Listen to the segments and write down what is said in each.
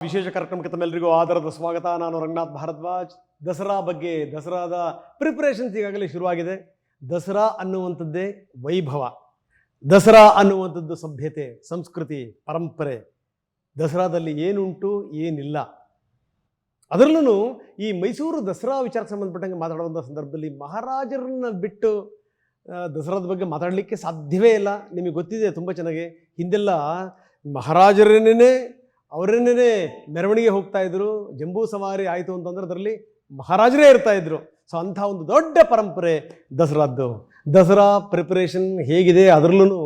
ವಿಶೇಷ ಕಾರ್ಯಕ್ರಮಕ್ಕೆ ತಮ್ಮೆಲ್ಲರಿಗೂ ಆಧಾರದ ಸ್ವಾಗತ. ನಾನು ರಂಗನಾಥ್ ಭಾರದ್ವಾಜ್. ದಸರಾ ಬಗ್ಗೆ, ದಸರಾದ ಪ್ರಿಪ್ರೇಷನ್ಸ್ ಈಗಾಗಲೇ ಶುರುವಾಗಿದೆ. ದಸರಾ ಅನ್ನುವಂಥದ್ದೇ ವೈಭವ, ದಸರಾ ಅನ್ನುವಂಥದ್ದು ಸಭ್ಯತೆ, ಸಂಸ್ಕೃತಿ, ಪರಂಪರೆ. ದಸರಾದಲ್ಲಿ ಏನುಂಟು ಏನಿಲ್ಲ. ಅದರಲ್ಲೂ ಈ ಮೈಸೂರು ದಸರಾ ವಿಚಾರಕ್ಕೆ ಸಂಬಂಧಪಟ್ಟಂಗೆ ಮಾತಾಡುವಂಥ ಸಂದರ್ಭದಲ್ಲಿ ಮಹಾರಾಜರನ್ನ ಬಿಟ್ಟು ದಸರಾದ ಬಗ್ಗೆ ಮಾತಾಡಲಿಕ್ಕೆ ಸಾಧ್ಯವೇ ಇಲ್ಲ. ನಿಮಗೆ ಗೊತ್ತಿದೆ ತುಂಬ ಚೆನ್ನಾಗಿ, ಹಿಂದೆಲ್ಲ ಮಹಾರಾಜರನ್ನೇ ಅವರನ್ನೇ ಮೆರವಣಿಗೆ ಹೋಗ್ತಾ ಇದ್ರು. ಜಂಬೂ ಸವಾರಿ ಆಯಿತು ಅಂತಂದ್ರೆ ಅದರಲ್ಲಿ ಮಹಾರಾಜರೇ ಇರ್ತಾ ಇದ್ರು. ಸೊ ಅಂಥ ಒಂದು ದೊಡ್ಡ ಪರಂಪರೆ ದಸರಾದ್ದು. ದಸರಾ ಪ್ರಿಪರೇಷನ್ ಹೇಗಿದೆ, ಅದರಲ್ಲೂ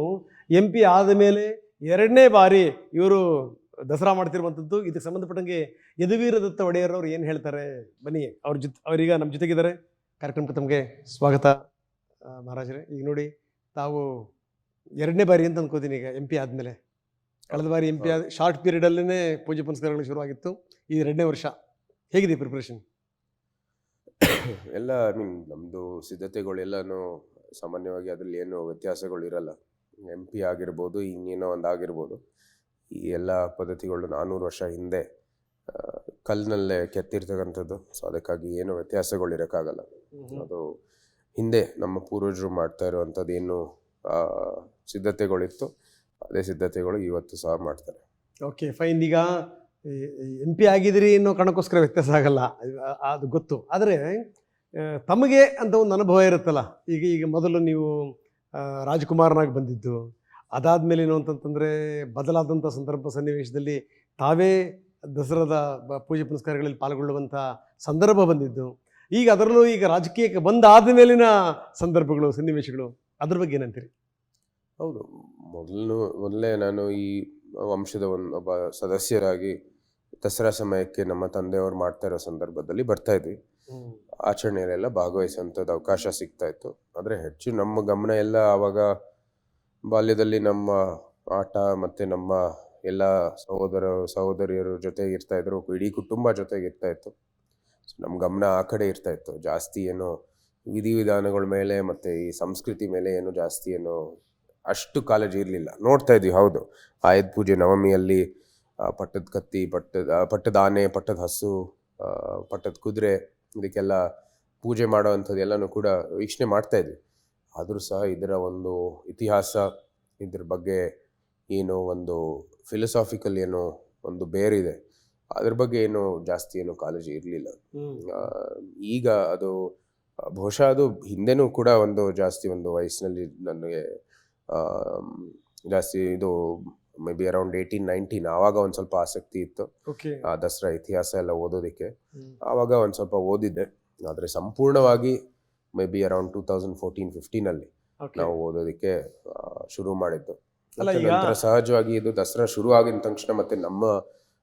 MP ಆದ ಮೇಲೆ 2ನೇ ಬಾರಿ ಇವರು ದಸರಾ ಮಾಡ್ತಿರುವಂಥದ್ದು. ಇದಕ್ಕೆ ಸಂಬಂಧಪಟ್ಟಂಗೆ ಯದುವೀರ ದತ್ತ ಒಡೆಯರವರು ಏನು ಹೇಳ್ತಾರೆ, ಬನ್ನಿ ಅವರೀಗ ನಮ್ಮ ಜೊತೆಗಿದ್ದಾರೆ. ಕಾರ್ಯಕ್ರಮಕ್ಕೆ ತಮಗೆ ಸ್ವಾಗತ ಮಹಾರಾಜರೇ. ಈಗ ನೋಡಿ, ತಾವು 2ನೇ ಬಾರಿ ಅಂತ ಅನ್ಕೋತೀನಿ ಈಗ MP ಆದಮೇಲೆ. ಕಳೆದ ಬಾರಿ MP ಆದ ಶಾರ್ಟ್ ಪೀರಿಯಡಲ್ಲೇ ಪೂಜೆ ಪುನಸ್ಕಾರಗಳು ಶುರುವಾಗಿತ್ತು. ಈ 2ನೇ ವರ್ಷ ಹೇಗಿದೆ ಪ್ರಿಪ್ರೇಷನ್? ಎಲ್ಲ ನಮ್ಮದು ಸಿದ್ಧತೆಗಳೆಲ್ಲನೂ ಸಾಮಾನ್ಯವಾಗಿ ಅದರಲ್ಲಿ ಏನು ವ್ಯತ್ಯಾಸಗಳು ಇರಲ್ಲ. MP ಆಗಿರ್ಬೋದು, ಇನ್ನೇನೋ ಒಂದು ಆಗಿರ್ಬೋದು, ಈ ಎಲ್ಲ ಪದ್ಧತಿಗಳು 400 ವರ್ಷ ಹಿಂದೆ ಕಲ್ಲಿನಲ್ಲೇ ಕೆತ್ತಿರ್ತಕ್ಕಂಥದ್ದು. ಸೊ ಅದಕ್ಕಾಗಿ ಏನು ವ್ಯತ್ಯಾಸಗಳು ಇರೋಕ್ಕಾಗಲ್ಲ. ಅದು ಹಿಂದೆ ನಮ್ಮ ಪೂರ್ವಜರು ಮಾಡ್ತಾ ಇರುವಂಥದ್ದು ಏನು ಸಿದ್ಧತೆಗಳಿತ್ತು, ಅದೇ ಸಿದ್ಧತೆಗಳು ಇವತ್ತು ಸಹ ಮಾಡ್ತಾರೆ. Okay, fine. ಈಗ MP ಆಗಿದ್ರಿ ಅನ್ನೋ ಕಾರಣಕ್ಕೋಸ್ಕರ ವ್ಯತ್ಯಾಸ ಆಗಲ್ಲ, ಅದು ಗೊತ್ತು. ಆದರೆ ತಮಗೆ ಅಂತ ಒಂದು ಅನುಭವ ಇರುತ್ತಲ್ಲ. ಈಗ ಮೊದಲು ನೀವು ರಾಜ್ಕುಮಾರನಾಗಿ ಬಂದಿದ್ದು, ಅದಾದಮೇಲೆ ಏನು ಅಂತಂತಂದರೆ ಬದಲಾದಂಥ ಸಂದರ್ಭ ಸನ್ನಿವೇಶದಲ್ಲಿ ತಾವೇ ದಸರಾದ ಪೂಜೆ ಪುನಸ್ಕಾರಗಳಲ್ಲಿ ಪಾಲ್ಗೊಳ್ಳುವಂಥ ಸಂದರ್ಭ ಬಂದಿದ್ದು. ಈಗ ಅದರಲ್ಲೂ ಈಗ ರಾಜಕೀಯಕ್ಕೆ ಬಂದಾದ ಮೇಲಿನ ಸಂದರ್ಭಗಳು, ಸನ್ನಿವೇಶಗಳು, ಅದ್ರ ಬಗ್ಗೆ ಏನಂತೀರಿ? ಹೌದು, ಮೊದಲೇ ನಾನು ಈ ವಂಶದ ಒಬ್ಬ ಸದಸ್ಯರಾಗಿ ದಸರಾ ಸಮಯಕ್ಕೆ ನಮ್ಮ ತಂದೆಯವರು ಮಾಡ್ತಾ ಇರೋ ಸಂದರ್ಭದಲ್ಲಿ ಬರ್ತಾ ಇದ್ವಿ. ಆಚರಣೆಯಲ್ಲೆಲ್ಲ ಭಾಗವಹಿಸುವಂಥದ್ದು ಅವಕಾಶ ಸಿಗ್ತಾ ಇತ್ತು. ಆದರೆ ಹೆಚ್ಚು ನಮ್ಮ ಗಮನ ಎಲ್ಲ ಆವಾಗ ಬಾಲ್ಯದಲ್ಲಿ ನಮ್ಮ ಆಟ ಮತ್ತು ನಮ್ಮ ಎಲ್ಲ ಸಹೋದರಿಯರು ಜೊತೆಗೆ ಇರ್ತಾಯಿದ್ರು, ಇಡೀ ಕುಟುಂಬ ಜೊತೆಗೆ ಇರ್ತಾಯಿತ್ತು. ಸೊ ನಮ್ಮ ಗಮನ ಆ ಕಡೆ ಇರ್ತಾಯಿತ್ತು. ಜಾಸ್ತಿ ಏನು ವಿಧಿವಿಧಾನಗಳ ಮೇಲೆ ಮತ್ತು ಈ ಸಂಸ್ಕೃತಿ ಮೇಲೆ ಏನು ಜಾಸ್ತಿ ಏನು ಅಷ್ಟು ಕಾಳಜಿ ಇರಲಿಲ್ಲ. ನೋಡ್ತಾ ಇದ್ವಿ, ಹೌದು, ಆಯುಧ ಪೂಜೆ ನವಮಿಯಲ್ಲಿ ಪಟ್ಟದ ಕತ್ತಿ, ಪಟ್ಟದ ಆನೆ, ಪಟ್ಟದ ಹಸು, ಪಟ್ಟದ ಕುದುರೆ, ಇದಕ್ಕೆಲ್ಲ ಪೂಜೆ ಮಾಡೋವಂಥದ್ದು ಎಲ್ಲನೂ ಕೂಡ ವೀಕ್ಷಣೆ ಮಾಡ್ತಾ ಇದ್ವಿ. ಆದರೂ ಸಹ ಇದರ ಒಂದು ಇತಿಹಾಸ, ಇದ್ರ ಬಗ್ಗೆ ಏನು ಒಂದು ಫಿಲಸಾಫಿಕಲ್ ಏನೋ ಒಂದು ಬೇರಿದೆ, ಅದ್ರ ಬಗ್ಗೆ ಏನು ಜಾಸ್ತಿ ಏನು ಕಾಳಜಿ ಇರಲಿಲ್ಲ. ಈಗ ಅದು ಬಹುಶಃ ಅದು ಹಿಂದೆನೂ ಕೂಡ ಒಂದು ಜಾಸ್ತಿ ಒಂದು ವಯಸ್ಸಿನಲ್ಲಿ ನನಗೆ ಜಾಸ್ತಿ ಇದು ಮೇ ಬಿ ಅರೌಂಡ್ 18-19 ಆವಾಗ ಒಂದು ಸ್ವಲ್ಪ ಆಸಕ್ತಿ ಇತ್ತು ಆ ದಸರಾ ಇತಿಹಾಸ ಎಲ್ಲ ಓದೋದಕ್ಕೆ. ಆವಾಗ ಒಂದು ಸ್ವಲ್ಪ ಓದಿದ್ದೆ, ಆದರೆ ಸಂಪೂರ್ಣವಾಗಿ ಮೇ ಬಿ ಅರೌಂಡ್ 2014-15 ನಾವು ಓದೋದಕ್ಕೆ ಶುರು ಮಾಡಿದ್ದು. ನಂತರ ಸಹಜವಾಗಿ ಇದು ದಸರಾ ಶುರು ಆಗಿದ ತಕ್ಷಣ ಮತ್ತೆ ನಮ್ಮ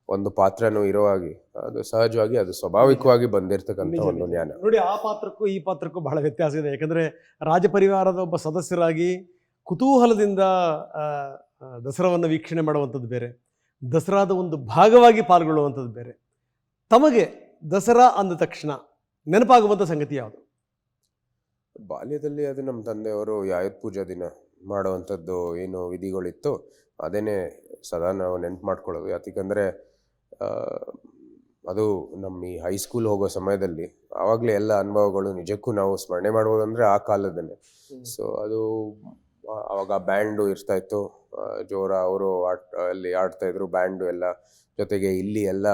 ಒಂದು ಪಾತ್ರನೂ ಇರುವಾಗಿ ಅದು ಸಹಜವಾಗಿ ಅದು ಸ್ವಾಭಾವಿಕವಾಗಿ ಬಂದಿರತಕ್ಕಂಥ ಒಂದು ಜ್ಞಾನ. ನೋಡಿ, ಆ ಪಾತ್ರಕ್ಕೂ ಈ ಪಾತ್ರಕ್ಕೂ ಬಹಳ ವ್ಯತ್ಯಾಸ ಇದೆ. ಯಾಕಂದರೆ ರಾಜಪರಿವಾರದ ಒಬ್ಬ ಸದಸ್ಯರಾಗಿ ಕುತೂಹಲದಿಂದ ದಸರಾವನ್ನು ವೀಕ್ಷಣೆ ಮಾಡುವಂಥದ್ದು ಬೇರೆ, ದಸರಾದ ಒಂದು ಭಾಗವಾಗಿ ಪಾಲ್ಗೊಳ್ಳುವಂಥದ್ದು ಬೇರೆ. ತಮಗೆ ದಸರಾ ಅಂದ ತಕ್ಷಣ ನೆನಪಾಗುವಂಥ ಸಂಗತಿ ಯಾವುದು? ಬಾಲ್ಯದಲ್ಲಿ ಅದು ನಮ್ಮ ತಂದೆಯವರು ಆಯುಧ ಪೂಜಾ ದಿನ ಮಾಡುವಂಥದ್ದು ಏನು ವಿಧಿಗಳಿತ್ತು ಅದೇನೇ ಸದಾ ನಾವು ನೆನಪು ಮಾಡ್ಕೊಳ್ಳೋದು. ಯಾಕಂದರೆ ಅದು ನಮ್ಮ ಈ ಹೈಸ್ಕೂಲ್ ಹೋಗೋ ಸಮಯದಲ್ಲಿ ಆವಾಗಲೇ ಎಲ್ಲ ಅನುಭವಗಳು ನಿಜಕ್ಕೂ ನಾವು ಸ್ಮರಣೆ ಮಾಡ್ಬೋದಂದರೆ ಆ ಕಾಲದನ್ನೇ. ಸೊ ಅದು ಆವಾಗ ಬ್ಯಾಂಡು ಇರ್ತಾಯಿತ್ತು, ಜೋರ ಅವರು ಅಲ್ಲಿ ಆಡ್ತಾಯಿದ್ರು ಬ್ಯಾಂಡು ಎಲ್ಲ. ಜೊತೆಗೆ ಇಲ್ಲಿ ಎಲ್ಲ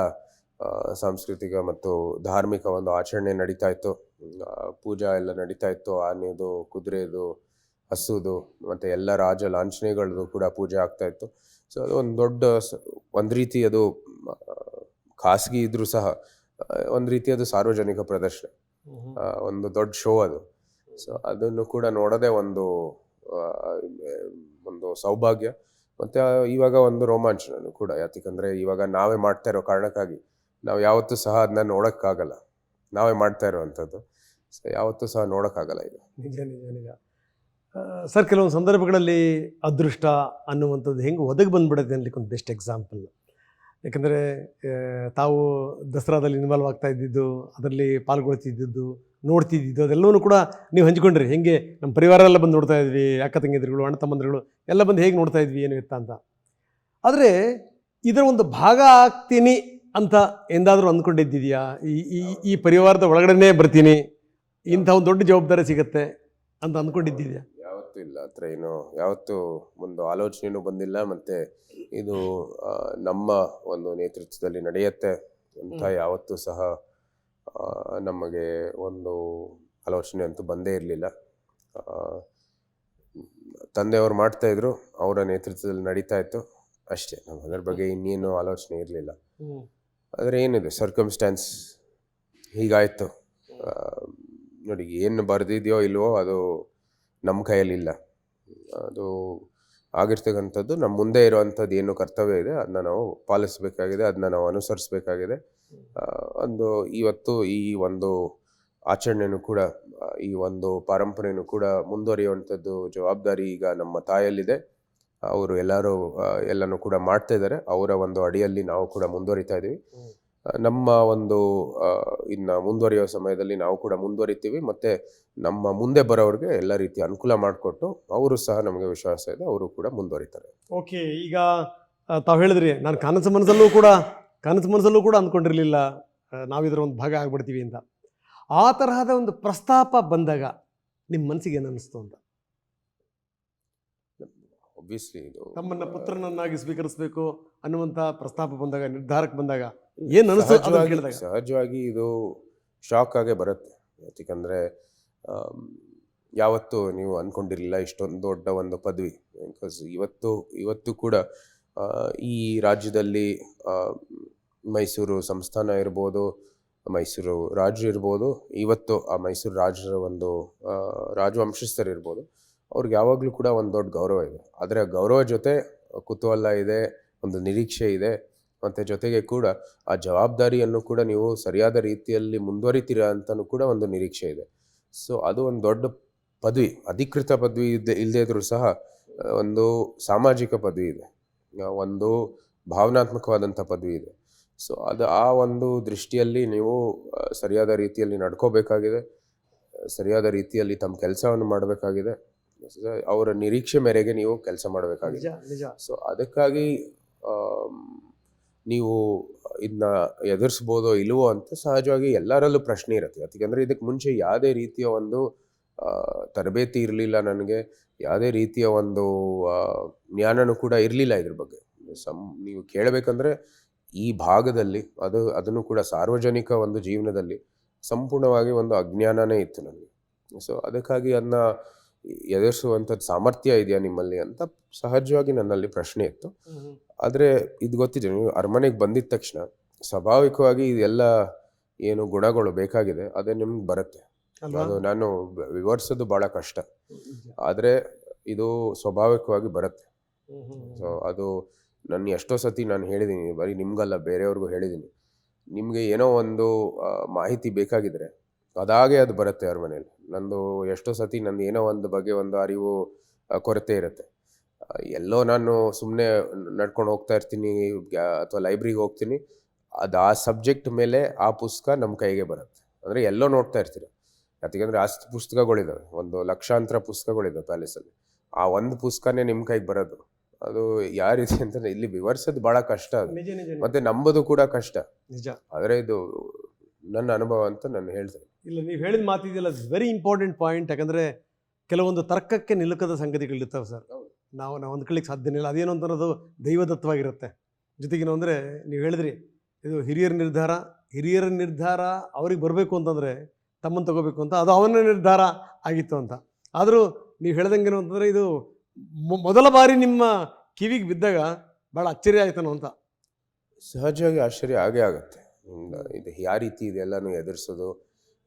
ಸಾಂಸ್ಕೃತಿಕ ಮತ್ತು ಧಾರ್ಮಿಕ ಒಂದು ಆಚರಣೆ ನಡೀತಾ ಇತ್ತು, ಪೂಜಾ ಎಲ್ಲ ನಡೀತಾ ಇತ್ತು. ಆನೆದು, ಕುದುರೆದು, ಹಸುದು ಮತ್ತು ಎಲ್ಲ ರಾಜ ಲಾಂಛನೆಗಳದ್ದು ಕೂಡ ಪೂಜೆ ಆಗ್ತಾಯಿತ್ತು. ಸೊ ಅದು ಒಂದು ದೊಡ್ಡ ಒಂದು ರೀತಿ ಅದು ಖಾಸಗಿ ಇದ್ರೂ ಸಹ ಒಂದು ರೀತಿ ಅದು ಸಾರ್ವಜನಿಕ ಪ್ರದರ್ಶನ, ಒಂದು ದೊಡ್ಡ ಶೋ ಅದು. ಸೊ ಅದನ್ನು ಕೂಡ ನೋಡೋದೇ ಒಂದು ಸೌಭಾಗ್ಯ ಮತ್ತು ಇವಾಗ ಒಂದು ರೋಮಾಂಚನೂ ಕೂಡ. ಯಾಕಂದರೆ ಇವಾಗ ನಾವೇ ಮಾಡ್ತಾ ಇರೋ ಕಾರಣಕ್ಕಾಗಿ ನಾವು ಯಾವತ್ತೂ ಸಹ ಅದನ್ನ ನೋಡೋಕ್ಕಾಗಲ್ಲ, ನಾವೇ ಮಾಡ್ತಾ ಇರೋವಂಥದ್ದು. ಸೊ ಯಾವತ್ತೂ ಸಹ ನೋಡೋಕ್ಕಾಗಲ್ಲ ಇದು. ನಿಜ ನಿಜ ನಿಜ ಸರ್. ಕೆಲವೊಂದು ಸಂದರ್ಭಗಳಲ್ಲಿ ಅದೃಷ್ಟ ಅನ್ನುವಂಥದ್ದು ಹೆಂಗೆ ಒದಗಿ ಬಂದುಬಿಡುತ್ತೆ ಅನ್ನಲಿಕ್ಕೆ ಒಂದು ಬೆಸ್ಟ್ ಎಕ್ಸಾಂಪಲ್. ಯಾಕಂದರೆ ತಾವು ದಸರಾದಲ್ಲಿ ಇನ್ವಾಲ್ವ್ ಆಗ್ತಾ ಇದ್ದಿದ್ದು, ಅದರಲ್ಲಿ ಪಾಲ್ಗೊಳ್ತಿದ್ದು, ನೋಡ್ತಿದ್ದು, ಅದೆಲ್ಲವೂ ಕೂಡ ನೀವು ಹಂಚ್ಕೊಂಡ್ರಿ. ಹೇಗೆ ನಮ್ಮ ಪರಿವಾರ ಎಲ್ಲ ಬಂದು ನೋಡ್ತಾ ಇದ್ವಿ, ಅಕ್ಕ ತಂಗಿದ್ರುಗಳು, ಅಣ್ಣ ತಮ್ಮಂದಿರುಗಳು ಎಲ್ಲ ಬಂದು ಹೇಗೆ ನೋಡ್ತಾ ಇದ್ವಿ ಏನು ಇತ್ತ ಅಂತ. ಆದರೆ ಇದರ ಒಂದು ಭಾಗ ಆಗ್ತೀನಿ ಅಂತ ಎಂದಾದರೂ ಅಂದ್ಕೊಂಡಿದ್ದಿದೆಯಾ? ಈ ಈ ಈ ಪರಿವಾರದ ಒಳಗಡೆನೇ ಬರ್ತೀನಿ, ಇಂಥ ಒಂದು ದೊಡ್ಡ ಜವಾಬ್ದಾರಿ ಸಿಗುತ್ತೆ ಅಂತ ಅಂದ್ಕೊಂಡಿದ್ದಿದೆಯಾ? ಯಾವತ್ತೂ ಇಲ್ಲ, ಆ ಥರ ಏನೋ ಯಾವತ್ತೂ ಒಂದು ಆಲೋಚನೆಯೂ ಬಂದಿಲ್ಲ. ಮತ್ತು ಇದು ನಮ್ಮ ಒಂದು ನೇತೃತ್ವದಲ್ಲಿ ನಡೆಯುತ್ತೆ ಅಂತ ಯಾವತ್ತೂ ಸಹ ನಮಗೆ ಒಂದು ಆಲೋಚನೆ ಅಂತೂ ಬಂದೇ ಇರಲಿಲ್ಲ. ತಂದೆಯವರು ಮಾಡ್ತಾಯಿದ್ರು, ಅವರ ನೇತೃತ್ವದಲ್ಲಿ ನಡೀತಾ ಇತ್ತು ಅಷ್ಟೇ. ನಮ್ಮ ಅದರ ಬಗ್ಗೆ ಇನ್ನೇನು ಆಲೋಚನೆ ಇರಲಿಲ್ಲ. ಆದರೆ ಏನಿದೆ, ಸರ್ಕಮ್ಸ್ಟ್ಯಾನ್ಸ್ ಹೀಗಾಯಿತು. ನೋಡಿ, ಏನು ಬರೆದಿದೆಯೋ ಇಲ್ವೋ ಅದು ನಮ್ಮ ಕೈಯಲ್ಲಿಲ್ಲ. ಅದು ಆಗಿರ್ತಕ್ಕಂಥದ್ದು ನಮ್ಮ ಮುಂದೆ ಇರುವಂಥದ್ದು ಏನು ಕರ್ತವ್ಯ ಇದೆ ಅದನ್ನ ನಾವು ಪಾಲಿಸಬೇಕಾಗಿದೆ, ಅದನ್ನ ನಾವು ಅನುಸರಿಸಬೇಕಾಗಿದೆ. ಇವತ್ತು ಈ ಒಂದು ಆಚರಣೆಯೂ ಕೂಡ, ಈ ಒಂದು ಪಾರಂಪರೆಯೂ ಕೂಡ ಮುಂದುವರಿಯುವಂಥದ್ದು ಜವಾಬ್ದಾರಿ ಈಗ ನಮ್ಮ ತಾಯಲ್ಲಿದೆ. ಅವರು ಎಲ್ಲನೂ ಕೂಡ ಮಾಡ್ತಾ ಇದ್ದಾರೆ. ಅವರ ಒಂದು ಅಡಿಯಲ್ಲಿ ನಾವು ಕೂಡ ಮುಂದುವರಿತಾ ಇದ್ದೀವಿ. ನಮ್ಮ ಒಂದು ಇನ್ನು ಮುಂದುವರಿಯೋ ಸಮಯದಲ್ಲಿ ನಾವು ಕೂಡ ಮುಂದುವರಿತೀವಿ. ಮತ್ತು ನಮ್ಮ ಮುಂದೆ ಬರೋರಿಗೆ ಎಲ್ಲ ರೀತಿಯ ಅನುಕೂಲ ಮಾಡಿಕೊಟ್ಟು ಅವರು ಸಹ ನಮಗೆ ವಿಶ್ವಾಸ ಇದೆ, ಅವರು ಕೂಡ ಮುಂದುವರಿತಾರೆ. ಓಕೆ, ಈಗ ತಾವು ಹೇಳಿದ್ರಿ, ನಾನು ಕನಸು ಮನಸ್ಸಲ್ಲೂ ಕೂಡ ಅಂದ್ಕೊಂಡಿರಲಿಲ್ಲ ನಾವಿದ್ರ ಒಂದು ಭಾಗ ಆಗ್ಬಿಡ್ತೀವಿ ಅಂತ. ಆ ತರಹದ ಒಂದು ಪ್ರಸ್ತಾಪ ಬಂದಾಗ ನಿಮ್ಮ ಮನಸ್ಸಿಗೆ ಏನು ಅನ್ನಿಸ್ತು ಅಂತ? ಒಬ್ವಿಯಸ್ಲಿ ಇದು ತಮ್ಮನ್ನ ಪುತ್ರನನ್ನಾಗಿ ಸ್ವೀಕರಿಸಬೇಕು ಅನ್ನುವಂಥ ಪ್ರಸ್ತಾಪ ಬಂದಾಗ, ನಿರ್ಧಾರಕ್ಕೆ ಬಂದಾಗ ಏನು ಅನಿಸ್ತು? ಸಹಜವಾಗಿ ಇದು ಶಾಕ್ ಆಗೇ ಬರುತ್ತೆ. ಯಾಕಂದರೆ ಯಾವತ್ತೂ ನೀವು ಅಂದ್ಕೊಂಡಿರಲಿಲ್ಲ ಇಷ್ಟೊಂದು ದೊಡ್ಡ ಒಂದು ಪದವಿ. ಬಿಕಾಸ್ ಇವತ್ತು ಕೂಡ ಈ ರಾಜ್ಯದಲ್ಲಿ ಮೈಸೂರು ಸಂಸ್ಥಾನ ಇರ್ಬೋದು, ಮೈಸೂರು ರಾಜ್ಯ ಇರ್ಬೋದು, ಇವತ್ತು ಆ ಮೈಸೂರು ರಾಜ್ಯದ ಒಂದು ರಾಜವಂಶಸ್ಥರಿರ್ಬೋದು, ಅವ್ರಿಗೆ ಯಾವಾಗಲೂ ಕೂಡ ಒಂದು ದೊಡ್ಡ ಗೌರವ ಇದೆ. ಆದರೆ ಆ ಗೌರವ ಜೊತೆ ಕುತೂಹಲ ಇದೆ, ಒಂದು ನಿರೀಕ್ಷೆ ಇದೆ, ಮತ್ತು ಜೊತೆಗೆ ಕೂಡ ಆ ಜವಾಬ್ದಾರಿಯನ್ನು ಕೂಡ ನೀವು ಸರಿಯಾದ ರೀತಿಯಲ್ಲಿ ಮುಂದುವರಿತೀರಾ ಅಂತಲೂ ಕೂಡ ಒಂದು ನಿರೀಕ್ಷೆ ಇದೆ. ಸೊ ಅದು ಒಂದು ದೊಡ್ಡ ಪದವಿ, ಅಧಿಕೃತ ಪದವಿ ಇಲ್ಲದೇ ಇದ್ರೂ ಸಹ ಒಂದು ಸಾಮಾಜಿಕ ಪದವಿ ಇದೆ, ಒಂದು ಭಾವನಾತ್ಮಕವಾದಂಥ ಪದವಿ ಇದೆ. ಸೊ ಆ ಒಂದು ದೃಷ್ಟಿಯಲ್ಲಿ ನೀವು ಸರಿಯಾದ ರೀತಿಯಲ್ಲಿ ನಡ್ಕೋಬೇಕಾಗಿದೆ, ಸರಿಯಾದ ರೀತಿಯಲ್ಲಿ ತಮ್ಮ ಕೆಲಸವನ್ನು ಮಾಡಬೇಕಾಗಿದೆ, ಅವರ ನಿರೀಕ್ಷೆ ಮೇರೆಗೆ ನೀವು ಕೆಲಸ ಮಾಡಬೇಕಾಗಿದೆ. ಸೊ ಅದಕ್ಕಾಗಿ ನೀವು ಇದನ್ನ ಎದುರಿಸ್ಬೋದೋ ಇಲ್ವೋ ಅಂತ ಸಹಜವಾಗಿ ಎಲ್ಲರಲ್ಲೂ ಪ್ರಶ್ನೆ ಇರುತ್ತೆ. ಯಾಕೆಂದರೆ ಇದಕ್ಕೆ ಮುಂಚೆ ಯಾವುದೇ ರೀತಿಯ ಒಂದು ತರಬೇತಿ ಇರಲಿಲ್ಲ ನನಗೆ, ಯಾವುದೇ ರೀತಿಯ ಒಂದು ಜ್ಞಾನನೂ ಕೂಡ ಇರಲಿಲ್ಲ ಇದ್ರ ಬಗ್ಗೆ. ನೀವು ಕೇಳಬೇಕಂದ್ರೆ ಈ ಭಾಗದಲ್ಲಿ ಅದನ್ನು ಕೂಡ ಸಾರ್ವಜನಿಕ ಒಂದು ಜೀವನದಲ್ಲಿ ಸಂಪೂರ್ಣವಾಗಿ ಒಂದು ಅಜ್ಞಾನನೇ ಇತ್ತು ನನಗೆ. ಸೊ ಅದಕ್ಕಾಗಿ ಅದನ್ನ ಎದುರಿಸುವಂಥದ್ದು ಸಾಮರ್ಥ್ಯ ಇದೆಯಾ ನಿಮ್ಮಲ್ಲಿ ಅಂತ ಸಹಜವಾಗಿ ನನ್ನಲ್ಲಿ ಪ್ರಶ್ನೆ ಇತ್ತು. ಆದರೆ ಇದು ಗೊತ್ತಿದೆ, ನೀವು ಅರಮನೆಗೆ ಬಂದಿದ್ದ ತಕ್ಷಣ ಸ್ವಾಭಾವಿಕವಾಗಿ ಇದೆಲ್ಲ ಏನು ಗುಣಗಳು ಬೇಕಾಗಿದೆ ಅದೇ ನಿಮ್ಗೆ ಬರುತ್ತೆ. ಅದು ನಾನು ವಿವರಿಸೋದು ಭಾಳ ಕಷ್ಟ, ಆದರೆ ಇದು ಸ್ವಾಭಾವಿಕವಾಗಿ ಬರುತ್ತೆ. ಸೊ ಅದು ನಾನು ಎಷ್ಟೋ ಸತಿ ನಾನು ಹೇಳಿದ್ದೀನಿ, ಬರೀ ನಿಮ್ಗಲ್ಲ ಬೇರೆಯವ್ರಿಗೂ ಹೇಳಿದ್ದೀನಿ, ನಿಮಗೆ ಏನೋ ಒಂದು ಮಾಹಿತಿ ಬೇಕಾಗಿದ್ರೆ ಅದಾಗೆ ಅದು ಬರುತ್ತೆ ಅರಮನೆಯಲ್ಲಿ. ನಂದು ಎಷ್ಟೋ ಸತಿ ನಂದು ಏನೋ ಒಂದು ಬಗ್ಗೆ ಒಂದು ಅರಿವು ಕೊರತೆ ಇರುತ್ತೆ. ಎಲ್ಲೋ ನಾನು ಸುಮ್ಮನೆ ನಡ್ಕೊಂಡು ಹೋಗ್ತಾ ಇರ್ತೀನಿ ಅಥವಾ ಲೈಬ್ರರಿಗೆ ಹೋಗ್ತೀನಿ, ಅದು ಆ ಸಬ್ಜೆಕ್ಟ್ ಮೇಲೆ ಆ ಪುಸ್ತಕ ನಮ್ಮ ಕೈಗೆ ಬರುತ್ತೆ. ಅಂದರೆ ಎಲ್ಲೋ ನೋಡ್ತಾ ಇರ್ತೀರ, ಯಾಕೆಂದರೆ ಅಷ್ಟು ಪುಸ್ತಕಗಳಿದ್ದಾವೆ, ಒಂದು ಲಕ್ಷಾಂತರ ಪುಸ್ತಕಗಳಿದ್ದಾವೆ ಪ್ಯಾಲೇಸಲ್ಲಿ. ಆ ಒಂದು ಪುಸ್ತಕನೇ ನಿಮ್ಮ ಕೈಗೆ ಬರೋದು, ಅದು ಯಾವ ರೀತಿ ಅಂತ ಇಲ್ಲಿ ವಿವರಿಸೋದು ಭಾಳ ಕಷ್ಟ. ಅದು ಮತ್ತು ನಂಬೋದು ಕೂಡ ಕಷ್ಟ ನಿಜ. ಆದರೆ ಇದು ನನ್ನ ಅನುಭವ ಅಂತ ನಾನು ಹೇಳ್ತೇನೆ. ಇಲ್ಲ, ನೀವು ಹೇಳಿದ ಮಾತಿದೆಯಲ್ಲ, ವೆರಿ ಇಂಪಾರ್ಟೆಂಟ್ ಪಾಯಿಂಟ್. ಯಾಕಂದರೆ ಕೆಲವೊಂದು ತರ್ಕಕ್ಕೆ ನಿಲುಕದ ಸಂಗತಿಗಳಿರ್ತವೆ ಸರ್, ನಾವು ಅಂದ್ಕೊಳ್ಳಿಕ್ಕೆ ಸಾಧ್ಯನೇ ಇಲ್ಲ. ಅದೇನು ಅಂತ ಅನ್ನೋದು ದೈವದತ್ತವಾಗಿರುತ್ತೆ. ಜೊತೆಗೇನು ಅಂದರೆ ನೀವು ಹೇಳಿದ್ರಿ, ಇದು ಹಿರಿಯರ ನಿರ್ಧಾರ ಅವ್ರಿಗೆ ಬರಬೇಕು ಅಂತಂದರೆ ತಮ್ಮನ್ನು ತಗೋಬೇಕು ಅಂತ, ಅದು ಅವನ ನಿರ್ಧಾರ ಆಗಿತ್ತು ಅಂತ. ಆದರೂ ನೀವು ಹೇಳ್ದಂಗೇನು ಅಂತಂದರೆ ಇದು ಮೊದಲ ಬಾರಿ ನಿಮ್ಮ ಕಿವಿಗೆ ಬಿದ್ದಾಗ ಭಾಳ ಅಚ್ಚರಿ ಆಯ್ತಾನೋ ಅಂತ. ಸಹಜವಾಗಿ ಆಶ್ಚರ್ಯ ಆಗೇ ಆಗುತ್ತೆ. ಇದು ಯಾವ ರೀತಿ ಇದೆಲ್ಲನೂ ಎದುರಿಸೋದು,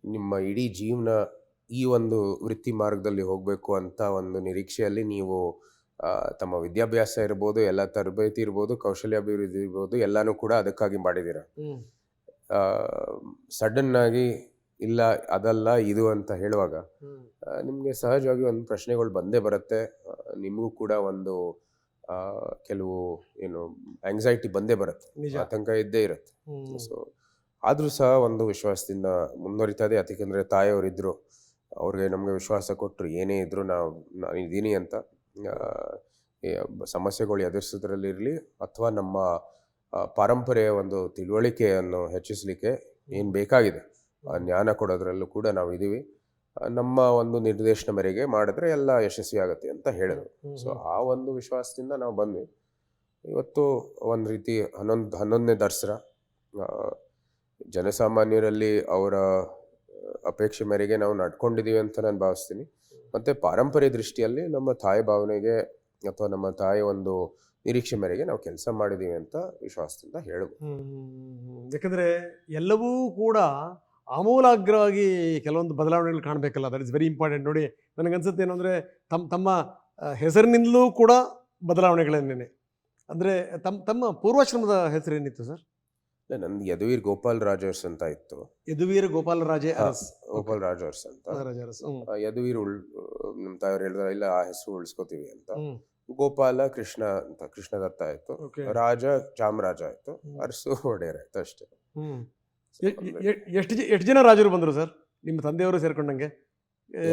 ನಿಮ್ಮ ಇಡೀ ಜೀವನ ಈ ಒಂದು ವೃತ್ತಿ ಮಾರ್ಗದಲ್ಲಿ ಹೋಗಬೇಕು ಅಂತ ಒಂದು ನಿರೀಕ್ಷೆಯಲ್ಲಿ ನೀವು ತಮ್ಮ ವಿದ್ಯಾಭ್ಯಾಸ ಇರ್ಬೋದು, ಎಲ್ಲ ತರಬೇತಿ ಇರ್ಬೋದು, ಕೌಶಲ್ಯಾಭಿವೃದ್ಧಿ ಇರ್ಬೋದು, ಎಲ್ಲನೂ ಕೂಡ ಅದಕ್ಕಾಗಿ ಮಾಡಿದ್ದೀರ. ಸಡನ್ನಾಗಿ ಇಲ್ಲ ಅದಲ್ಲ ಇದು ಅಂತ ಹೇಳುವಾಗ ನಿಮಗೆ ಸಹಜವಾಗಿ ಒಂದು ಪ್ರಶ್ನೆಗಳು ಬಂದೇ ಬರುತ್ತೆ. ನಿಮಗೂ ಕೂಡ ಒಂದು ಕೆಲವು ಏನು ಆಂಗ್ಸೈಟಿ ಬಂದೇ ಬರುತ್ತೆ, ಆತಂಕ ಇದ್ದೇ ಇರುತ್ತೆ. ಸೊ ಆದರೂ ಸಹ ಒಂದು ವಿಶ್ವಾಸದಿಂದ ಮುಂದುವರಿತಾ ಇದೆ. ಯಾಕೆಂದರೆ ತಾಯಿಯವರಿದ್ದರು, ಅವ್ರಿಗೆ ನಮಗೆ ವಿಶ್ವಾಸ ಕೊಟ್ಟರು, ಏನೇ ಇದ್ದರೂ ನಾನು ಇದ್ದೀನಿ ಅಂತ. ಸಮಸ್ಯೆಗಳು ಎದುರಿಸೋದ್ರಲ್ಲಿರಲಿ ಅಥವಾ ನಮ್ಮ ಪಾರಂಪರೆಯ ಒಂದು ತಿಳುವಳಿಕೆಯನ್ನು ಹೆಚ್ಚಿಸಲಿಕ್ಕೆ ಏನು ಬೇಕಾಗಿದೆ ಆ ಜ್ಞಾನ ಕೊಡೋದ್ರಲ್ಲೂ ಕೂಡ ನಾವು ಇದ್ದೀವಿ. ನಮ್ಮ ಒಂದು ನಿರ್ದೇಶನ ಮೇರೆಗೆ ಮಾಡಿದ್ರೆ ಎಲ್ಲ ಯಶಸ್ವಿ ಆಗುತ್ತೆ ಅಂತ ಹೇಳಿದ್ರು. ಸೊ ಆ ಒಂದು ವಿಶ್ವಾಸದಿಂದ ನಾವು ಬಂದ್ವಿ. ಇವತ್ತು ಒಂದು ರೀತಿ 11ನೇ ದಸರಾ ಜನಸಾಮಾನ್ಯರಲ್ಲಿ ಅವರ ಅಪೇಕ್ಷೆ ಮೇರೆಗೆ ನಾವು ನಡ್ಕೊಂಡಿದ್ದೀವಿ ಅಂತ ನಾನು ಭಾವಿಸ್ತೀನಿ. ಮತ್ತು ಪಾರಂಪರ್ಯ ದೃಷ್ಟಿಯಲ್ಲಿ ನಮ್ಮ ತಾಯಿ ಭಾವನೆಗೆ ಅಥವಾ ನಮ್ಮ ತಾಯಿ ಒಂದು ನಿರೀಕ್ಷೆ ಮೇರೆಗೆ ನಾವು ಕೆಲಸ ಮಾಡಿದ್ದೀವಿ ಅಂತ ವಿಶ್ವಾಸದಿಂದ ಹೇಳ್ಬೋದು. ಯಾಕಂದರೆ ಎಲ್ಲವೂ ಕೂಡ ಆಮೂಲಾಗ್ರವಾಗಿ ಕೆಲವೊಂದು ಬದಲಾವಣೆಗಳು ಕಾಣಬೇಕಲ್ಲ, ದಟ್ ಇಸ್ ವೆರಿ ಇಂಪಾರ್ಟೆಂಟ್. ನೋಡಿ, ನನಗನ್ಸುತ್ತೆ ಏನು ಅಂದರೆ ತಮ್ಮ ಹೆಸರಿನಿಂದಲೂ ಕೂಡ ಬದಲಾವಣೆಗಳನ್ನೇನೆ. ಅಂದರೆ ತಮ್ಮ ಪೂರ್ವಾಶ್ರಮದ ಹೆಸರೇನಿತ್ತು ಸರ್? ನಂದು ಯದುವೀರ್ ಗೋಪಾಲ್ ರಾಜರ್ಸ್ ಅಂತ ಇತ್ತು. ಯದುವೀರ್ ಗೋಪಾಲ್ ರಾಜೇ ಅರಸ್. ಗೋಪಾಲ್ ರಾಜರ್ಸ್ ಅಂತ. ಯದುವೀರ್ ನಮ್ಮ ತಾಯಿಯವ್ರು ಹೇಳಿದ್ರೆ ಇಲ್ಲ ಆ ಹೆಸರು ಉಳಿಸ್ಕೋತೀವಿ ಅಂತ. ಗೋಪಾಲ ಕೃಷ್ಣ ಅಂತ, ಕೃಷ್ಣದತ್ತ ಆಯ್ತು. ರಾಜ ಚಾಮರಾಜ ಆಯ್ತು. ಅರಸು ಒಡೆಯರ್ ಆಯ್ತು ಅಷ್ಟೇ. ಎಷ್ಟು ಜನ ರಾಜರು ಬಂದರು ಸರ್ ನಿಮ್ಮ ತಂದೆಯವರು ಸೇರ್ಕೊಂಡಂಗೆ?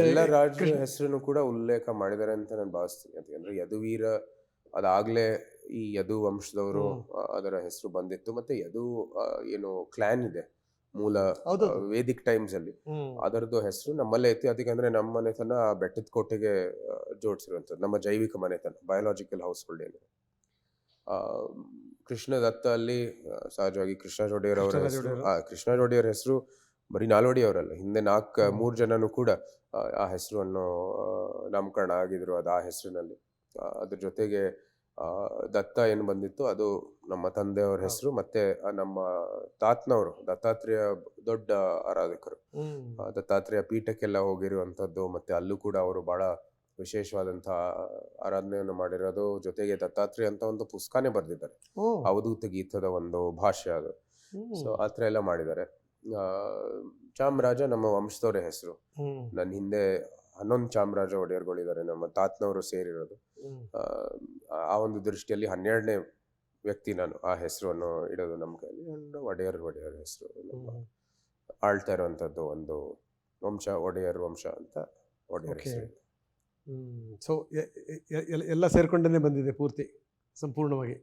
ಎಲ್ಲ ರಾಜರ ಹೆಸರನ್ನು ಕೂಡ ಉಲ್ಲೇಖ ಮಾಡಿದ್ದಾರೆ ಅಂತ ನಾನು ಭಾವಿಸ್ತೀನಿ. ಯಾಕಂದ್ರೆ ಯದುವೀರ ಅದಾಗ್ಲೇ ಈ ಯದು ವಂಶದವರು ಅದರ ಹೆಸರು ಬಂದಿತ್ತು. ಮತ್ತೆ ಯದು ಏನು ಕ್ಲಾನ್ ಇದೆ ಮೂಲ ವೇದಿಕ್ ಟೈಮ್ಸ್ ಅಲ್ಲಿ, ಅದರದ್ದು ಹೆಸರು ನಮ್ಮಲ್ಲೇ ಐತಿ. ಅದಕ್ಕಂದ್ರೆ ನಮ್ಮ ಮನೆತನ ಬೆಟ್ಟದ ಕೋಟೆಗೆ ಜೋಡಿಸಿರುವಂಥದ್ದು, ನಮ್ಮ ಜೈವಿಕ ಮನೆತನ, ಬಯೋಲಾಜಿಕಲ್ ಹೌಸ್ ಹೋಲ್ಡ್ ಏನು. ಕೃಷ್ಣದತ್ತ ಅಲ್ಲಿ ಸಹಜವಾಗಿ ಕೃಷ್ಣ ಜೋಡಿಯರ್ ಅವರ ಹೆಸರು. ಕೃಷ್ಣ ಜೋಡಿಯರ್ ಹೆಸರು ಬರೀ ನಾಲ್ವಡಿ ಅವರಲ್ಲ, ಹಿಂದೆ 3 ಜನನು ಕೂಡ ಆ ಹೆಸರನ್ನು ನಾಮಕರಣ ಆಗಿದ್ರು ಅದು ಆ ಹೆಸರಿನಲ್ಲಿ. ಅದ್ರ ಜೊತೆಗೆ ದತ್ತ ಏನು ಬಂದಿತ್ತು ಅದು ನಮ್ಮ ತಂದೆಯವರ ಹೆಸರು. ಮತ್ತೆ ನಮ್ಮ ತಾತನವರು ದತ್ತಾತ್ರೇಯ ದೊಡ್ಡ ಆರಾಧಕರು, ದತ್ತಾತ್ರೇಯ ಪೀಠಕ್ಕೆಲ್ಲ ಹೋಗಿರುವಂಥದ್ದು. ಮತ್ತೆ ಅಲ್ಲೂ ಕೂಡ ಅವರು ಬಹಳ ವಿಶೇಷವಾದಂತಹ ಆರಾಧನೆಯನ್ನು ಮಾಡಿರೋದು. ಜೊತೆಗೆ ದತ್ತಾತ್ರೇಯ ಅಂತ ಒಂದು ಪುಸ್ತಕನೇ ಬರೆದಿದ್ದಾರೆ, ಅವಧೂತ ಗೀತದ ಒಂದು ಭಾಷೆ ಅದು. ಸೊ ಆ ಥರ ಎಲ್ಲ ಮಾಡಿದ್ದಾರೆ. ಚಾಮರಾಜ ನಮ್ಮ ವಂಶದವರ ಹೆಸರು. ನನ್ನ ಹಿಂದೆ 11 ಚಾಮರಾಜ ಒಡೆಯರ್ಗಳಿದ್ದಾರೆ, ನಮ್ಮ ತಾತನವರು ಸೇರಿರೋದು. ಆ ಒಂದು ದೃಷ್ಟಿಯಲ್ಲಿ 12ನೇ ವ್ಯಕ್ತಿ ನಾನು ಆ ಹೆಸರನ್ನು ಇಡೋದು ನಮ್ಮ ಕೈಯಲ್ಲಿ. ಒಡೆಯರ್ ಹೆಸರು ನಮ್ಮ ಆಳ್ತಾ ಇರುವಂಥದ್ದು ಒಂದು ವಂಶ, ಒಡೆಯರ್ ವಂಶ ಅಂತ ಒಡೆಯರ್ ಹೆಸರು. ಸೊ ಎಲ್ಲ ಸೇರ್ಕೊಂಡೇ ಬಂದಿದೆ ಪೂರ್ತಿ ಸಂಪೂರ್ಣವಾಗಿ.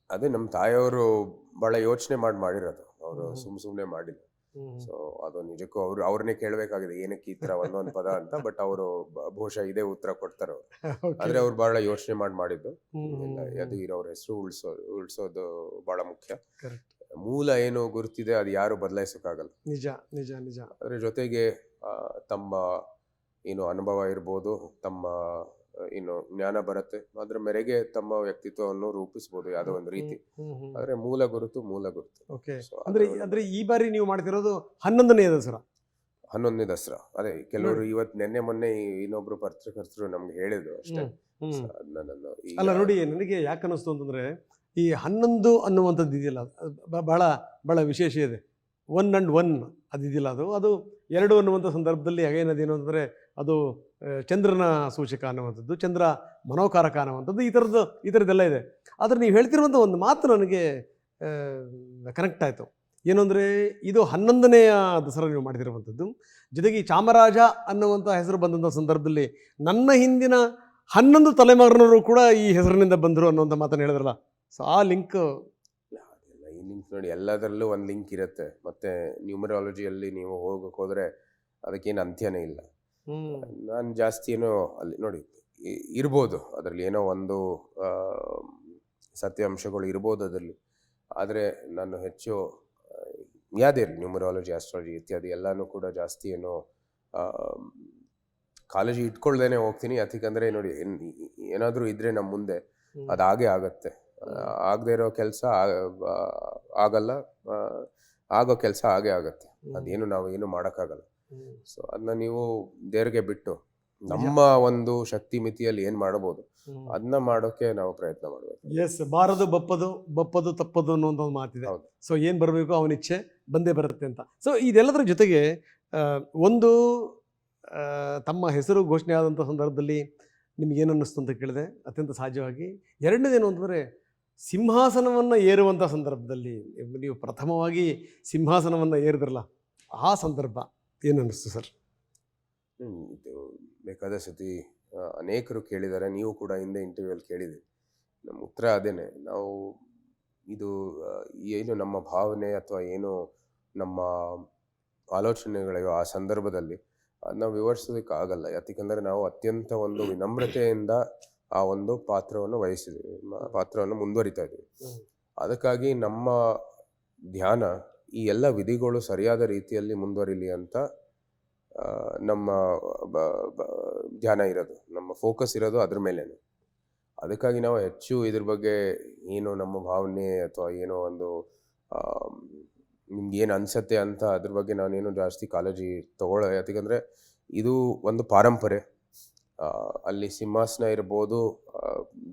ಅದೇ ನಮ್ಮ ತಾಯಿಯವರು ಬಹಳ ಯೋಚನೆ ಮಾಡಿರೋದು, ಅವರು ಸುಮ್ಮನೆ ಮಾಡಿಲ್ಲ. ಸೊ ಅದು ನಿಜಕ್ಕೂ ಅವ್ರನ್ನೇ ಕೇಳಬೇಕಾಗಿದೆ ಏನಕ್ಕೆ ಈ ತರ ಒಂದೊಂದು ಪದ ಅಂತ. ಬಟ್ ಅವರು ಬಹುಶಃ ಇದೇ ಉತ್ತರ ಕೊಡ್ತಾರೆ ಅವರು. ಆದ್ರೆ ಅವ್ರು ಬಹಳ ಯೋಚನೆ ಮಾಡಿದ್ದು. ಯದುವೀರ್ ಅವ್ರ ಹೆಸರು ಉಳಿಸೋದು ಬಹಳ ಮುಖ್ಯ. ಮೂಲ ಏನು ಗುರುತಿದೆ ಅದು ಯಾರು ಬದಲಾಯಿಸೋಕ್ಕಾಗಲ್ಲ. ನಿಜ ನಿಜ ನಿಜ. ಅದ್ರ ಜೊತೆಗೆ ತಮ್ಮ ಏನು ಅನುಭವ ಇರ್ಬೋದು, ತಮ್ಮ ಏನು ಜ್ಞಾನ ಬರುತ್ತೆ, ಅದ್ರ ಮೇರೆಗೆ ತಮ್ಮ ವ್ಯಕ್ತಿತ್ವವನ್ನು ರೂಪಿಸಬಹುದು ಯಾವುದೋ ಒಂದು ರೀತಿ. ಆದ್ರೆ ಮೂಲ ಗುರುತು. ಅಂದ್ರೆ ಈ ಬಾರಿ ನೀವು ಮಾಡ್ತಿರೋದು 11ನೇ ದಸರಾ. 11ನೇ ದಸರಾ. ಅದೇ ಕೆಲವರು ಇವತ್ತು ನಿನ್ನೆ ಮೊನ್ನೆ ಇನ್ನೊಬ್ರು ಪತ್ರಕರ್ತರು ನಮ್ಗೆ ಹೇಳಿದ್ರು ಅಷ್ಟೇ. ಅಲ್ಲ ನೋಡಿ, ನನಗೆ ಯಾಕೆ ಅನ್ನಿಸ್ತು ಅಂತಂದ್ರೆ ಈ 11 ಅನ್ನುವಂಥದ್ದು ಇದೆಯಲ್ಲ, ಬಹಳ ಬಹಳ ವಿಶೇಷ ಇದೆ. 1 and 1 ಅದಿದೆಯಲ್ಲ, ಅದು 2 ಅನ್ನುವಂಥ ಸಂದರ್ಭದಲ್ಲಿ ಅದೇನು ಅಂತಂದರೆ ಅದು ಚಂದ್ರನ ಸೂಚಕ ಅನ್ನುವಂಥದ್ದು, ಚಂದ್ರ ಮನೋಕಾರಕ ಅನ್ನುವಂಥದ್ದು, ಈ ಥರದ್ದೆಲ್ಲ ಇದೆ. ಆದರೆ ನೀವು ಹೇಳ್ತಿರುವಂಥ ಒಂದು ಮಾತು ನನಗೆ ಕನೆಕ್ಟ್ ಆಯಿತು. ಏನು ಅಂದರೆ ಇದು 11ನೇಯ ದಸರಾ ನೀವು ಮಾಡ್ತಿರುವಂಥದ್ದು. ಜೊತೆಗೆ ಈ ಚಾಮರಾಜ ಅನ್ನುವಂಥ ಹೆಸರು ಬಂದಂಥ ಸಂದರ್ಭದಲ್ಲಿ ನನ್ನ ಹಿಂದಿನ 11 ತಲೆಮಾರಿನವರು ಕೂಡ ಈ ಹೆಸರಿನಿಂದ ಬಂದರು ಅನ್ನುವಂಥ ಮಾತನ್ನು ಹೇಳಿದ್ರಲ್ಲ. ಸೊ ಆ ಲಿಂಕ್ ನೋಡಿ, ಎಲ್ಲದರಲ್ಲೂ ಒಂದು ಲಿಂಕ್ ಇರುತ್ತೆ. ಮತ್ತೆ ನ್ಯೂಮರಾಲಜಿಯಲ್ಲಿ ನೀವು ಹೋದ್ರೆ ಅದಕ್ಕೇನು ಅಂತ್ಯನೇ ಇಲ್ಲ. ನಾನು ಜಾಸ್ತಿ ಏನೋ ಅಲ್ಲಿ ನೋಡಿ ಇರ್ಬೋದು, ಅದರಲ್ಲಿ ಏನೋ ಒಂದು ಸತ್ಯಾಂಶಗಳು ಇರ್ಬೋದು ಅದರಲ್ಲಿ. ಆದರೆ ನಾನು ಹೆಚ್ಚು ಯಾವುದೇ ಇರಲಿ, ನ್ಯೂಮರಾಲಜಿ, ಆಸ್ಟ್ರಾಲಜಿ ಇತ್ಯಾದಿ ಎಲ್ಲನೂ ಕೂಡ ಜಾಸ್ತಿ ಏನೋ ಕಾಳಜಿ ಇಟ್ಕೊಳ್ದೇನೆ ಹೋಗ್ತೀನಿ. ಯಾಕಂದರೆ ನೋಡಿ, ಏನಾದರೂ ಇದ್ದರೆ ನಮ್ಮ ಮುಂದೆ ಅದು ಹಾಗೇ ಆಗತ್ತೆ. ಆಗದೆ ಇರೋ ಕೆಲಸ ಆಗಲ್ಲ, ಆಗೋ ಕೆಲಸ ಹಾಗೇ ಆಗತ್ತೆ. ಅದೇನು ನಾವು ಏನು ಮಾಡೋಕ್ಕಾಗಲ್ಲ. ಸೊ ಅದನ್ನ ನೀವು ದೇವ್ರಿಗೆ ಬಿಟ್ಟು ನಮ್ಮ ಒಂದು ಶಕ್ತಿ ಮಿತಿಯಲ್ಲಿ ಏನು ಮಾಡಬಹುದು ಅದನ್ನ ಮಾಡೋಕೆ ನಾವು ಪ್ರಯತ್ನ ಮಾಡಬೇಕು. ಎಸ್, ಬಾರದು ಬಪ್ಪದು ತಪ್ಪದು ಅನ್ನೋ ಒಂದು ಮಾತಿದೆ. ಸೊ ಏನು ಬರಬೇಕು ಅವನ ಇಚ್ಛೆ ಬಂದೇ ಬರುತ್ತೆ ಅಂತ. ಸೊ ಇದೆಲ್ಲದರ ಜೊತೆಗೆ ಒಂದು ತಮ್ಮ ಹೆಸರು ಘೋಷಣೆ ಆದಂಥ ಸಂದರ್ಭದಲ್ಲಿ ನಿಮಗೇನು ಅನ್ನಿಸ್ತು ಅಂತ ಕೇಳಿದೆ, ಅತ್ಯಂತ ಸಹಜವಾಗಿ. ಎರಡನೇದೇನು ಅಂತಂದರೆ ಸಿಂಹಾಸನವನ್ನು ಏರುವಂಥ ಸಂದರ್ಭದಲ್ಲಿ ನೀವು ಪ್ರಥಮವಾಗಿ ಸಿಂಹಾಸನವನ್ನು ಏರಿದ್ರಲ್ಲ, ಆ ಸಂದರ್ಭ ಏನು ಅನ್ನಿಸ್ತು ಸರ್? ಇದು ಬೇಕಾದ ಸತಿ ಅನೇಕರು ಕೇಳಿದ್ದಾರೆ, ನೀವು ಕೂಡ ಹಿಂದೆ ಇಂಟರ್ವ್ಯೂಲ್ಲಿ ಕೇಳಿದ್ದೀರಿ. ನಮ್ಮ ಉತ್ತರ ಅದೇನೆ. ನಾವು ಇದು ಏನು ನಮ್ಮ ಭಾವನೆ ಅಥವಾ ಏನು ನಮ್ಮ ಆಲೋಚನೆಗಳಿಗೋ ಆ ಸಂದರ್ಭದಲ್ಲಿ ನಾವು ವಿವರಿಸೋದಕ್ಕೆ ಆಗಲ್ಲ. ಯಾಕೆಂದರೆ ನಾವು ಅತ್ಯಂತ ಒಂದು ವಿನಮ್ರತೆಯಿಂದ ಆ ಒಂದು ಪಾತ್ರವನ್ನು ಮುಂದುವರಿತಾ ಇದ್ದೀವಿ. ಅದಕ್ಕಾಗಿ ನಮ್ಮ ಧ್ಯಾನ ಈ ಎಲ್ಲ ವಿಧಿಗಳು ಸರಿಯಾದ ರೀತಿಯಲ್ಲಿ ಮುಂದುವರಿಲಿ ಅಂತ ನಮ್ಮ ಧ್ಯಾನ ಇರೋದು, ನಮ್ಮ ಫೋಕಸ್ ಇರೋದು ಅದ್ರ ಮೇಲೇನೆ. ಅದಕ್ಕಾಗಿ ನಾವು ಹೆಚ್ಚು ಇದ್ರ ಬಗ್ಗೆ ಏನು ನಮ್ಮ ಭಾವನೆ ಅಥವಾ ಏನೋ ಒಂದು ನಿಮ್ಗೆ ಏನು ಅನ್ಸತ್ತೆ ಅಂತ ಅದ್ರ ಬಗ್ಗೆ ನಾನೇನು ಜಾಸ್ತಿ ಕಾಳಜಿ ತಗೊಳ್ಳೋ. ಯಾಕೆಂದರೆ ಇದು ಒಂದು ಪಾರಂಪರೆ. ಅಲ್ಲಿ ಸಿಂಹಾಸನ ಇರ್ಬೋದು,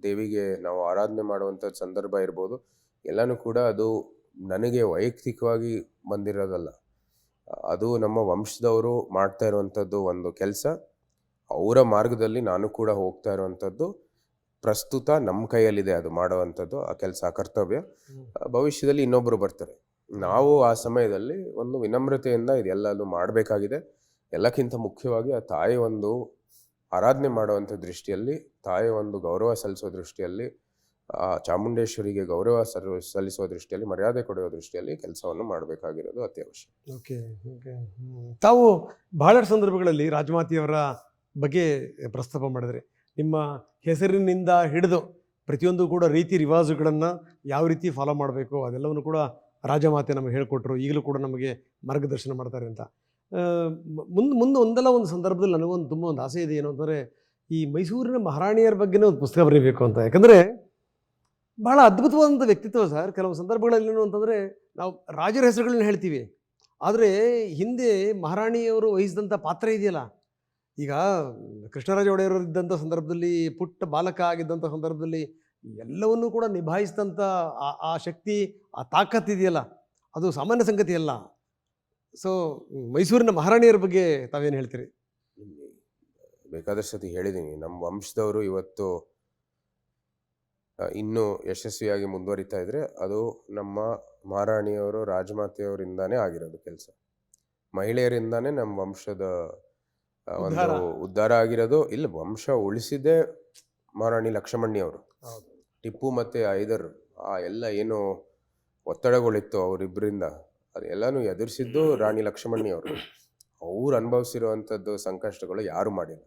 ದೇವಿಗೆ ನಾವು ಆರಾಧನೆ ಮಾಡುವಂಥ ಸಂದರ್ಭ ಇರ್ಬೋದು, ಎಲ್ಲನೂ ಕೂಡ ಅದು ನನಗೆ ವೈಯಕ್ತಿಕವಾಗಿ ಬಂದಿರೋದಲ್ಲ. ಅದು ನಮ್ಮ ವಂಶದವರು ಮಾಡ್ತಾ ಇರುವಂಥದ್ದು ಒಂದು ಕೆಲಸ. ಅವರ ಮಾರ್ಗದಲ್ಲಿ ನಾನು ಕೂಡ ಹೋಗ್ತಾ ಇರುವಂಥದ್ದು. ಪ್ರಸ್ತುತ ನಮ್ಮ ಕೈಯಲ್ಲಿದೆ ಅದು ಮಾಡುವಂಥದ್ದು, ಆ ಕೆಲಸ, ಆ ಕರ್ತವ್ಯ. ಭವಿಷ್ಯದಲ್ಲಿ ಇನ್ನೊಬ್ಬರು ಬರ್ತಾರೆ. ನಾವು ಆ ಸಮಯದಲ್ಲಿ ಒಂದು ವಿನಮ್ರತೆಯಿಂದ ಇದೆಲ್ಲನೂ ಮಾಡಬೇಕಾಗಿದೆ. ಎಲ್ಲಕ್ಕಿಂತ ಮುಖ್ಯವಾಗಿ ಆ ತಾಯಿ ಒಂದು ಆರಾಧನೆ ಮಾಡುವಂಥ ದೃಷ್ಟಿಯಲ್ಲಿ, ತಾಯಿ ಒಂದು ಗೌರವ ಸಲ್ಲಿಸೋ ದೃಷ್ಟಿಯಲ್ಲಿ, ಚಾಮುಂಡೇಶ್ವರಿಗೆ ಗೌರವ ಸಲ್ಲಿಸುವ ದೃಷ್ಟಿಯಲ್ಲಿ, ಮರ್ಯಾದೆ ಕೊಡುವ ದೃಷ್ಟಿಯಲ್ಲಿ ಕೆಲಸವನ್ನು ಮಾಡಬೇಕಾಗಿರೋದು ಅತ್ಯವಶ್ಯ. ಓಕೆ ಓಕೆ ತಾವು ಬಹಳಷ್ಟು ಸಂದರ್ಭಗಳಲ್ಲಿ ರಾಜಮಾತೆಯವರ ಬಗ್ಗೆ ಪ್ರಸ್ತಾಪ ಮಾಡಿದರೆ, ನಿಮ್ಮ ಹೆಸರಿನಿಂದ ಹಿಡಿದು ಪ್ರತಿಯೊಂದು ಕೂಡ ರೀತಿ ರಿವಾಜುಗಳನ್ನು ಯಾವ ರೀತಿ ಫಾಲೋ ಮಾಡಬೇಕು ಅದೆಲ್ಲವನ್ನು ಕೂಡ ರಾಜಮಾತೆ ನಮಗೆ ಹೇಳಿಕೊಟ್ರು. ಈಗಲೂ ಕೂಡ ನಮಗೆ ಮಾರ್ಗದರ್ಶನ ಮಾಡ್ತಾರೆ ಅಂತ. ಮುಂದೆ ಒಂದಲ್ಲ ಒಂದು ಸಂದರ್ಭದಲ್ಲಿ ನನಗೊಂದು ತುಂಬ ಒಂದು ಆಸೆ ಇದೆ. ಏನು ಅಂತಂದರೆ, ಈ ಮೈಸೂರಿನ ಮಹಾರಾಣಿಯರ ಬಗ್ಗೆನೇ ಒಂದು ಪುಸ್ತಕ ಬರೀಬೇಕು ಅಂತ. ಯಾಕಂದರೆ ಭಾಳ ಅದ್ಭುತವಾದಂಥ ವ್ಯಕ್ತಿತ್ವ ಸರ್. ಕೆಲವು ಸಂದರ್ಭಗಳಲ್ಲಿ ಏನು ಅಂತಂದರೆ, ನಾವು ರಾಜರ ಹೆಸರುಗಳನ್ನ ಹೇಳ್ತೀವಿ, ಆದರೆ ಹಿಂದೆ ಮಹಾರಾಣಿಯವರು ವಹಿಸಿದಂಥ ಪಾತ್ರ ಇದೆಯಲ್ಲ. ಈಗ ಕೃಷ್ಣರಾಜ ಒಡೆಯರು ಇದ್ದಂಥ ಸಂದರ್ಭದಲ್ಲಿ, ಪುಟ್ಟ ಬಾಲಕ ಆಗಿದ್ದಂಥ ಸಂದರ್ಭದಲ್ಲಿ ಎಲ್ಲವನ್ನೂ ಕೂಡ ನಿಭಾಯಿಸಿದಂಥ ಆ ಶಕ್ತಿ, ಆ ತಾಕತ್ತಿದೆಯಲ್ಲ, ಅದು ಸಾಮಾನ್ಯ ಸಂಗತಿ ಅಲ್ಲ. ಸೊ ಮೈಸೂರಿನ ಮಹಾರಾಣಿಯರ ಬಗ್ಗೆ ತಾವೇನು ಹೇಳ್ತೀರಿ? ಬೇಕಾದಷ್ಟು ಸತಿ ಹೇಳಿದ್ದೀನಿ, ನಮ್ಮ ವಂಶದವರು ಇವತ್ತು ಇನ್ನೂ ಯಶಸ್ವಿಯಾಗಿ ಮುಂದುವರಿತಾ ಇದ್ರೆ ಅದು ನಮ್ಮ ಮಹಾರಾಣಿಯವರು, ರಾಜಮಾತೆಯವರಿಂದಾನೇ ಆಗಿರೋದು ಕೆಲಸ. ಮಹಿಳೆಯರಿಂದಾನೇ ನಮ್ಮ ವಂಶದ ಒಂದು ಉದ್ಧಾರ ಆಗಿರೋದು. ಇಲ್ಲ, ವಂಶ ಉಳಿಸಿದ್ದೇ ಮಹಾರಾಣಿ ಲಕ್ಷ್ಮಣಿಯವರು. ಟಿಪ್ಪು ಮತ್ತು ಹೈದರ್ ಆ ಎಲ್ಲ ಏನು ಒತ್ತಡಗಳಿತ್ತು ಅವರಿಬ್ಬರಿಂದ, ಅದೆಲ್ಲನೂ ಎದುರಿಸಿದ್ದು ರಾಣಿ ಲಕ್ಷ್ಮಣಿಯವರು. ಅವ್ರು ಅನುಭವಿಸಿರುವಂಥದ್ದು ಸಂಕಷ್ಟಗಳು ಯಾರು ಮಾಡಿಲ್ಲ.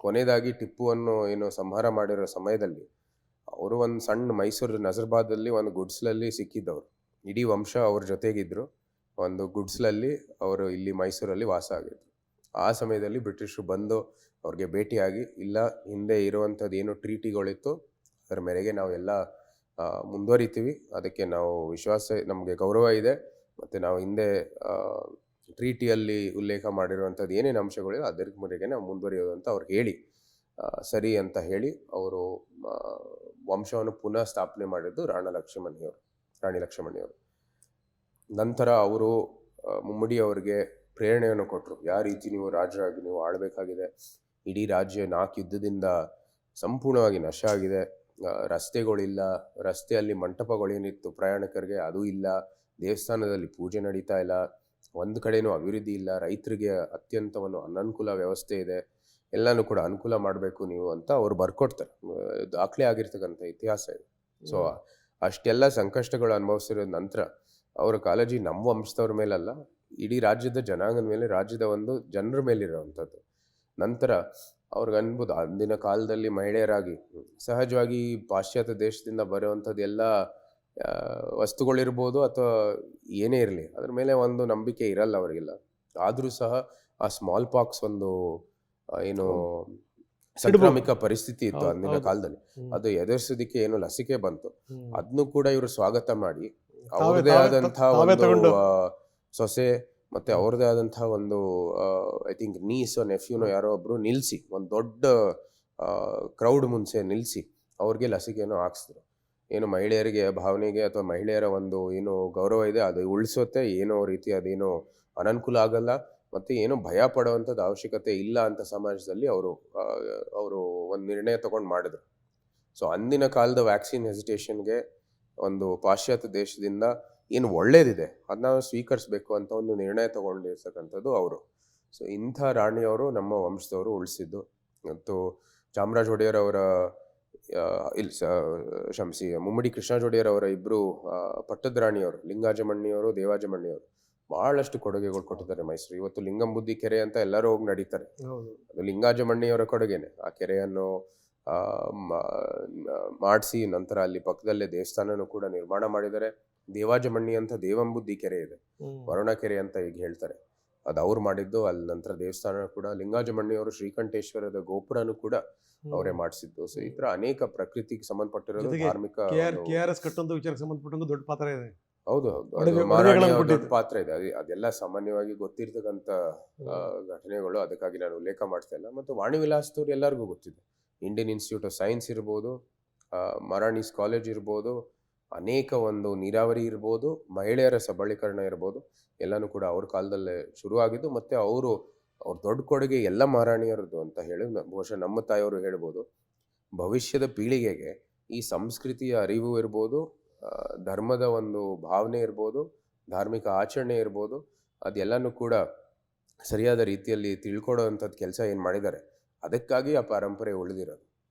ಕೊನೆಯದಾಗಿ ಟಿಪ್ಪುವನ್ನು ಏನು ಸಂಹಾರ ಮಾಡಿರೋ ಸಮಯದಲ್ಲಿ ಅವರು ಒಂದು ಸಣ್ಣ ಮೈಸೂರು ನಜರ್ಬಾದಲ್ಲಿ ಒಂದು ಗುಡ್ಸ್ಲಲ್ಲಿ ಸಿಕ್ಕಿದ್ದವರು. ಇಡೀ ವಂಶ ಅವ್ರ ಜೊತೆಗಿದ್ರು. ಒಂದು ಗುಡ್ಸ್ಲಲ್ಲಿ ಅವರು ಇಲ್ಲಿ ಮೈಸೂರಲ್ಲಿ ವಾಸ ಆಗಿದ್ರು. ಆ ಸಮಯದಲ್ಲಿ ಬ್ರಿಟಿಷರು ಬಂದು ಅವ್ರಿಗೆ ಭೇಟಿಯಾಗಿ, ಇಲ್ಲ, ಹಿಂದೆ ಇರುವಂಥದ್ದು ಏನು ಟ್ರೀಟಿಗಳಿತ್ತು ಅದರ ಮೇರೆಗೆ ನಾವು ಎಲ್ಲ ಮುಂದುವರಿತೀವಿ, ಅದಕ್ಕೆ ನಾವು ವಿಶ್ವಾಸ, ನಮಗೆ ಗೌರವ ಇದೆ, ಮತ್ತು ನಾವು ಹಿಂದೆ ಟ್ರೀಟಿಯಲ್ಲಿ ಉಲ್ಲೇಖ ಮಾಡಿರುವಂಥದ್ದು ಏನೇನು ಅಂಶಗಳಿದೆ ಅದರ ಮೇರೆಗೆ ನಾವು ಮುಂದುವರಿಯೋದು ಅಂತ ಅವ್ರು ಹೇಳಿ, ಸರಿ ಅಂತ ಹೇಳಿ ಅವರು ವಂಶವನ್ನು ಪುನಃ ಸ್ಥಾಪನೆ ಮಾಡಿದ್ದು ರಾಣಿ ಲಕ್ಷ್ಮಣಿಯವರು. ನಂತರ ಅವರು ಮುಮ್ಮಡಿ ಅವರಿಗೆ ಪ್ರೇರಣೆಯನ್ನು ಕೊಟ್ಟರು. ಯಾವ ರೀತಿ ನೀವು ರಾಜರಾಗಿ ನೀವು ಆಳಬೇಕಾಗಿದೆ. ಇಡೀ ರಾಜ್ಯ 4 ಯುದ್ಧದಿಂದ ಸಂಪೂರ್ಣವಾಗಿ ನಾಶ ಆಗಿದೆ. ರಸ್ತೆಗಳಿಲ್ಲ, ರಸ್ತೆಯಲ್ಲಿ ಮಂಟಪಗಳೇನಿತ್ತು ಪ್ರಯಾಣಿಕರಿಗೆ ಅದು ಇಲ್ಲ, ದೇವಸ್ಥಾನದಲ್ಲಿ ಪೂಜೆ ನಡೀತಾ ಇಲ್ಲ, ಒಂದು ಕಡೆನೂ ಅಭಿವೃದ್ಧಿ ಇಲ್ಲ, ರೈತರಿಗೆ ಅತ್ಯಂತವನ್ನು ಅನನುಕೂಲ ವ್ಯವಸ್ಥೆ ಇದೆ, ಎಲ್ಲನೂ ಕೂಡ ಅನುಕೂಲ ಮಾಡಬೇಕು ನೀವು ಅಂತ ಅವರು ಬರ್ಕೊಡ್ತಾರೆ. ದಾಖಲೆ ಆಗಿರ್ತಕ್ಕಂಥ ಇತಿಹಾಸ ಇದೆ. ಸೊ ಅಷ್ಟೆಲ್ಲ ಸಂಕಷ್ಟಗಳು ಅನುಭವಿಸಿರೋ ನಂತರ ಅವರ ಕಾಳಜಿ ನಮ್ಮ ವಂಶದವ್ರ ಮೇಲಲ್ಲ, ಇಡೀ ರಾಜ್ಯದ ಜನಾಂಗದ ಮೇಲೆ, ರಾಜ್ಯದ ಒಂದು ಜನರ ಮೇಲಿರೋವಂಥದ್ದು. ನಂತರ ಅವ್ರಿಗೆ ಅನ್ಬೋದು, ಅಂದಿನ ಕಾಲದಲ್ಲಿ ಮಹಿಳೆಯರಾಗಿ ಸಹಜವಾಗಿ ಪಾಶ್ಚಾತ್ಯ ದೇಶದಿಂದ ಬರುವಂಥದ್ದು ಎಲ್ಲ ವಸ್ತುಗಳಿರ್ಬೋದು ಅಥವಾ ಏನೇ ಇರಲಿ, ಅದ್ರ ಮೇಲೆ ಒಂದು ನಂಬಿಕೆ ಇರಲ್ಲ ಅವರಿಗೆಲ್ಲ. ಆದರೂ ಸಹ ಆ ಸ್ಮಾಲ್ ಪಾಕ್ಸ್ ಒಂದು ಏನು ಸಾಂಕ್ರಾಮಿಕ ಪರಿಸ್ಥಿತಿ ಇತ್ತು ಅಂದಿನ ಕಾಲದಲ್ಲಿ, ಅದು ಎದುರಿಸೋದಕ್ಕೆ ಏನು ಲಸಿಕೆ ಬಂತು, ಅದನ್ನು ಕೂಡ ಇವರು ಸ್ವಾಗತ ಮಾಡಿ ಅವ್ರದೇ ಆದಂತಹ ಒಂದು ಸೊಸೆ ಮತ್ತೆ ಅವ್ರದೇ ಆದಂತಹ ಒಂದು ಐ ಥಿಂಕ್ ನೀಸೋ ನೆಫ್ಯೂನೋ ಯಾರೋ ಒಬ್ರು ನಿಲ್ಲಿಸಿ, ಒಂದು ದೊಡ್ಡ ಕ್ರೌಡ್ ಮುಂಚೆ ನಿಲ್ಲಿಸಿ ಅವ್ರಿಗೆ ಲಸಿಕೆಯನ್ನು ಹಾಕ್ಸಿದ್ರು. ಏನು ಮಹಿಳೆಯರಿಗೆ ಭಾವನೆಗೆ ಅಥವಾ ಮಹಿಳೆಯರ ಒಂದು ಏನು ಗೌರವ ಇದೆ ಅದು ಉಳಿಸುತ್ತೆ, ಏನೋ ರೀತಿ ಅದೇನೋ ಅನನುಕೂಲ ಆಗಲ್ಲ, ಮತ್ತು ಏನೋ ಭಯ ಪಡುವಂಥದ್ದು ಅವಶ್ಯಕತೆ ಇಲ್ಲ ಅಂತ ಸಮಾಜದಲ್ಲಿ ಅವರು ಒಂದು ನಿರ್ಣಯ ತಗೊಂಡು ಮಾಡಿದ್ರು. ಸೊ ಅಂದಿನ ಕಾಲದ ವ್ಯಾಕ್ಸಿನ್ ಹೆಸಿಟೇಷನ್ಗೆ ಒಂದು ಪಾಶ್ಚಾತ್ಯ ದೇಶದಿಂದ ಏನು ಒಳ್ಳೇದಿದೆ ಅದನ್ನ ಸ್ವೀಕರಿಸಬೇಕು ಅಂತ ಒಂದು ನಿರ್ಣಯ ತಗೊಂಡಿರ್ತಕ್ಕಂಥದ್ದು ಅವರು. ಸೊ ಇಂಥ ರಾಣಿಯವರು ನಮ್ಮ ವಂಶದವರು ಉಳಿಸಿದ್ದು. ಮತ್ತು ಚಾಮರಾಜ ಒಡೆಯರ್ ಅವರ ಇಲ್ಲಿ ಕ್ಷಮಿಸಿ, ಮುಮ್ಮಡಿ ಕೃಷ್ಣಾಜೋಡಿಯರ್ ಅವರ ಇಬ್ಬರು ಪಟ್ಟದರಾಣಿಯವರು, ಲಿಂಗಾಜಮಣ್ಣಿಯವರು, ದೇವಾಜಮಣ್ಣಿಯವರು ಬಹಳಷ್ಟು ಕೊಡುಗೆಗಳು ಕೊಟ್ಟಿದ್ದಾರೆ ಮೈಸೂರು. ಇವತ್ತು ಲಿಂಗಂಬುದ್ದಿ ಕೆರೆ ಅಂತ ಎಲ್ಲರೂ ಹೋಗಿ ನಡೀತಾರೆ. ಅದು ಲಿಂಗಾಜಮಣ್ಣಿಯವರ ಕೊಡುಗೆನೆ. ಆ ಕೆರೆಯನ್ನು ಮಾಡಿಸಿ ನಂತರ ಅಲ್ಲಿ ಪಕ್ಕದಲ್ಲೇ ದೇವಸ್ಥಾನನೂ ಕೂಡ ನಿರ್ಮಾಣ ಮಾಡಿದ್ದಾರೆ. ದೇವಾಜಮಣ್ಣಿ ಅಂತ ದೇವಂಬುದ್ದಿ ಕೆರೆ ಇದೆ, ವರುಣ ಕೆರೆ ಅಂತ ಈಗ ಹೇಳ್ತಾರೆ, ಅದು ಅವ್ರು ಮಾಡಿದ್ದು. ಅಲ್ಲಿ ನಂತರ ದೇವಸ್ಥಾನ ಕೂಡ ಲಿಂಗಾಜಮಣ್ಣಿಯವರು ಶ್ರೀಕಂಠೇಶ್ವರದ ಗೋಪುರನು ಕೂಡ ಅವರೇ ಮಾಡಿಸಿದ್ದು. ಸೊ ಈ ತರ ಅನೇಕ ಪ್ರಕೃತಿಗೆ ಸಂಬಂಧಪಟ್ಟಿರೋದು ಧಾರ್ಮಿಕ KRS ಕಟ್ಟುವಂತ ವಿಚಾರಕ್ಕೆ ಸಂಬಂಧಪಟ್ಟಂಗೆ ದೊಡ್ಡ ಪಾತ್ರ ಇದೆ. ಹೌದು ಹೌದು, ದೊಡ್ಡ ಪಾತ್ರ ಇದೆ. ಅದೆಲ್ಲ ಸಾಮಾನ್ಯವಾಗಿ ಗೊತ್ತಿರ್ತಕ್ಕಂಥ ಘಟನೆಗಳು. ಅದಕ್ಕಾಗಿ ನಾನು ಉಲ್ಲೇಖ ಮಾಡ್ತಾ ಇಲ್ಲ. ಮತ್ತು ವಾಣಿ ವಿಲಾಸದವ್ರು ಎಲ್ಲರಿಗೂ ಗೊತ್ತಿದೆ. ಇಂಡಿಯನ್ ಇನ್ಸ್ಟಿಟ್ಯೂಟ್ ಆಫ್ ಸೈನ್ಸ್ ಇರ್ಬೋದು, ಮರಾಣೀಸ್ ಕಾಲೇಜ್ ಇರ್ಬೋದು, ಅನೇಕ ಒಂದು ನೀರಾವರಿ ಇರ್ಬೋದು, ಮಹಿಳೆಯರ ಸಬಲೀಕರಣ ಇರ್ಬೋದು, ಎಲ್ಲನೂ ಕೂಡ ಅವ್ರ ಕಾಲದಲ್ಲೇ ಶುರುವಾಗಿದ್ದು. ಮತ್ತು ಅವ್ರ ದೊಡ್ಡ ಕೊಡುಗೆ ಎಲ್ಲ ಮಹಾರಾಣಿಯರದ್ದು ಅಂತ ಹೇಳಿ ಬಹುಶಃ ನಮ್ಮ ತಾಯಿಯವರು ಹೇಳ್ಬೋದು. ಭವಿಷ್ಯದ ಪೀಳಿಗೆಗೆ ಈ ಸಂಸ್ಕೃತಿಯ ಅರಿವು ಇರ್ಬೋದು, ಧರ್ಮದ ಒಂದು ಭಾವನೆ ಇರ್ಬೋದು, ಧಾರ್ಮಿಕ ಆಚರಣೆ ಇರ್ಬೋದು, ಅದೆಲ್ಲನೂ ಕೂಡ ಸರಿಯಾದ ರೀತಿಯಲ್ಲಿ ತಿಳ್ಕೊಡೋ ಅಂಥದ್ದು ಕೆಲಸ ಏನು ಮಾಡಿದ್ದಾರೆ. ಅದಕ್ಕಾಗಿ ಆ ಪರಂಪರೆ ಉಳಿದಿರೋದು.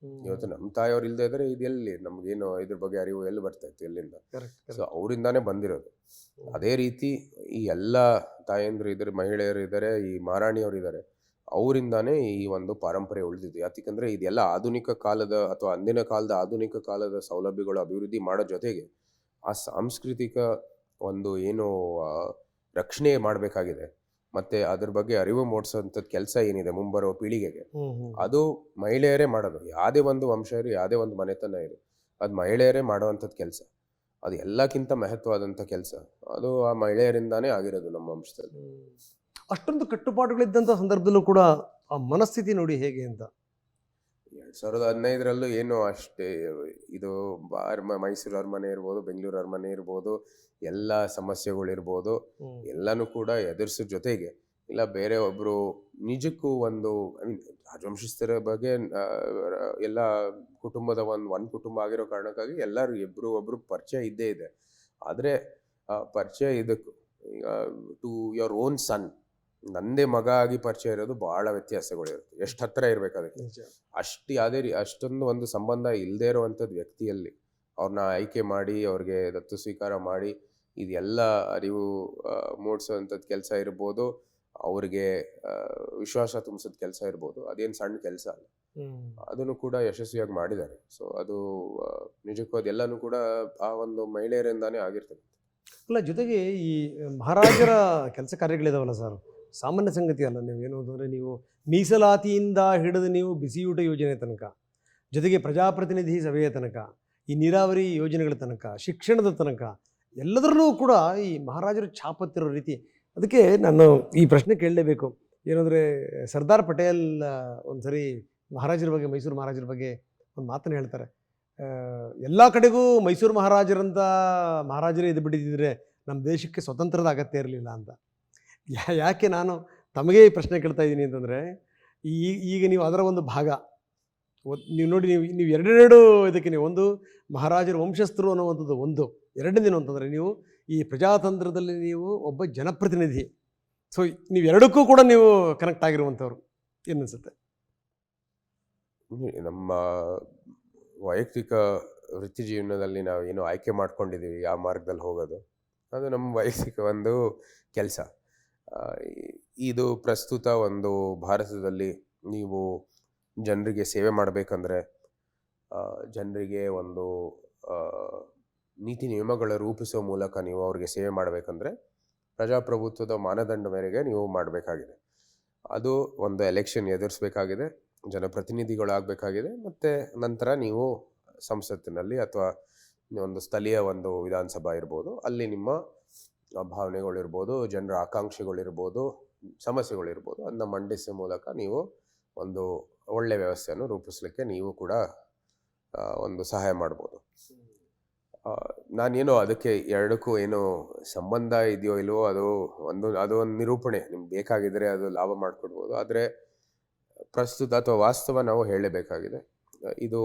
ಇವತ್ತು ನಮ್ಮ ತಾಯಿಯವ್ರು ಇಲ್ಲದೆ ಇದ್ರೆ ಇದೆಲ್ಲಿ ನಮ್ಗೇನು ಇದ್ರ ಬಗ್ಗೆ ಅರಿವು ಎಲ್ಲಿ ಬರ್ತಾ ಇತ್ತು, ಎಲ್ಲಿಂದ? ಸೊ ಅವರಿಂದಾನೇ ಬಂದಿರೋದು. ಅದೇ ರೀತಿ ಈ ಎಲ್ಲ ತಾಯಂದ್ರು ಇದ್ದಾರೆ, ಮಹಿಳೆಯರು ಇದ್ದಾರೆ, ಈ ಮಹಾರಾಣಿಯವರು ಇದ್ದಾರೆ, ಅವರಿಂದಾನೇ ಈ ಒಂದು ಪರಂಪರೆ ಉಳಿದಿದ್ದು. ಯಾಕಂದ್ರೆ ಇದೆಲ್ಲ ಆಧುನಿಕ ಕಾಲದ ಅಥವಾ ಅಂದಿನ ಕಾಲದ ಆಧುನಿಕ ಕಾಲದ ಸೌಲಭ್ಯಗಳು ಅಭಿವೃದ್ಧಿ ಮಾಡೋ ಜೊತೆಗೆ ಆ ಸಾಂಸ್ಕೃತಿಕ ಒಂದು ಏನು ರಕ್ಷಣೆ ಮಾಡಬೇಕಾಗಿದೆ, ಮತ್ತೆ ಅದ್ರ ಬಗ್ಗೆ ಅರಿವು ಮೂಡಿಸೋಂಥದ್ದು ಕೆಲಸ ಏನಿದೆ ಮುಂಬರೋ ಪೀಳಿಗೆಗೆ, ಅದು ಮಹಿಳೆಯರೇ ಮಾಡೋದು. ಯಾವುದೇ ಒಂದು ವಂಶ ಇರಿ, ಯಾವುದೇ ಒಂದು ಮನೆತನ ಇರಿ, ಅದು ಮಹಿಳೆಯರೇ ಮಾಡುವಂಥದ್ದು ಕೆಲಸ. ಅದು ಎಲ್ಲಕ್ಕಿಂತ ಮಹತ್ವವಾದಂಥ ಕೆಲಸ. ಅದು ಆ ಮಹಿಳೆಯರಿಂದಾನೇ ಆಗಿರೋದು ನಮ್ಮ ವಂಶದಲ್ಲಿ. ಅಷ್ಟೊಂದು ಕಟ್ಟುಪಾಡುಗಳಿದ್ದಂಥ ಸಂದರ್ಭದಲ್ಲೂ ಕೂಡ ಆ ಮನಸ್ಥಿತಿ ನೋಡಿ ಹೇಗೆ ಅಂತ. 2015ರಲ್ಲೂ ಏನು ಅಷ್ಟೇ ಇದು ಮೈಸೂರು ಅರಮನೆ ಇರ್ಬೋದು, ಬೆಂಗಳೂರು ಅರಮನೆ ಇರ್ಬೋದು, ಎಲ್ಲ ಸಮಸ್ಯೆಗಳಿರ್ಬೋದು, ಎಲ್ಲನೂ ಕೂಡ ಎದುರಿಸೋ ಜೊತೆಗೆ ಇಲ್ಲ ಬೇರೆ ಒಬ್ರು ನಿಜಕ್ಕೂ ಒಂದು ರಾಜವಂಶಸ್ಥರ ಬಗ್ಗೆ ಎಲ್ಲ ಕುಟುಂಬದ ಒಂದು ಕುಟುಂಬ ಆಗಿರೋ ಕಾರಣಕ್ಕಾಗಿ ಎಲ್ಲರೂ ಒಬ್ರು ಪರಿಚಯ ಇದ್ದೇ ಇದೆ. ಆದರೆ ಪರಿಚಯ ಇದಕ್ಕೂ ಈಗ ಟು ಯುವರ್ ಓನ್ ಸನ್, ನಂದೇ ಮಗ ಆಗಿ ಪರಿಚಯ ಇರೋದು ಬಹಳ ವ್ಯತ್ಯಾಸಗಳಿರುತ್ತೆ. ಎಷ್ಟು ಹತ್ತಿರ ಇರ್ಬೇಕು ಅದಕ್ಕೆ. ಅಷ್ಟೊಂದು ಒಂದು ಸಂಬಂಧ ಇಲ್ಲದೇ ಇರುವಂಥದ್ದು ವ್ಯಕ್ತಿಯಲ್ಲಿ ಅವ್ರನ್ನ ಆಯ್ಕೆ ಮಾಡಿ ಅವ್ರಿಗೆ ದತ್ತು ಸ್ವೀಕಾರ ಮಾಡಿ ಇದೆಲ್ಲ ಅರಿವು ಮೂಡಿಸೋವಂಥದ್ದು ಕೆಲಸ ಇರ್ಬೋದು, ಅವ್ರಿಗೆ ವಿಶ್ವಾಸ ತುಂಬಿಸೋದು ಕೆಲಸ ಇರ್ಬೋದು, ಅದೇನು ಸಣ್ಣ ಕೆಲಸ ಅಲ್ಲ. ಅದನ್ನು ಕೂಡ ಯಶಸ್ವಿಯಾಗಿ ಮಾಡಿದ್ದಾರೆ. ಸೊ ಅದು ನಿಜಕ್ಕೂ ಅದೆಲ್ಲನೂ ಕೂಡ ಆ ಒಂದು ಮಹಿಳೆಯರಿಂದಾನೇ ಆಗಿರ್ತದೆ. ಅಲ್ಲ, ಜೊತೆಗೆ ಈ ಮಹಾರಾಜರ ಕೆಲಸ ಕಾರ್ಯಗಳಿದಾವಲ್ಲ ಸರ್, ಸಾಮಾನ್ಯ ಸಂಗತಿ ಅಲ್ಲ. ನೀವೇನು ಅಂದರೆ ನೀವು ಮೀಸಲಾತಿಯಿಂದ ಹಿಡಿದು ನೀವು ಬಿಸಿಯೂಟ ಯೋಜನೆ ತನಕ, ಜೊತೆಗೆ ಪ್ರಜಾಪ್ರತಿನಿಧಿ ಸಭೆಯ ತನಕ, ಈ ನೀರಾವರಿ ಯೋಜನೆಗಳ ತನಕ, ಶಿಕ್ಷಣದ ತನಕ ಎಲ್ಲದರಲ್ಲೂ ಕೂಡ ಈ ಮಹಾರಾಜರು ಛಾಪತ್ತಿರೋ ರೀತಿ. ಅದಕ್ಕೆ ನಾನು ಈ ಪ್ರಶ್ನೆ ಕೇಳಲೇಬೇಕು. ಏನಂದರೆ ಸರ್ದಾರ್ ಪಟೇಲ್ ಒಂದ್ಸರಿ ಮಹಾರಾಜರ ಬಗ್ಗೆ, ಮೈಸೂರು ಮಹಾರಾಜರ ಬಗ್ಗೆ ಒಂದು ಮಾತನ್ನು ಹೇಳ್ತಾರೆ. ಎಲ್ಲ ಕಡೆಗೂ ಮೈಸೂರು ಮಹಾರಾಜರಂಥ ಮಹಾರಾಜರೇ ಇದು ಬಿಟ್ಟಿದ್ದರೆ ನಮ್ಮ ದೇಶಕ್ಕೆ ಸ್ವತಂತ್ರದ ಅಗತ್ಯ ಇರಲಿಲ್ಲ ಅಂತ. ಯಾಕೆ ನಾನು ತಮಗೆ ಈ ಪ್ರಶ್ನೆ ಕೇಳ್ತಾ ಇದ್ದೀನಿ ಅಂತಂದರೆ, ಈಗ ನೀವು ಅದರ ಒಂದು ಭಾಗ ನೀವು ನೋಡಿ, ನೀವು ಎರಡೆರಡು ಇದಕ್ಕೆ ನೀವು ಒಂದು ಮಹಾರಾಜರ ವಂಶಸ್ಥರು ಅನ್ನುವಂಥದ್ದು ಒಂದು, ಎರಡನೇದೇನು ಅಂತಂದರೆ ನೀವು ಈ ಪ್ರಜಾತಂತ್ರದಲ್ಲಿ ನೀವು ಒಬ್ಬ ಜನಪ್ರತಿನಿಧಿ. ಸೊ ನೀವು ಎರಡಕ್ಕೂ ಕೂಡ ನೀವು ಕನೆಕ್ಟ್ ಆಗಿರುವಂಥವ್ರು. ಏನು ಅನಿಸುತ್ತೆ? ನಮ್ಮ ವೈಯಕ್ತಿಕ ವೃತ್ತಿ ಜೀವನದಲ್ಲಿ ನಾವು ಏನು ಆಯ್ಕೆ ಮಾಡ್ಕೊಂಡಿದ್ದೀವಿ ಆ ಮಾರ್ಗದಲ್ಲಿ ಹೋಗೋದು, ಅದು ನಮ್ಮ ವೈಯಕ್ತಿಕ ಒಂದು ಕೆಲಸ. ಇದು ಪ್ರಸ್ತುತ ಒಂದು ಭಾರತದಲ್ಲಿ ನೀವು ಜನರಿಗೆ ಸೇವೆ ಮಾಡಬೇಕಂದ್ರೆ, ಜನರಿಗೆ ಒಂದು ನೀತಿ ನಿಯಮಗಳ ರೂಪಿಸೋ ಮೂಲಕ ನೀವು ಅವ್ರಿಗೆ ಸೇವೆ ಮಾಡಬೇಕಂದ್ರೆ ಪ್ರಜಾಪ್ರಭುತ್ವದ ಮಾನದಂಡ ಮೇರೆಗೆ ನೀವು ಮಾಡಬೇಕಾಗಿದೆ. ಅದು ಒಂದು ಎಲೆಕ್ಷನ್ ಎದುರಿಸಬೇಕಾಗಿದೆ, ಜನಪ್ರತಿನಿಧಿಗಳಾಗಬೇಕಾಗಿದೆ, ಮತ್ತು ನಂತರ ನೀವು ಸಂಸತ್ತಿನಲ್ಲಿ ಅಥವಾ ಒಂದು ಸ್ಥಳೀಯ ಒಂದು ವಿಧಾನಸಭಾ ಇರ್ಬೋದು, ಅಲ್ಲಿ ನಿಮ್ಮ ಭಾವನೆಗಳಿರ್ಬೋದು, ಜನರ ಆಕಾಂಕ್ಷೆಗಳಿರ್ಬೋದು, ಸಮಸ್ಯೆಗಳಿರ್ಬೋದು, ಅದನ್ನ ಮಂಡಿಸೋ ಮೂಲಕ ನೀವು ಒಂದು ಒಳ್ಳೆಯ ವ್ಯವಸ್ಥೆಯನ್ನು ರೂಪಿಸಲಿಕ್ಕೆ ನೀವು ಕೂಡ ಒಂದು ಸಹಾಯ ಮಾಡ್ಬೋದು. ನಾನೇನೋ ಅದಕ್ಕೆ ಎರಡಕ್ಕೂ ಏನು ಸಂಬಂಧ ಇದೆಯೋ ಇಲ್ವೋ ಅದು ಒಂದು ನಿರೂಪಣೆ, ನಿಮ್ಗೆ ಬೇಕಾಗಿದ್ದರೆ ಅದು ಲಾಭ ಮಾಡಿಕೊಡ್ಬೋದು. ಆದರೆ ಪ್ರಸ್ತುತ ಅಥವಾ ವಾಸ್ತವ ನಾವು ಹೇಳಲೇಬೇಕಾಗಿದೆ. ಇದು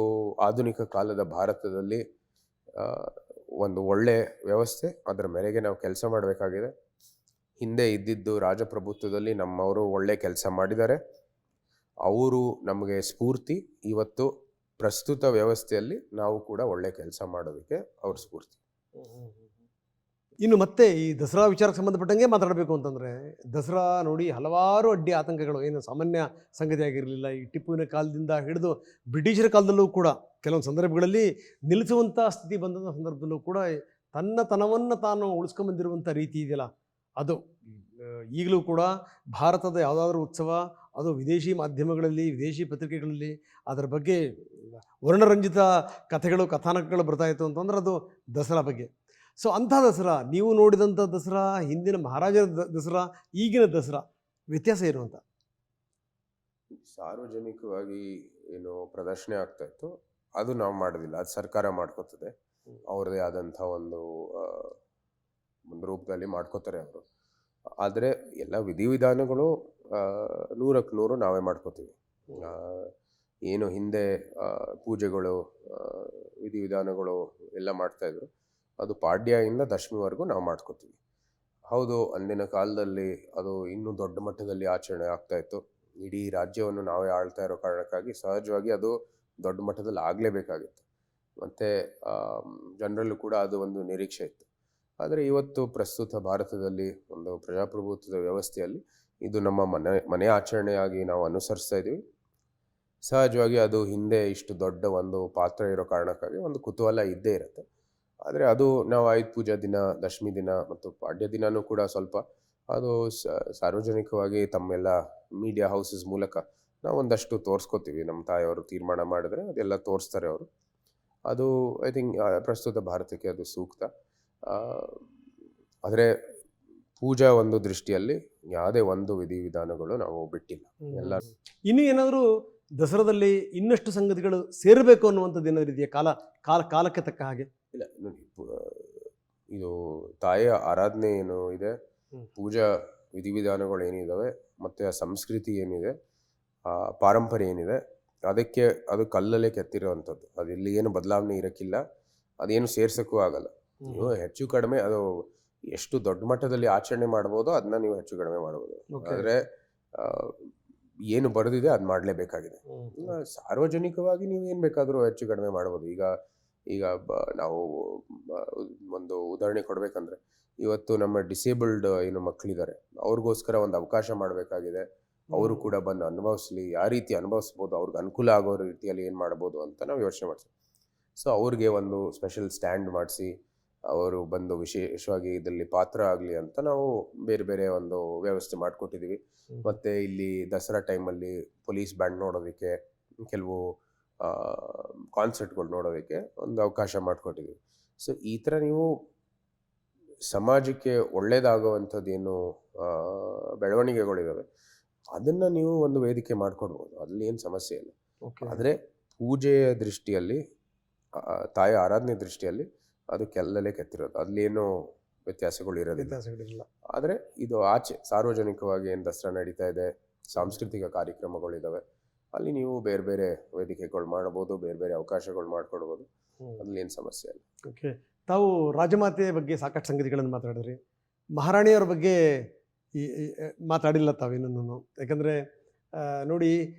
ಆಧುನಿಕ ಕಾಲದ ಭಾರತದಲ್ಲಿ ಒಂದು ಒಳ್ಳೆ ವ್ಯವಸ್ಥೆ, ಅದರ ಮೇರೆಗೆ ನಾವು ಕೆಲಸ ಮಾಡಬೇಕಾಗಿದೆ. ಹಿಂದೆ ಇದ್ದಿದ್ದು ರಾಜಪ್ರಭುತ್ವದಲ್ಲಿ ನಮ್ಮವರು ಒಳ್ಳೆ ಕೆಲಸ ಮಾಡಿದ್ದಾರೆ, ಅವರು ನಮಗೆ ಸ್ಫೂರ್ತಿ. ಇವತ್ತು ಪ್ರಸ್ತುತ ವ್ಯವಸ್ಥೆಯಲ್ಲಿ ನಾವು ಕೂಡ ಒಳ್ಳೆ ಕೆಲಸ ಮಾಡೋದಕ್ಕೆ ಅವ್ರ ಸ್ಫೂರ್ತಿ. ಇನ್ನು ಮತ್ತೆ ಈ ದಸರಾ ವಿಚಾರಕ್ಕೆ ಸಂಬಂಧಪಟ್ಟಂಗೆ ಮಾತಾಡಬೇಕು ಅಂತಂದರೆ, ದಸರಾ ನೋಡಿ ಹಲವಾರು ಅಡ್ಡಿ ಆತಂಕಗಳು, ಏನು ಸಾಮಾನ್ಯ ಸಂಗತಿ ಆಗಿರಲಿಲ್ಲ. ಈ ಟಿಪ್ಪುವಿನ ಕಾಲದಿಂದ ಹಿಡಿದು ಬ್ರಿಟಿಷರ ಕಾಲದಲ್ಲೂ ಕೂಡ ಕೆಲವೊಂದು ಸಂದರ್ಭಗಳಲ್ಲಿ ನಿಲ್ಲಿಸುವಂಥ ಸ್ಥಿತಿ ಬಂದಂಥ ಸಂದರ್ಭದಲ್ಲೂ ಕೂಡ ತನ್ನ ತನವನ್ನು ತಾನು ಉಳಿಸ್ಕೊಂಬಂದಿರುವಂಥ ರೀತಿ ಇದೆಯಲ್ಲ, ಅದು ಈಗಲೂ ಕೂಡ ಭಾರತದ ಯಾವುದಾದ್ರೂ ಉತ್ಸವ, ಅದು ವಿದೇಶಿ ಮಾಧ್ಯಮಗಳಲ್ಲಿ, ವಿದೇಶಿ ಪತ್ರಿಕೆಗಳಲ್ಲಿ ಅದರ ಬಗ್ಗೆ ವರ್ಣರಂಜಿತ ಕಥೆಗಳು, ಕಥಾನಕಗಳು ಬರ್ತಾಯಿತ್ತು ಅಂತಂದ್ರೆ ಅದು ದಸರಾ ಬಗ್ಗೆ. ಸೊ ಅಂಥ ದಸರಾ, ನೀವು ನೋಡಿದಂಥ ದಸರಾ, ಹಿಂದಿನ ಮಹಾರಾಜರ ದಸರಾ, ಈಗಿನ ದಸರಾ ವ್ಯತ್ಯಾಸ ಏನು ಅಂತ? ಸಾರ್ವಜನಿಕವಾಗಿ ಏನು ಪ್ರದರ್ಶನ ಆಗ್ತಾ ಇತ್ತು ಅದು ನಾವು ಮಾಡೋದಿಲ್ಲ, ಅದು ಸರ್ಕಾರ ಮಾಡ್ಕೋತದೆ. ಅವ್ರದ್ದೇ ಆದಂಥ ಒಂದು ರೂಪದಲ್ಲಿ ಮಾಡ್ಕೋತಾರೆ ಅವರು. ಆದರೆ ಎಲ್ಲ ವಿಧಿವಿಧಾನಗಳು 100ಕ್ಕೆ 100 ನಾವೇ ಮಾಡ್ಕೋತೀವಿ. ಏನು ಹಿಂದೆ ಪೂಜೆಗಳು, ವಿಧಿವಿಧಾನಗಳು ಎಲ್ಲ ಮಾಡ್ತಾಯಿದ್ರು, ಅದು ಪಾಡ್ಯದಿಂದ ದಶಮಿವರೆಗೂ ನಾವು ಮಾಡ್ಕೋತೀವಿ. ಹೌದು, ಅಂದಿನ ಕಾಲದಲ್ಲಿ ಅದು ಇನ್ನೂ ದೊಡ್ಡ ಮಟ್ಟದಲ್ಲಿ ಆಚರಣೆ ಆಗ್ತಾಯಿತ್ತು. ಇಡೀ ರಾಜ್ಯವನ್ನು ನಾವೇ ಆಳ್ತಾ ಇರೋ ಕಾರಣಕ್ಕಾಗಿ ಸಹಜವಾಗಿ ಅದು ದೊಡ್ಡ ಮಟ್ಟದಲ್ಲಿ ಆಗಲೇಬೇಕಾಗಿತ್ತು. ಮತ್ತು ಜನರಲ್ಲೂ ಕೂಡ ಅದು ಒಂದು ನಿರೀಕ್ಷೆ ಇತ್ತು. ಆದರೆ ಇವತ್ತು ಪ್ರಸ್ತುತ ಭಾರತದಲ್ಲಿ ಒಂದು ಪ್ರಜಾಪ್ರಭುತ್ವದ ವ್ಯವಸ್ಥೆಯಲ್ಲಿ ಇದು ನಮ್ಮ ಮನೆ ಆಚರಣೆಯಾಗಿ ನಾವು ಅನುಸರಿಸ್ತಾ ಇದ್ದೀವಿ. ಸಹಜವಾಗಿ ಅದು ಹಿಂದೆ ಇಷ್ಟು ದೊಡ್ಡ ಒಂದು ಪಾತ್ರ ಇರೋ ಕಾರಣಕ್ಕಾಗಿ ಒಂದು ಕುತೂಹಲ ಇದ್ದೇ ಇರುತ್ತೆ. ಆದರೆ ಅದು ನಾವು ಆಯುಧ ಪೂಜಾ ದಿನ, ದಶಮಿ ದಿನ ಮತ್ತು ಪಾಡ್ಯ ದಿನವೂ ಕೂಡ ಸ್ವಲ್ಪ ಅದು ಸಾರ್ವಜನಿಕವಾಗಿ ತಮ್ಮೆಲ್ಲ ಮೀಡಿಯಾ ಹೌಸಸ್ ಮೂಲಕ ನಾವು ಒಂದಷ್ಟು ತೋರಿಸ್ಕೋತೀವಿ. ನಮ್ಮ ತಾಯಿಯವರು ತೀರ್ಮಾನ ಮಾಡಿದ್ರೆ ಅದೆಲ್ಲ ತೋರಿಸ್ತಾರೆ ಅವರು. ಅದು ಐ ಥಿಂಕ್ ಪ್ರಸ್ತುತ ಭಾರತಕ್ಕೆ ಅದು ಸೂಕ್ತ. ಆದರೆ ಪೂಜಾ ಒಂದು ದೃಷ್ಟಿಯಲ್ಲಿ ಯಾವುದೇ ಒಂದು ವಿಧಿವಿಧಾನಗಳು ನಾವು ಬಿಟ್ಟಿಲ್ಲ. ಎಲ್ಲ ಇನ್ನೂ ಏನಾದರೂ ದಸರಾದಲ್ಲಿ ಇನ್ನಷ್ಟು ಸಂಗತಿಗಳು ಸೇರಬೇಕು ಅನ್ನುವಂಥದ್ದು ಏನಾದರೂ ಇದೆಯಾ? ಕಾಲಕ್ಕೆ ತಕ್ಕ ಹಾಗೆ? ಇಲ್ಲ ನೋಡಿ, ಇದು ತಾಯಿಯ ಆರಾಧನೆ ಏನು ಇದೆ, ಪೂಜಾ ವಿಧಿವಿಧಾನಗಳು ಏನಿದ್ದಾವೆ, ಮತ್ತು ಆ ಸಂಸ್ಕೃತಿ ಏನಿದೆ, ಆ ಪಾರಂಪರ್ಯ ಏನಿದೆ, ಅದಕ್ಕೆ ಅದು ಕಲ್ಲಲ್ಲೇ ಕೆತ್ತಿರುವಂಥದ್ದು. ಅದು ಇಲ್ಲಿ ಏನು ಬದಲಾವಣೆ ಇರೋಕ್ಕಿಲ್ಲ, ಅದೇನು ಸೇರ್ಸೋಕ್ಕೂ ಆಗಲ್ಲ. ನೀವು ಹೆಚ್ಚು ಕಡಿಮೆ ಅದು ಎಷ್ಟು ದೊಡ್ಡ ಮಟ್ಟದಲ್ಲಿ ಆಚರಣೆ ಮಾಡ್ಬೋದೋ ಅದನ್ನ ನೀವು ಹೆಚ್ಚು ಕಡಿಮೆ ಮಾಡ್ಬೋದು. ಆದರೆ ಏನು ಬರೆದಿದೆ ಅದು ಮಾಡಲೇಬೇಕಾಗಿದೆ. ಸಾರ್ವಜನಿಕವಾಗಿ ನೀವು ಏನು ಬೇಕಾದರೂ ಹೆಚ್ಚು ಕಡಿಮೆ ಮಾಡ್ಬೋದು. ಈಗ ನಾವು ಒಂದು ಉದಾಹರಣೆ ಕೊಡಬೇಕಂದ್ರೆ, ಇವತ್ತು ನಮ್ಮ ಡಿಸೇಬಲ್ಡ್ ಏನು ಮಕ್ಕಳಿದ್ದಾರೆ, ಅವ್ರಿಗೋಸ್ಕರ ಒಂದು ಅವಕಾಶ ಮಾಡಬೇಕಾಗಿದೆ. ಅವರು ಕೂಡ ಬಂದು ಅನುಭವಿಸ್ಲಿ, ಯಾವ ರೀತಿ ಅನುಭವಿಸ್ಬೋದು, ಅವ್ರಿಗೆ ಅನುಕೂಲ ಆಗೋ ರೀತಿಯಲ್ಲಿ ಏನು ಮಾಡ್ಬೋದು ಅಂತ ನಾವು ಯೋಚನೆ ಮಾಡ್ತೀವಿ. ಸೊ ಅವ್ರಿಗೆ ಒಂದು ಸ್ಪೆಷಲ್ ಸ್ಟ್ಯಾಂಡ್ ಮಾಡಿಸಿ ಅವರು ಬಂದು ವಿಶೇಷವಾಗಿ ಇದರಲ್ಲಿ ಪಾತ್ರ ಆಗಲಿ ಅಂತ ನಾವು ಬೇರೆ ಬೇರೆ ಒಂದು ವ್ಯವಸ್ಥೆ ಮಾಡಿಕೊಟ್ಟಿದ್ದೀವಿ. ಮತ್ತು ಇಲ್ಲಿ ದಸರಾ ಟೈಮಲ್ಲಿ ಪೊಲೀಸ್ ಬ್ಯಾಂಡ್ ನೋಡೋದಕ್ಕೆ, ಕೆಲವು ಕಾನ್ಸರ್ಟ್ಗಳು ನೋಡೋದಕ್ಕೆ ಒಂದು ಅವಕಾಶ ಮಾಡಿಕೊಟ್ಟಿದ್ದೀವಿ. ಸೊ ಈ ಥರ ನೀವು ಸಮಾಜಕ್ಕೆ ಒಳ್ಳೆಯದಾಗುವಂಥದ್ದೇನು ಬೆಳವಣಿಗೆಗಳಿದ್ದಾವೆ ಅದನ್ನು ನೀವು ಒಂದು ವೇದಿಕೆ ಮಾಡಿಕೊಡ್ಬೋದು, ಅಲ್ಲಿ ಏನು ಸಮಸ್ಯೆ ಇಲ್ಲ. ಆದರೆ ಪೂಜೆಯ ದೃಷ್ಟಿಯಲ್ಲಿ, ತಾಯಿ ಆರಾಧನೆ ದೃಷ್ಟಿಯಲ್ಲಿ ಅದು ಕೆಲ್ಲಲ್ಲೇ ಕೆತ್ತಿರೋದು, ಅಲ್ಲೇನೂ ವ್ಯತ್ಯಾಸಗಳು ಇರೋದಿಲ್ಲ. ಆದರೆ ಇದು ಆಚೆ ಸಾರ್ವಜನಿಕವಾಗಿ ಏನು ದಸರಾ ನಡೀತಾ ಇದೆ, ಸಾಂಸ್ಕೃತಿಕ ಕಾರ್ಯಕ್ರಮಗಳಿದ್ದಾವೆ, ಅಲ್ಲಿ ನೀವು ಬೇರೆ ಬೇರೆ ವೇದಿಕೆಗಳು ಮಾಡ್ಬೋದು, ಬೇರೆ ಬೇರೆ ಅವಕಾಶಗಳು ಮಾಡಿಕೊಡ್ಬೋದು, ಅಲ್ಲಿ ಏನು ಸಮಸ್ಯೆ ಇಲ್ಲ. ಓಕೆ, ತಾವು ರಾಜಮಾತೆಯ ಬಗ್ಗೆ ಸಾಕಷ್ಟು ಸಂಗತಿಗಳನ್ನು ಮಾತಾಡಿದ್ರಿ. ಮಹಾರಾಣಿಯವರ ಬಗ್ಗೆ ಮಾತಾಡಿಲ್ಲ ತಾವೇನೂ. ಯಾಕಂದರೆ ನೋಡಿ,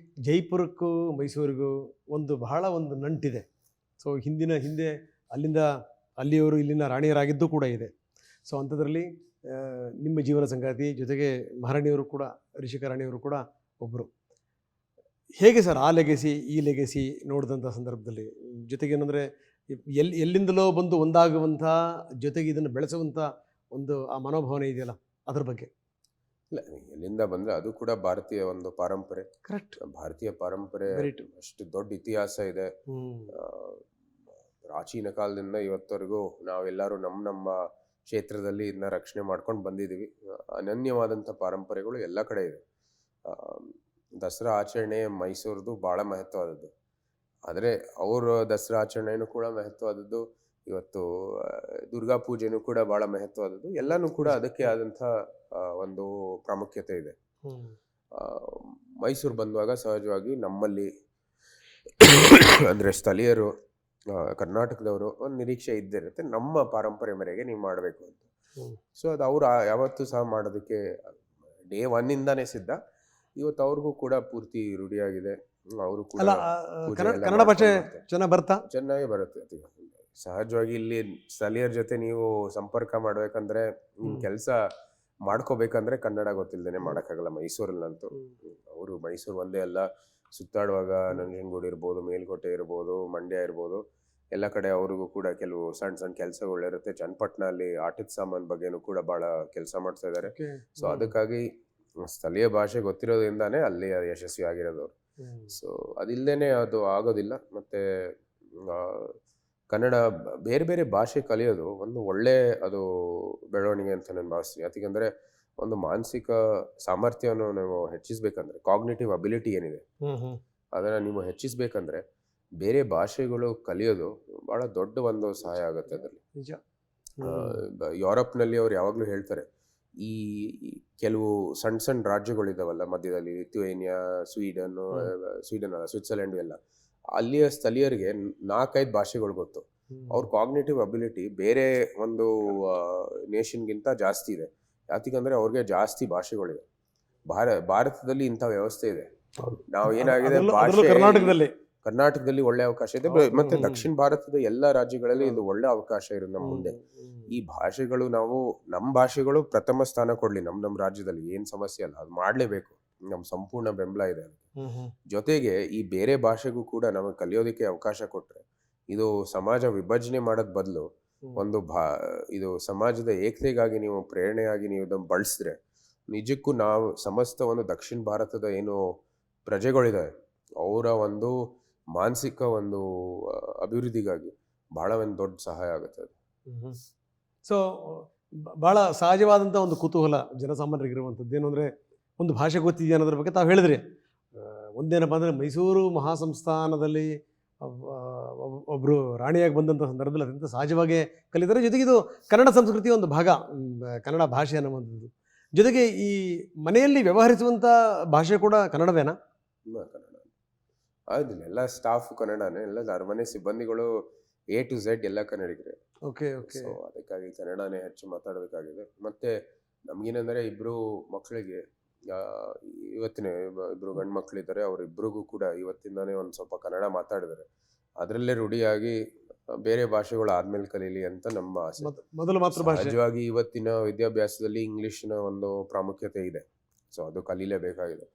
ಜೈಪುರಕ್ಕೂ ಮೈಸೂರಿಗೂ ಬಹಳ ಒಂದು ನಂಟಿದೆ. ಸೊ ಹಿಂದೆ ಅಲ್ಲಿಯವರು ಇಲ್ಲಿನ ರಾಣಿಯರಾಗಿದ್ದು ಕೂಡ ಇದೆ. ಸೊ ಅಂಥದ್ರಲ್ಲಿ ನಿಮ್ಮ ಜೀವನ ಸಂಗಾತಿ ಜೊತೆಗೆ ಮಹಾರಾಣಿಯವರು ಕೂಡ, ರಿಷಿಕಾ ರಾಣಿಯವರು ಕೂಡ ಒಬ್ಬರು. ಹೇಗೆ ಸರ್ ಆ ಲೆಗೆಸಿ ಈ ಲೆಗೆಸಿ ನೋಡಿದಂಥ ಸಂದರ್ಭದಲ್ಲಿ, ಜೊತೆಗೆ ಏನಂದರೆ ಎಲ್ಲಿಂದಲೋ ಬಂದು ಒಂದಾಗುವಂಥ, ಜೊತೆಗೆ ಇದನ್ನು ಬೆಳೆಸುವಂಥ ಒಂದು ಆ ಮನೋಭಾವನೆ ಇದೆಯಲ್ಲ, ಅದ್ರ ಬಗ್ಗೆ? ಇಲ್ಲ, ಎಲ್ಲಿಂದ ಬಂದರೆ ಅದು ಕೂಡ ಭಾರತೀಯ ಒಂದು ಪಾರಂಪರೆ. ಕರೆಕ್ಟ್, ಭಾರತೀಯ ಪಾರಂಪರೆ ಅಷ್ಟು ದೊಡ್ಡ ಇತಿಹಾಸ ಇದೆ. ಪ್ರಾಚೀನ ಕಾಲದಿಂದ ಇವತ್ತವರೆಗೂ ನಾವೆಲ್ಲರೂ ನಮ್ಮ ಕ್ಷೇತ್ರದಲ್ಲಿ ಇದನ್ನ ರಕ್ಷಣೆ ಮಾಡ್ಕೊಂಡು ಬಂದಿದ್ದೀವಿ. ಅನನ್ಯವಾದಂಥ ಪಾರಂಪರೆಗಳು ಎಲ್ಲ ಕಡೆ ಇದೆ. ದಸರಾ ಆಚರಣೆ ಮೈಸೂರದು ಭಾಳ ಮಹತ್ವವಾದದ್ದು. ಆದರೆ ಅವರ ದಸರಾ ಆಚರಣೆಯೂ ಕೂಡ ಮಹತ್ವವಾದದ್ದು. ಇವತ್ತು ದುರ್ಗಾ ಪೂಜೆನೂ ಕೂಡ ಭಾಳ ಮಹತ್ವವಾದದ್ದು. ಎಲ್ಲನೂ ಕೂಡ ಅದಕ್ಕೆ ಆದಂಥ ಒಂದು ಪ್ರಾಮುಖ್ಯತೆ ಇದೆ. ಮೈಸೂರು ಬಂದಾಗ ಸಹಜವಾಗಿ ನಮ್ಮಲ್ಲಿ ಅಂದರೆ ಸ್ಥಳೀಯರು, ಕರ್ನಾಟಕದವರು ಒಂದು ನಿರೀಕ್ಷೆ ಇದ್ದಿರುತ್ತೆ, ನಮ್ಮ ಪಾರಂಪರೆ ಮೇರೆಗೆ ನೀವು ಮಾಡಬೇಕು ಅಂತ. ಸೊ ಅದು ಅವರು ಯಾವತ್ತೂ ಸಹ ಮಾಡೋದಕ್ಕೆ ಡೇ 1ಇಂದಾನೇ ಸಿದ್ಧ. ಇವತ್ತು ಅವ್ರಿಗೂ ಕೂಡ ಪೂರ್ತಿ ರೂಢಿಯಾಗಿದೆ. ಅವರು ಕೂಡ ಅಲ್ಲ ಪೂಜೆ ಕನ್ನಡ ಎಲ್ಲ ಕನ್ನಡ ಭಾಷೆ ಮಾಡ್ಕೊಂಡು ಬರ್ತಾರೆ. ಚೆನ್ನಾಗಿ ಬರ್ತಾ? ಚೆನ್ನಾಗಿ ಬರುತ್ತೆ ಅದು. ಸಹಜವಾಗಿ ಇಲ್ಲಿ ಸ್ಥಳೀಯರ ಜೊತೆ ನೀವು ಸಂಪರ್ಕ ಮಾಡ್ಬೇಕಂದ್ರೆ ನಿಮ್ ಕೆಲಸ ಮಾಡ್ಕೋಬೇಕಂದ್ರೆ ಕನ್ನಡ ಗೊತ್ತಿಲ್ದೇನೆ ಮಾಡೋಕ್ಕಾಗಲ್ಲ. ಮೈಸೂರಲ್ಲಂತೂ ಅವರು ಮೈಸೂರು ಒಂದೇ ಅಲ್ಲ, ಸುತ್ತಾಡುವಾಗ ನಂಜನಗೂಡು ಇರ್ಬೋದು, ಮೇಲ್ಕೋಟೆ ಇರ್ಬೋದು, ಮಂಡ್ಯ ಇರ್ಬೋದು, ಎಲ್ಲ ಕಡೆ ಅವ್ರಿಗೂ ಕೂಡ ಕೆಲವು ಸಣ್ಣ ಸಣ್ಣ ಕೆಲಸಗಳಿರುತ್ತೆ. ಚನ್ನಪಟ್ಟಣ ಅಲ್ಲಿ ಆಟದ ಸಾಮಾನು ಬಗ್ಗೆನೂ ಕೂಡ ಭಾಳ ಕೆಲಸ ಮಾಡ್ತಾ ಇದ್ದಾರೆ. ಸೊ ಅದಕ್ಕಾಗಿ ಸ್ಥಳೀಯ ಭಾಷೆ ಗೊತ್ತಿರೋದ್ರಿಂದಾನೇ ಅಲ್ಲಿ ಯಶಸ್ವಿ ಆಗಿರೋದು ಅವರು. ಸೊ ಅದಿಲ್ಲದೇನೆ ಅದು ಆಗೋದಿಲ್ಲ. ಮತ್ತು ಕನ್ನಡ ಬೇರೆ ಬೇರೆ ಭಾಷೆ ಕಲಿಯೋದು ಒಂದು ಒಳ್ಳೆ ಅದು ಬೆಳವಣಿಗೆ ಅಂತ ನಾನು ಭಾವಿಸ್ತೀನಿ. ಯಾಕೆಂದರೆ ಒಂದು ಮಾನಸಿಕ ಸಾಮರ್ಥ್ಯವನ್ನು ನೀವು ಹೆಚ್ಚಿಸ್ಬೇಕಂದ್ರೆ, ಕಾಗ್ನಿಟಿವ್ ಅಬಿಲಿಟಿ ಏನಿದೆ ಅದನ್ನು ನೀವು ಹೆಚ್ಚಿಸ್ಬೇಕಂದ್ರೆ ಬೇರೆ ಭಾಷೆಗಳು ಕಲಿಯೋದು ಭಾಳ ದೊಡ್ಡ ಒಂದು ಸಹಾಯ ಆಗುತ್ತೆ ಅದರಲ್ಲಿ. ನಿಜ. ಯುರೋಪ್ನಲ್ಲಿ ಅವ್ರು ಯಾವಾಗಲೂ ಹೇಳ್ತಾರೆ, ಈ ಕೆಲವು ಸಣ್ಣ ಸಣ್ಣ ರಾಜ್ಯಗಳಿದಾವಲ್ಲ ಮಧ್ಯದಲ್ಲಿ, ಲಿಥುವೇನಿಯಾ, ಸ್ವೀಡನ್ ಅಲ್ಲ, ಸ್ವಿಟ್ಜರ್ಲೆಂಡ್ ಎಲ್ಲ, ಅಲ್ಲಿಯ ಸ್ಥಳೀಯರಿಗೆ 4-5 ಭಾಷೆಗಳು ಗೊತ್ತು. ಅವ್ರ ಕಾಗ್ನೇಟಿವ್ ಅಬಿಲಿಟಿ ಬೇರೆ ಒಂದು ನೇಷನ್ಗಿಂತ ಜಾಸ್ತಿ ಇದೆ. ಯಾಕಂದ್ರೆ ಅವ್ರಿಗೆ ಜಾಸ್ತಿ ಭಾಷೆಗಳಿದೆ. ಭಾರತದಲ್ಲಿ ಇಂಥ ವ್ಯವಸ್ಥೆ ಇದೆ. ನಾವು ಏನಾಗಿದೆ, ಕರ್ನಾಟಕದಲ್ಲಿ ಒಳ್ಳೆ ಅವಕಾಶ ಇದೆ, ಮತ್ತೆ ದಕ್ಷಿಣ ಭಾರತದ ಎಲ್ಲ ರಾಜ್ಯಗಳಲ್ಲಿ ಇದು ಒಳ್ಳೆ ಅವಕಾಶ ಇರೋದು ನಮ್ಮ ಮುಂದೆ. ಈ ಭಾಷೆಗಳು ನಮ್ಮ ಭಾಷೆಗಳು ಪ್ರಥಮ ಸ್ಥಾನ ಕೊಡ್ಲಿ ನಮ್ಮ ರಾಜ್ಯದಲ್ಲಿ, ಏನ್ ಸಮಸ್ಯೆ ಅಲ್ಲ, ಅದು ಮಾಡ್ಲೇಬೇಕು. ನಮ್ಮ ಸಂಪೂರ್ಣ ಬೆಂಬಲ ಇದೆ. ಜೊತೆಗೆ ಈ ಬೇರೆ ಭಾಷೆಗೂ ಕೂಡ ನಮಗೆ ಕಲಿಯೋದಕ್ಕೆ ಅವಕಾಶ ಕೊಟ್ರೆ, ಇದು ಸಮಾಜ ವಿಭಜನೆ ಮಾಡೋದ್ ಬದಲು ಒಂದು ಇದು ಸಮಾಜದ ಏಕತೆಗಾಗಿ ನೀವು ಪ್ರೇರಣೆಯಾಗಿ ನೀವು ಇದನ್ನು ಬಳಸಿದ್ರೆ, ನಿಜಕ್ಕೂ ನಾವು ಸಮಸ್ತ ಒಂದು ದಕ್ಷಿಣ ಭಾರತದ ಏನು ಪ್ರಜೆಗಳಿದ್ದಾರೆ ಅವರ ಒಂದು ಮಾನಸಿಕ ಒಂದು ಅಭಿವೃದ್ಧಿಗಾಗಿ ಬಹಳ ಒಂದು ದೊಡ್ಡ ಸಹಾಯ ಆಗುತ್ತೆ ಅದು. ಸೊ ಬಹಳ ಸಹಜವಾದಂಥ ಒಂದು ಕುತೂಹಲ ಜನಸಾಮಾನ್ಯರಿಗಿರುವಂಥದ್ದು ಏನು ಅಂದರೆ, ಒಂದು ಭಾಷೆ ಗೊತ್ತಿದೆಯಾ ಅನ್ನೋದ್ರ ಬಗ್ಗೆ ತಾವು ಹೇಳಿದ್ರಿ. ಒಂದೇನಪ್ಪ ಅಂದರೆ, ಮೈಸೂರು ಮಹಾಸಂಸ್ಥಾನದಲ್ಲಿ ಒಬ್ಬರು ರಾಣಿಯಾಗಿ ಬಂದಂಥ ಸಂದರ್ಭದಲ್ಲಿ ಅತ್ಯಂತ ಸಹಜವಾಗಿ ಕಲಿತಾರೆ. ಜೊತೆಗೆ ಇದು ಕನ್ನಡ ಸಂಸ್ಕೃತಿಯ ಒಂದು ಭಾಗ, ಕನ್ನಡ ಭಾಷೆ ಅನ್ನುವಂಥದ್ದು. ಜೊತೆಗೆ ಈ ಮನೆಯಲ್ಲಿ ವ್ಯವಹರಿಸುವಂಥ ಭಾಷೆ ಕೂಡ ಕನ್ನಡವೇನಾ? ಕನ್ನಡ ಹೌದಿಲ್ಲ, ಎಲ್ಲ ಸ್ಟಾಫ್ ಕನ್ನಡನೇ, ಎಲ್ಲ ಅರಮನೆ ಸಿಬ್ಬಂದಿಗಳು A to Z ಎಲ್ಲ ಕನ್ನಡಿಗರೇ. Okay okay. ಸೊ ಅದಕ್ಕಾಗಿ ಕನ್ನಡನೇ ಹೆಚ್ಚು ಮಾತಾಡಬೇಕಾಗಿದೆ. ಮತ್ತೆ ನಮಗೇನೆಂದರೆ, ಇಬ್ಬರು ಮಕ್ಕಳಿಗೆ ಇವತ್ತಿನ ಇಬ್ಬರು ಗಂಡು ಮಕ್ಕಳಿದ್ದಾರೆ, ಅವರಿಬ್ಬರಿಗೂ ಕೂಡ ಇವತ್ತಿಂದಾನೇ ಒಂದು ಸ್ವಲ್ಪ ಕನ್ನಡ ಮಾತಾಡಿದ್ದಾರೆ. ಅದರಲ್ಲೇ ರೂಢಿಯಾಗಿ ಬೇರೆ ಭಾಷೆಗಳು ಆದ್ಮೇಲೆ ಕಲೀಲಿ ಅಂತ ನಮ್ಮ ಆಸೆ. ಮೊದಲು ಮಾತೃಭಾಷೆ. ಸಹಜವಾಗಿ ಇವತ್ತಿನ ವಿದ್ಯಾಭ್ಯಾಸದಲ್ಲಿ ಇಂಗ್ಲಿಷ್ನ ಒಂದು ಪ್ರಾಮುಖ್ಯತೆ ಇದೆ. ಸೊ ಅದು ಕಲೀಲೇಬೇಕಾಗಿದೆ.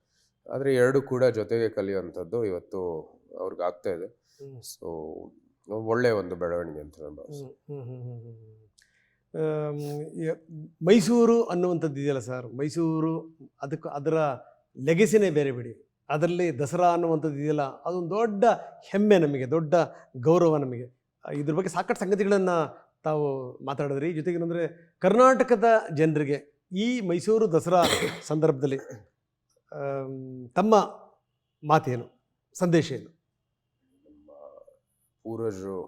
ಆದರೆ ಎರಡು ಕೂಡ ಜೊತೆಗೆ ಕಲಿಯುವಂಥದ್ದು ಇವತ್ತು ಅವ್ರಿಗೆ ಆಗ್ತಾ ಇದೆ. ಸೊ ಒಳ್ಳೆಯ ಒಂದು ಬೆಳವಣಿಗೆ ಅಂತ ನಾನು ಭಾವಿಸ್ತೀನಿ. ಮೈಸೂರು ಅನ್ನುವಂಥದ್ದು ಇದೆಯಲ್ಲ ಸರ್, ಮೈಸೂರು ಅದರ ಲೆಗೆಸಿನೇ ಬೇರೆ ಬಿಡಿ. ಅದರಲ್ಲಿ ದಸರಾ ಅನ್ನುವಂಥದ್ದು ಇದೆಯಲ್ಲ, ಅದೊಂದು ದೊಡ್ಡ ಹೆಮ್ಮೆ ನಮಗೆ, ದೊಡ್ಡ ಗೌರವ ನಮಗೆ. ಇದ್ರ ಬಗ್ಗೆ ಸಾಕಷ್ಟು ಸಂಗತಿಗಳನ್ನು ತಾವು ಮಾತಾಡಿದ್ರಿ. ಜೊತೆಗೆ ಏನಂದರೆ, ಕರ್ನಾಟಕದ ಜನರಿಗೆ ಈ ಮೈಸೂರು ದಸರಾ ಸಂದರ್ಭದಲ್ಲಿ ತಮ್ಮ ಮಾತೇನು, ಸಂದೇಶ ಏನು? ನಮ್ಮ ಪೂರ್ವಜರು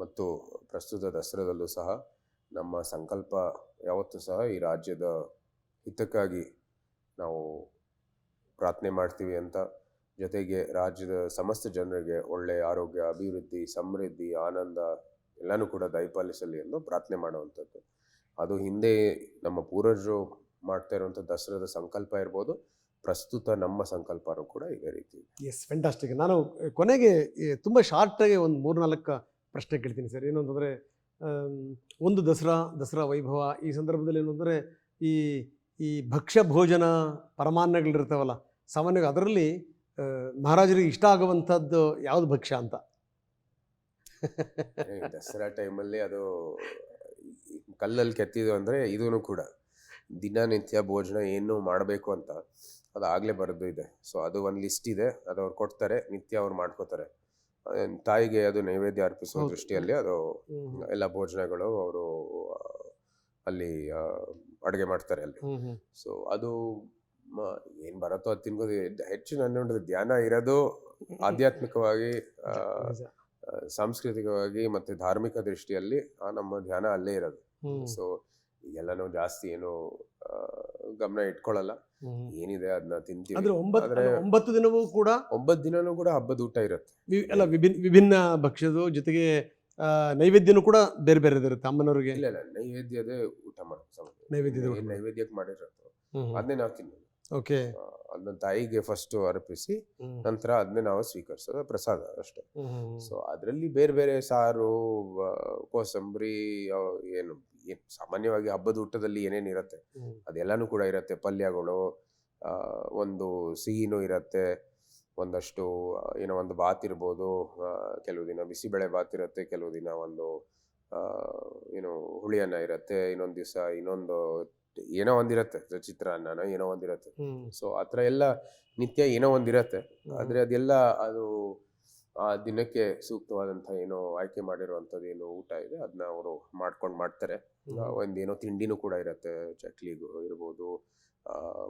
ಮತ್ತು ಪ್ರಸ್ತುತ ದಸರಾದಲ್ಲೂ ಸಹ ನಮ್ಮ ಸಂಕಲ್ಪ ಯಾವತ್ತೂ ಸಹ ಈ ರಾಜ್ಯದ ಹಿತಕ್ಕಾಗಿ ನಾವು ಪ್ರಾರ್ಥನೆ ಮಾಡ್ತೀವಿ ಅಂತ. ಜೊತೆಗೆ ರಾಜ್ಯದ ಸಮಸ್ತ ಜನರಿಗೆ ಒಳ್ಳೆಯ ಆರೋಗ್ಯ, ಅಭಿವೃದ್ಧಿ, ಸಮೃದ್ಧಿ, ಆನಂದ ಎಲ್ಲನೂ ಕೂಡ ದಯಪಾಲಿಸಲಿ ಎಂದು ಪ್ರಾರ್ಥನೆ ಮಾಡುವಂಥದ್ದು. ಅದು ಹಿಂದೆ ನಮ್ಮ ಪೂರ್ವಜರು ಮಾಡ್ತಾ ಇರುವಂಥ ದಸರಾದ ಸಂಕಲ್ಪ ಇರ್ಬೋದು, ಪ್ರಸ್ತುತ ನಮ್ಮ ಸಂಕಲ್ಪನೂ ಕೂಡ ಇದೇ ರೀತಿ. Yes, fantastic. ನಾನು ಕೊನೆಗೆ ತುಂಬ ಶಾರ್ಟಾಗಿ ಒಂದು 3-4 ಪ್ರಶ್ನೆ ಕೇಳ್ತೀನಿ ಸರ್. ಏನು ಅಂತಂದರೆ, ಒಂದು ದಸರಾ ವೈಭವ ಈ ಸಂದರ್ಭದಲ್ಲಿ ಏನು ಅಂದರೆ, ಈ ಭಕ್ಷ್ಯ ಭೋಜನ ಪರಮಾನ್ನಗಳಿರ್ತಾವಲ್ಲ, ಸಾಮಾನ್ಯವಾಗಿ ಅದರಲ್ಲಿ ಮಹಾರಾಜರಿಗೆ ಇಷ್ಟ ಆಗುವಂಥದ್ದು ಯಾವುದು ಭಕ್ಷ್ಯ ಅಂತ? ದಸರಾ ಟೈಮಲ್ಲಿ ಅದು ಕಲ್ಲಲ್ಲಿ ಕೆತ್ತಿದ್ದು ಅಂದರೆ ಇದೂ ಕೂಡ ದಿನನಿತ್ಯ ಭೋಜನ ಏನು ಮಾಡಬೇಕು ಅಂತ ಅದು ಆಗಲೇ ಬರೆದು ಇದೆ. ಸೊ ಅದು ಒಂದು ಲಿಸ್ಟ್ ಇದೆ, ಅದು ಅವ್ರು ಕೊಡ್ತಾರೆ, ನಿತ್ಯ ಅವ್ರು ಮಾಡ್ಕೋತಾರೆ. ತಾಯಿಗೆ ಅದು ನೈವೇದ್ಯ ಅರ್ಪಿಸುವ ದೃಷ್ಟಿಯಲ್ಲಿ ಅದು ಎಲ್ಲ ಭೋಜನಗಳು ಅವರು ಅಲ್ಲಿ ಅಡುಗೆ ಮಾಡ್ತಾರೆ ಅಲ್ಲಿ. ಸೊ ಅದು ಏನು ಬರುತ್ತೋ ಅದು ತಿನ್ಕೋದು. ಹೆಚ್ಚು ನನ್ನ ಧ್ಯಾನ ಇರೋದು ಆಧ್ಯಾತ್ಮಿಕವಾಗಿ, ಸಾಂಸ್ಕೃತಿಕವಾಗಿ ಮತ್ತು ಧಾರ್ಮಿಕ ದೃಷ್ಟಿಯಲ್ಲಿ ನಮ್ಮ ಧ್ಯಾನ ಅಲ್ಲೇ ಇರೋದು. ಸೊ ಈಗೆಲ್ಲ ನಾವು ಜಾಸ್ತಿ ಏನು ಗಮನ ಇಟ್ಕೊಳ್ಳಲ್ಲ, ಏನಿದೆ ಅದನ್ನ ತಿಂತೀವಿ. ಆದ್ರೆ 9 ದಿನವೂ ಕೂಡ 9 ದಿನನೂ ಕೂಡ ಹಬ್ಬದ ಊಟ ಇರುತ್ತೆ. ಎಲ್ಲ ವಿಭಿನ್ನ ಭಕ್ಷ್ಯದ ಜೊತೆಗೆ ನೈವೇದ್ಯನೂ ಕೂಡ ಬೇರೆ ಬೇರೆ ಇರುತ್ತೆ ಅಮ್ಮನವ್ರಿಗೆ. ಇಲ್ಲ ನೈವೇದ್ಯದೇ ಊಟ ಮಾಡೋದು. ನೈವೇದ್ಯಕ್ಕೆ ಮಾಡಿರತ್ತೋ ಅದನ್ನೇ ನಾವು ತಿನ್ನೋದು. ಓಕೆ. ಅದನ್ನ ತಾಯಿಗೆ ಫಸ್ಟ್ ಅರ್ಪಿಸಿ ನಂತರ ಅದನ್ನೇ ನಾವು ಸ್ವೀಕರಿಸೋದು ಪ್ರಸಾದ ಅಷ್ಟೇ. ಸೊ ಅದರಲ್ಲಿ ಬೇರೆ ಬೇರೆ ಸಾರು, ಕೋಸಂಬರಿ, ಏನು ಸಾಮಾನ್ಯವಾಗಿ ಹಬ್ಬದ ಊಟದಲ್ಲಿ ಏನೇನಿರುತ್ತೆ ಅದೆಲ್ಲಾನು ಕೂಡ ಇರುತ್ತೆ. ಪಲ್ಯಗಳು, ಒಂದು ಸಿಹಿನೂ ಇರುತ್ತೆ, ಒಂದಷ್ಟು ಏನೋ ಒಂದು ಬಾತ್ ಇರ್ಬೋದು, ಕೆಲವು ದಿನ ಬಿಸಿಬೇಳೆ ಬಾತ್ ಇರುತ್ತೆ, ಕೆಲವು ದಿನ ಒಂದು ಏನು ಹುಳಿಯನ್ನ ಇರುತ್ತೆ, ಇನ್ನೊಂದು ದಿವಸ ಇನ್ನೊಂದು ಏನೋ ಒಂದಿರುತ್ತೆ, ಚಿತ್ರಾನ್ನನೋ ಏನೋ ಒಂದಿರುತ್ತೆ. ಸೊ ಆ ಥರ ಎಲ್ಲ ನಿತ್ಯ ಏನೋ ಒಂದಿರುತ್ತೆ. ಆದರೆ ಅದೆಲ್ಲ ಅದು ಆ ದಿನಕ್ಕೆ ಸೂಕ್ತವಾದಂಥ ಏನೋ ಆಯ್ಕೆ ಮಾಡಿರುವಂಥದ್ದು ಏನು ಊಟ ಇದೆ ಅದನ್ನ ಅವರು ಮಾಡ್ತಾರೆ. ಒಂದೇನೋ ತಿಂಡಿನೂ ಕೂಡ ಇರುತ್ತೆ, ಚಕ್ಲಿಗೂ ಇರ್ಬೋದು,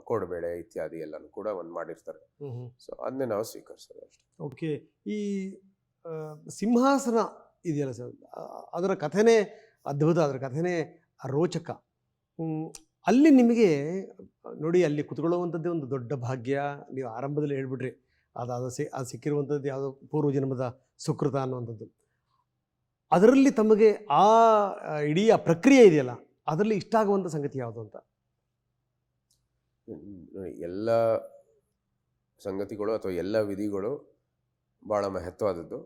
ಕೋಡುಬೇಳೆ ಇತ್ಯಾದಿ ಎಲ್ಲನೂ ಕೂಡ ಒಂದು ಮಾಡಿರ್ತಾರೆ. ಸೊ ಅದನ್ನೇ ನಾವು ಸ್ವೀಕರಿಸೋದು ಅಷ್ಟೇ. ಓಕೆ. ಈ ಸಿಂಹಾಸನ ಇದೆಯಲ್ಲ ಸರ್, ಅದರ ಕಥೆನೇ ಅದ್ಭುತ, ಅದರ ಕಥೆನೇ ರೋಚಕ. ಅಲ್ಲಿ ನಿಮಗೆ ನೋಡಿ, ಅಲ್ಲಿ ಕುತ್ಕೊಳ್ಳುವಂಥದ್ದೇ ಒಂದು ದೊಡ್ಡ ಭಾಗ್ಯ. ನೀವು ಆರಂಭದಲ್ಲಿ ಹೇಳ್ಬಿಟ್ರಿ, ಅದು ಸಿಕ್ಕಿರುವಂಥದ್ದು ಯಾವುದೋ ಪೂರ್ವಜನ್ಮದ ಸುಕೃತ ಅನ್ನುವಂಥದ್ದು. ಅದರಲ್ಲಿ ತಮಗೆ ಆ ಇಡೀ ಆ ಪ್ರಕ್ರಿಯೆ ಇದೆಯಲ್ಲ, ಅದರಲ್ಲಿ ಇಷ್ಟ ಆಗುವಂಥ ಸಂಗತಿ ಯಾವುದು ಅಂತ? ಎಲ್ಲ ಸಂಗತಿಗಳು ಅಥವಾ ಎಲ್ಲ ವಿಧಿಗಳು ಭಾಳ ಮಹತ್ವವಾದದ್ದು.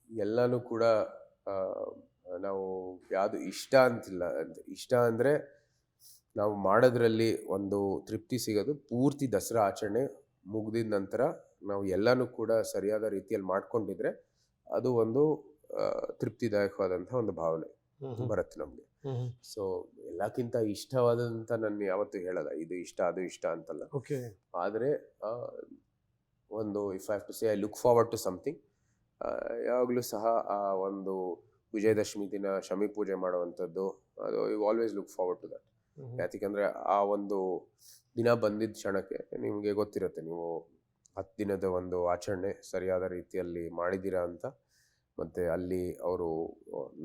ಎಲ್ಲನೂ ಕೂಡ ನಾವು ಯಾವುದು ಇಷ್ಟ ಅಂತಿಲ್ಲ. ಇಷ್ಟ ಅಂದರೆ ನಾವು ಮಾಡೋದ್ರಲ್ಲಿ ಒಂದು ತೃಪ್ತಿ ಸಿಗೋದು ಪೂರ್ತಿ ದಸರಾ ಆಚರಣೆ ಮುಗಿದಿದ ನಂತರ ನಾವು ಎಲ್ಲನೂ ಕೂಡ ಸರಿಯಾದ ರೀತಿಯಲ್ಲಿ ಮಾಡ್ಕೊಂಡಿದ್ರೆ ಅದು ಒಂದು ತೃಪ್ತಿದಾಯಕವಾದಂಥ ಒಂದು ಭಾವನೆ ಬರುತ್ತೆ ನಮಗೆ. ಸೊ ಎಲ್ಲಕ್ಕಿಂತ ಇಷ್ಟವಾದಂಥ ನಾನು ಯಾವತ್ತೂ ಹೇಳಲ್ಲ ಇದು ಇಷ್ಟ ಅದು ಇಷ್ಟ ಅಂತಲ್ಲ. ಆದರೆ ಒಂದು if I have to say I look forward to something, ಯಾವಾಗಲೂ ಸಹ ಆ ಒಂದು ವಿಜಯದಶಮಿ ದಿನ ಶಮಿ ಪೂಜೆ ಮಾಡುವಂಥದ್ದು, ಅದು you always look forward to that. ಯಾಕೆಂದರೆ ಆ ಒಂದು ದಿನ ಬಂದಿದ್ದ ಕ್ಷಣಕ್ಕೆ ನಿಮಗೆ ಗೊತ್ತಿರುತ್ತೆ ನೀವು 10 ದಿನದ ಒಂದು ಆಚರಣೆ ಸರಿಯಾದ ರೀತಿಯಲ್ಲಿ ಮಾಡಿದ್ದೀರಾ ಅಂತ. ಮತ್ತು ಅಲ್ಲಿ ಅವರು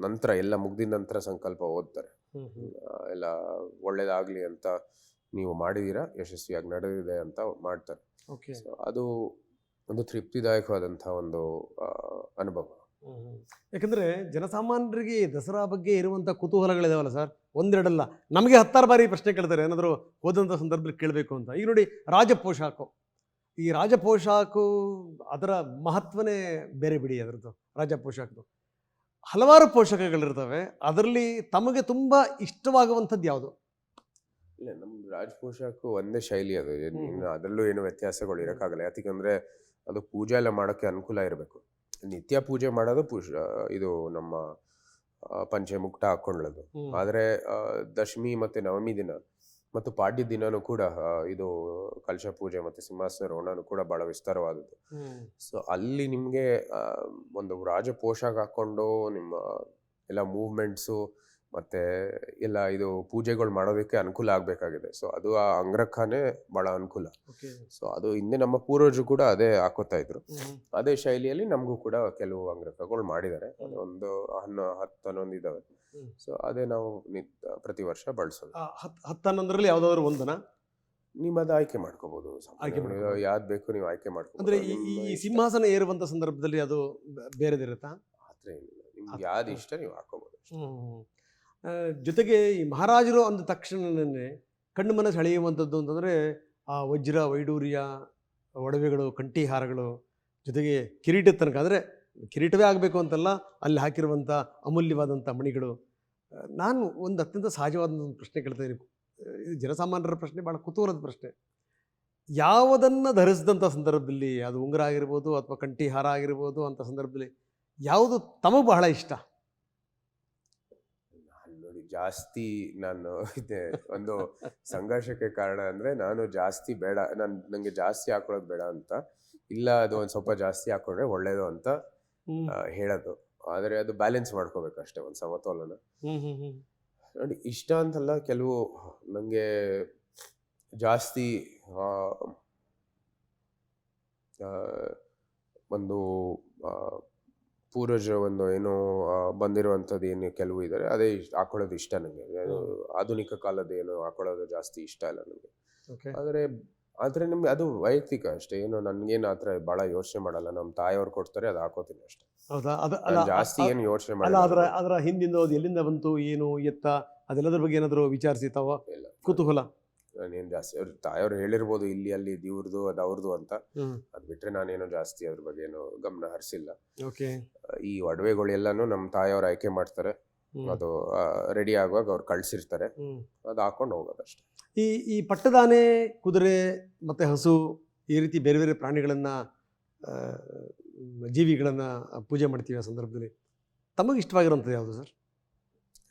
ನಂತರ ಎಲ್ಲ ಮುಗ್ದಿದ ನಂತರ ಸಂಕಲ್ಪ ಓದ್ತಾರೆ, ಎಲ್ಲ ಒಳ್ಳೇದಾಗಲಿ ಅಂತ, ನೀವು ಮಾಡಿದ್ದೀರಾ, ಯಶಸ್ವಿಯಾಗಿ ನಡೆದಿದೆ ಅಂತ ಮಾಡ್ತಾರೆ. ಸೊ ಅದು ಒಂದು ತೃಪ್ತಿದಾಯಕವಾದಂಥ ಒಂದು ಅನುಭವ. ಯಾಕಂದರೆ ಜನಸಾಮಾನ್ಯರಿಗೆ ದಸರಾ ಬಗ್ಗೆ ಇರುವಂಥ ಕುತೂಹಲಗಳಿದಾವಲ್ಲ ಸರ್, ಒಂದೆರಡಲ್ಲ, ನಮಗೆ 10 ಬಾರಿ ಪ್ರಶ್ನೆ ಕೇಳ್ತಾರೆ ಏನಾದರೂ ಹೋದಂಥ ಸಂದರ್ಭದಲ್ಲಿ ಕೇಳಬೇಕು ಅಂತ. ಈಗ ನೋಡಿ, ರಾಜಪೋಷಾಕು, ಈ ರಾಜಪೋಷಾಕು ಅದರ ಮಹತ್ವನೇ ಬೇರೆ ಬಿಡಿ. ಅದರದ್ದು ರಾಜಪೋಷಾಕದು ಹಲವಾರು ಪೋಷಕಗಳಿರ್ತವೆ, ಅದರಲ್ಲಿ ತಮಗೆ ತುಂಬ ಇಷ್ಟವಾಗುವಂಥದ್ದು ಯಾವುದು? ಇಲ್ಲ, ನಮ್ಮ ರಾಜಪೋಷಾಕು ಒಂದೇ ಶೈಲಿ ಅದು, ಇನ್ನು ಅದರಲ್ಲೂ ಏನು ವ್ಯತ್ಯಾಸಗಳು ಇರೋಕ್ಕಾಗಲ್ಲ. ಯಾಕೆಂದರೆ ಅದು ಪೂಜೆ ಎಲ್ಲ ಮಾಡೋಕ್ಕೆ ಅನುಕೂಲ ಇರಬೇಕು. ನಿತ್ಯ ಪೂಜೆ ಮಾಡೋದು ಇದು ನಮ್ಮ ಪಂಚೆ ಮುಕ್ಟ ಹಾಕ್ಕೊಳ್ಳೋದು. ಆದರೆ ದಶಮಿ ಮತ್ತು ನವಮಿ ದಿನ ಮತ್ತು ಪಾಡ್ಯ ದಿನನೂ ಕೂಡ ಇದು ಕಲಶ ಪೂಜೆ ಮತ್ತು ಸಿಂಹಾಸನಾರೋಹಣನೂ ಕೂಡ ಭಾಳ ವಿಸ್ತಾರವಾದದ್ದು. ಸೊ ಅಲ್ಲಿ ನಿಮಗೆ ಒಂದು ರಾಜ ಪೋಷಾಕ ಹಾಕ್ಕೊಂಡು ನಿಮ್ಮ ಎಲ್ಲ ಮೂವ್ಮೆಂಟ್ಸು ಮತ್ತು ಎಲ್ಲ ಇದು ಪೂಜೆಗಳು ಮಾಡೋದಕ್ಕೆ ಅನುಕೂಲ ಆಗಬೇಕಾಗಿದೆ. ಸೊ ಅದು ಆ ಅಂಗ್ರಖಾನೇ ಭಾಳ ಅನುಕೂಲ. ಸೊ ಅದು ಹಿಂದೆ ನಮ್ಮ ಪೂರ್ವಜರು ಕೂಡ ಅದೇ ಹಾಕೋತಾ ಇದ್ರು. ಅದೇ ಶೈಲಿಯಲ್ಲಿ ನಮಗೂ ಕೂಡ ಕೆಲವು ಅಂಗ್ರಖಗಳು ಮಾಡಿದ್ದಾರೆ, ಒಂದು 10-11 ಇದಾವೆ. ಸೊ ಅದೇ ನಾವು ಪ್ರತಿ ವರ್ಷ ಬಳಸೋದು. 10-11ರಲ್ಲಿ ಯಾವುದಾದ್ರು ಒಂದನ ನೀವು ಅದು ಆಯ್ಕೆ ಮಾಡ್ಕೋಬಹುದು, ಯಾವ್ದು ಬೇಕು ನೀವು ಆಯ್ಕೆ ಮಾಡ್ಕೋಬಹುದು. ಅಂದರೆ ಈ ಸಿಂಹಾಸನ ಏರುವಂಥ ಸಂದರ್ಭದಲ್ಲಿ ಅದು ಬೇರೆದಿರುತ್ತಾ? ಆ ಥರ ಏನಿಲ್ಲ, ನಿಮ್ಗೆ ಯಾವ್ದು ಇಷ್ಟ ನೀವು ಹಾಕೋಬಹುದು. ಜೊತೆಗೆ ಈ ಮಹಾರಾಜರು ಅಂದ ತಕ್ಷಣವೇ ಕಣ್ಣು ಮನಸ್ಸು ಸೆಳೆಯುವಂಥದ್ದು ಅಂತಂದರೆ ಆ ವಜ್ರ ವೈಡೂರ್ಯ ಒಡವೆಗಳು, ಕಂಠಿಹಾರಗಳು, ಜೊತೆಗೆ ಕಿರೀಟದ ತನಕ, ಅಂದರೆ ಕಿರೀಟವೇ ಆಗಬೇಕು ಅಂತಲ್ಲ, ಅಲ್ಲಿ ಹಾಕಿರುವಂಥ ಅಮೂಲ್ಯವಾದಂಥ ಮಣಿಗಳು. ನಾನು ಒಂದು ಅತ್ಯಂತ ಸಹಜವಾದ ಪ್ರಶ್ನೆ ಕೇಳ್ತಾ ಇದ್ದೀನಿ, ಇದು ಜನಸಾಮಾನ್ಯರ ಪ್ರಶ್ನೆ, ಭಾಳ ಕುತೂಹಲದ ಪ್ರಶ್ನೆ. ಯಾವುದನ್ನು ಧರಿಸಿದಂಥ ಸಂದರ್ಭದಲ್ಲಿ, ಅದು ಉಂಗುರ ಆಗಿರ್ಬೋದು ಅಥವಾ ಕಂಠಿಹಾರ ಆಗಿರ್ಬೋದು, ಅಂಥ ಸಂದರ್ಭದಲ್ಲಿ ಯಾವುದು ತಮಗೆ ಬಹಳ ಇಷ್ಟ? ನೋಡಿ, ಜಾಸ್ತಿ ನಾನು ಇದೆ ಒಂದು ಸಂಘರ್ಷಕ್ಕೆ ಕಾರಣ ಅಂದರೆ ನಾನು ಜಾಸ್ತಿ ಬೇಡ, ನನಗೆ ಜಾಸ್ತಿ ಹಾಕೊಳ್ಳೋದು ಬೇಡ ಅಂತ ಇಲ್ಲ, ಅದು ಒಂದು ಸ್ವಲ್ಪ ಜಾಸ್ತಿ ಹಾಕೊಂಡ್ರೆ ಒಳ್ಳೇದು ಅಂತ ಹೇಳೋದು. ಆದರೆ ಅದು ಬ್ಯಾಲೆನ್ಸ್ ಮಾಡ್ಕೋಬೇಕು ಅಷ್ಟೇ, ಒಂದು ಸಮತೋಲನ. ನೋಡಿ, ಇಷ್ಟ ಅಂತಲ್ಲ, ಕೆಲವು ನನಗೆ ಜಾಸ್ತಿ ಒಂದು ಪೂರ್ವಜರ ಒಂದು ಏನೋ ಬಂದಿರುವಂಥದ್ದು ಏನು ಕೆಲವು ಇದ್ದಾರೆ, ಅದೇ ಹಾಕೊಳ್ಳೋದು ಇಷ್ಟ ನನಗೆ. ಆಧುನಿಕ ಕಾಲದ ಏನು ಹಾಕೊಳ್ಳೋದು ಜಾಸ್ತಿ ಇಷ್ಟ ಇಲ್ಲ ನನಗೆ. ಆದರೆ ನಿಮ್ಗೆ ಅದು ವೈಯಕ್ತಿಕ ಅಷ್ಟೇ, ಏನು ನನಗೇನು ಆ ಥರ ಭಾಳ ಯೋಚನೆ ಮಾಡಲ್ಲ. ನಮ್ಮ ತಾಯಿಯವ್ರು ಕೊಡ್ತಾರೆ, ಅದು ಹಾಕೋತೀನಿ ಅಷ್ಟೇ. ಹೌದಾ? ಜಾಸ್ತಿ ಏನು ಯೋಚನೆ ಮಾಡಲ್ಲ. ಅದರ ಹಿಂದಿಂದ ಅದು ಎಲ್ಲಿಂದ ಬಂತು, ಏನು ಎತ್ತ, ಅದೆಲ್ಲದ್ರ ಬಗ್ಗೆ ಏನಾದರೂ ವಿಚಾರಿಸಿತಾವ? ಕುತೂಹಲ ನಾನೇನು ಜಾಸ್ತಿ ಅವ್ರ ತಾಯಿಯವ್ರು ಹೇಳಿರ್ಬೋದು ಇಲ್ಲಿ ಅಲ್ಲಿ ಇದು ಇವ್ರದ್ದು ಅದು ಅವ್ರದ್ದು ಅಂತ. ಹ್ಮ್. ಅದು ಬಿಟ್ಟರೆ ನಾನೇನು ಜಾಸ್ತಿ ಅದ್ರ ಬಗ್ಗೆ ಏನು ಗಮನ ಹರಿಸಿಲ್ಲ. ಓಕೆ. ಈ ಒಡವೆಗಳೆಲ್ಲನೂ ನಮ್ಮ ತಾಯಿಯವ್ರು ಆಯ್ಕೆ ಮಾಡ್ತಾರೆ. ಅದು ರೆಡಿ ಆಗುವಾಗ ಅವ್ರು ಕಳ್ಸಿರ್ತಾರೆ, ಅದು ಹಾಕೊಂಡು ಹೋಗೋದಷ್ಟೇ. ಈ ಪಟ್ಟದಾನೆ, ಕುದುರೆ ಮತ್ತು ಹಸು ಈ ರೀತಿ ಬೇರೆ ಬೇರೆ ಪ್ರಾಣಿಗಳನ್ನು, ಜೀವಿಗಳನ್ನು ಪೂಜೆ ಮಾಡ್ತೀವಿ ಆ ಸಂದರ್ಭದಲ್ಲಿ. ತಮಗೆ ಇಷ್ಟವಾಗಿರೋಂಥದ್ದು ಯಾವುದು ಸರ್?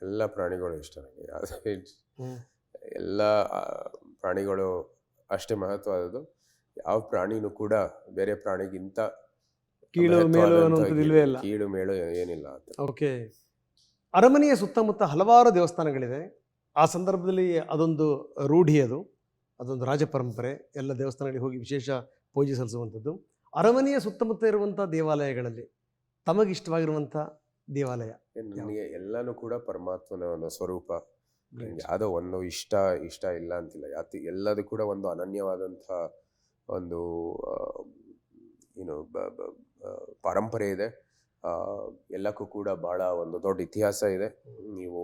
ಎಲ್ಲ ಪ್ರಾಣಿಗಳು ಇಷ್ಟ ನನಗೆ. ಯಾವುದೇ ಎಲ್ಲ ಪ್ರಾಣಿಗಳು ಅಷ್ಟೇ ಮಹತ್ವವಾದದ್ದು. ಯಾವ ಪ್ರಾಣಿನೂ ಕೂಡ ಬೇರೆ ಪ್ರಾಣಿಗಿಂತ ಕೀಳು ಮೇಲು ಅನ್ನುವಂಥದ್ದು ಇಲ್ವೇ ಇಲ್ಲ. ಕೀಳು ಮೇಳು ಏನಿಲ್ಲ. ಓಕೆ. ಅರಮನೆಯ ಸುತ್ತಮುತ್ತ ಹಲವಾರು ದೇವಸ್ಥಾನಗಳಿದೆ. ಆ ಸಂದರ್ಭದಲ್ಲಿ ಅದೊಂದು ರೂಢಿ, ಅದೊಂದು ರಾಜ ಪರಂಪರೆ. ಎಲ್ಲ ದೇವಸ್ಥಾನಗಳಿಗೆ ಹೋಗಿ ವಿಶೇಷ ಪೂಜೆ ಸಲ್ಲಿಸುವಂಥದ್ದು. ಅರಮನೆಯ ಸುತ್ತಮುತ್ತ ಇರುವಂಥ ದೇವಾಲಯಗಳಲ್ಲಿ ತಮಗಿಷ್ಟವಾಗಿರುವಂಥ ದೇವಾಲಯ? ನನಗೆ ಎಲ್ಲನೂ ಕೂಡ ಪರಮಾತ್ಮನ ಒಂದು ಸ್ವರೂಪ. ಯಾವುದೋ ಒಂದು ಇಷ್ಟ ಇಲ್ಲ ಅಂತಿಲ್ಲ. ಎಲ್ಲದೂ ಕೂಡ ಒಂದು ಅನನ್ಯವಾದಂಥ ಒಂದು ಏನು ಪರಂಪರೆ ಇದೆ. ಎಲ್ಲಕ್ಕೂ ಕೂಡ ಭಾಳ ಒಂದು ದೊಡ್ಡ ಇತಿಹಾಸ ಇದೆ. ನೀವು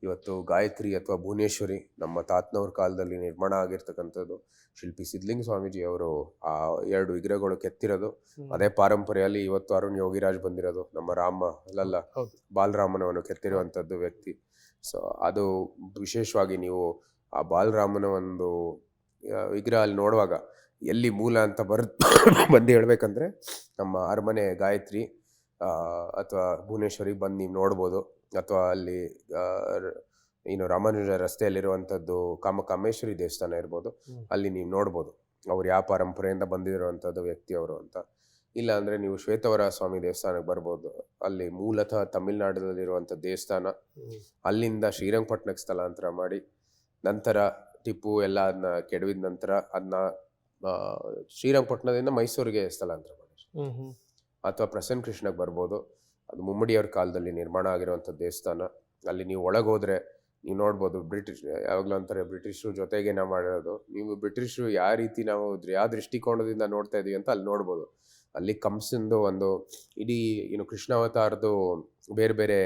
ಇವತ್ತು ಗಾಯತ್ರಿ ಅಥವಾ ಭುವನೇಶ್ವರಿ ನಮ್ಮ ತಾತನವ್ರ ಕಾಲದಲ್ಲಿ ನಿರ್ಮಾಣ ಆಗಿರ್ತಕ್ಕಂಥದ್ದು. ಶಿಲ್ಪಿ ಸಿದ್ಧಲಿಂಗ ಸ್ವಾಮೀಜಿ ಅವರು ಆ 2 ವಿಗ್ರಹಗಳು ಕೆತ್ತಿರೋದು ಅದೇ ಪರಂಪರೆಯಲ್ಲಿ. ಇವತ್ತು ಅರುಣ್ ಯೋಗಿರಾಜ್ ಬಂದಿರೋದು ನಮ್ಮ ರಾಮ ಅಲ್ಲಲ್ಲ, ಬಾಲರಾಮನವನ್ನು ಕೆತ್ತಿರುವಂಥದ್ದು ವ್ಯಕ್ತಿ. ಸೊ ಅದು ವಿಶೇಷವಾಗಿ ನೀವು ಆ ಬಾಲರಾಮನ ಒಂದು ವಿಗ್ರಹ ಅಲ್ಲಿ ನೋಡುವಾಗ ಎಲ್ಲಿ ಮೂಲ ಅಂತ ಬಂದು ಹೇಳ್ಬೇಕಂದ್ರೆ ನಮ್ಮ ಅರಮನೆ ಗಾಯತ್ರಿ ಅಥವಾ ಭುವನೇಶ್ವರಿಗೆ ಬಂದು ನೀವು ನೋಡ್ಬೋದು. ಅಥವಾ ಅಲ್ಲಿ ಏನು ರಾಮಾನುಜ ರಸ್ತೆಯಲ್ಲಿರುವಂಥದ್ದು ಕಾಮೇಶ್ವರಿ ದೇವಸ್ಥಾನ ಇರ್ಬೋದು, ಅಲ್ಲಿ ನೀವು ನೋಡ್ಬೋದು ಅವ್ರು ಯಾವ ಪರಂಪರೆಯಿಂದ ಬಂದಿರುವಂಥದ್ದು ವ್ಯಕ್ತಿಯವರು ಅಂತ. ಇಲ್ಲ ಅಂದರೆ ನೀವು ಶ್ವೇತವರ ಸ್ವಾಮಿ ದೇವಸ್ಥಾನಕ್ಕೆ ಬರ್ಬೋದು. ಅಲ್ಲಿ ಮೂಲತಃ ತಮಿಳ್ನಾಡಲ್ಲಿರುವಂಥ ದೇವಸ್ಥಾನ. ಅಲ್ಲಿಂದ ಶ್ರೀರಂಗಪಟ್ಟಣಕ್ಕೆ ಸ್ಥಳಾಂತರ ಮಾಡಿ ನಂತರ ಟಿಪ್ಪು ಎಲ್ಲ ಅದನ್ನ ಕೆಡವಿದ ನಂತರ ಅದನ್ನ ಶ್ರೀರಂಗಪಟ್ಟಣದಿಂದ ಮೈಸೂರಿಗೆ ಸ್ಥಳಾಂತರ ಮಾಡಿ. ಅಥವಾ ಪ್ರಸನ್ನ ಕೃಷ್ಣಕ್ಕೆ ಬರ್ಬೋದು. ಅದು ಮುಮ್ಮಡಿಯವ್ರ ಕಾಲದಲ್ಲಿ ನಿರ್ಮಾಣ ಆಗಿರುವಂಥ ದೇವಸ್ಥಾನ. ಅಲ್ಲಿ ನೀವು ಒಳಗೆ ಹೋದರೆ ನೀವು ನೋಡ್ಬೋದು, ಯಾವಾಗಲೂ ಅಂತಾರೆ ಬ್ರಿಟಿಷರು ಜೊತೆಗೆ ನಾವು ಮಾಡಿರೋದು. ನೀವು ಬ್ರಿಟಿಷರು ಯಾವ ರೀತಿ ನಾವು ಯಾವ ದೃಷ್ಟಿಕೋನದಿಂದ ನೋಡ್ತಾ ಇದೀವಿ ಅಂತ ಅಲ್ಲಿ ನೋಡ್ಬೋದು. ಅಲ್ಲಿ ಕಂಸಂದು ಒಂದು ಇಡೀ ಏನು ಕೃಷ್ಣಾವತಾರದ್ದು ಬೇರೆ ಬೇರೆ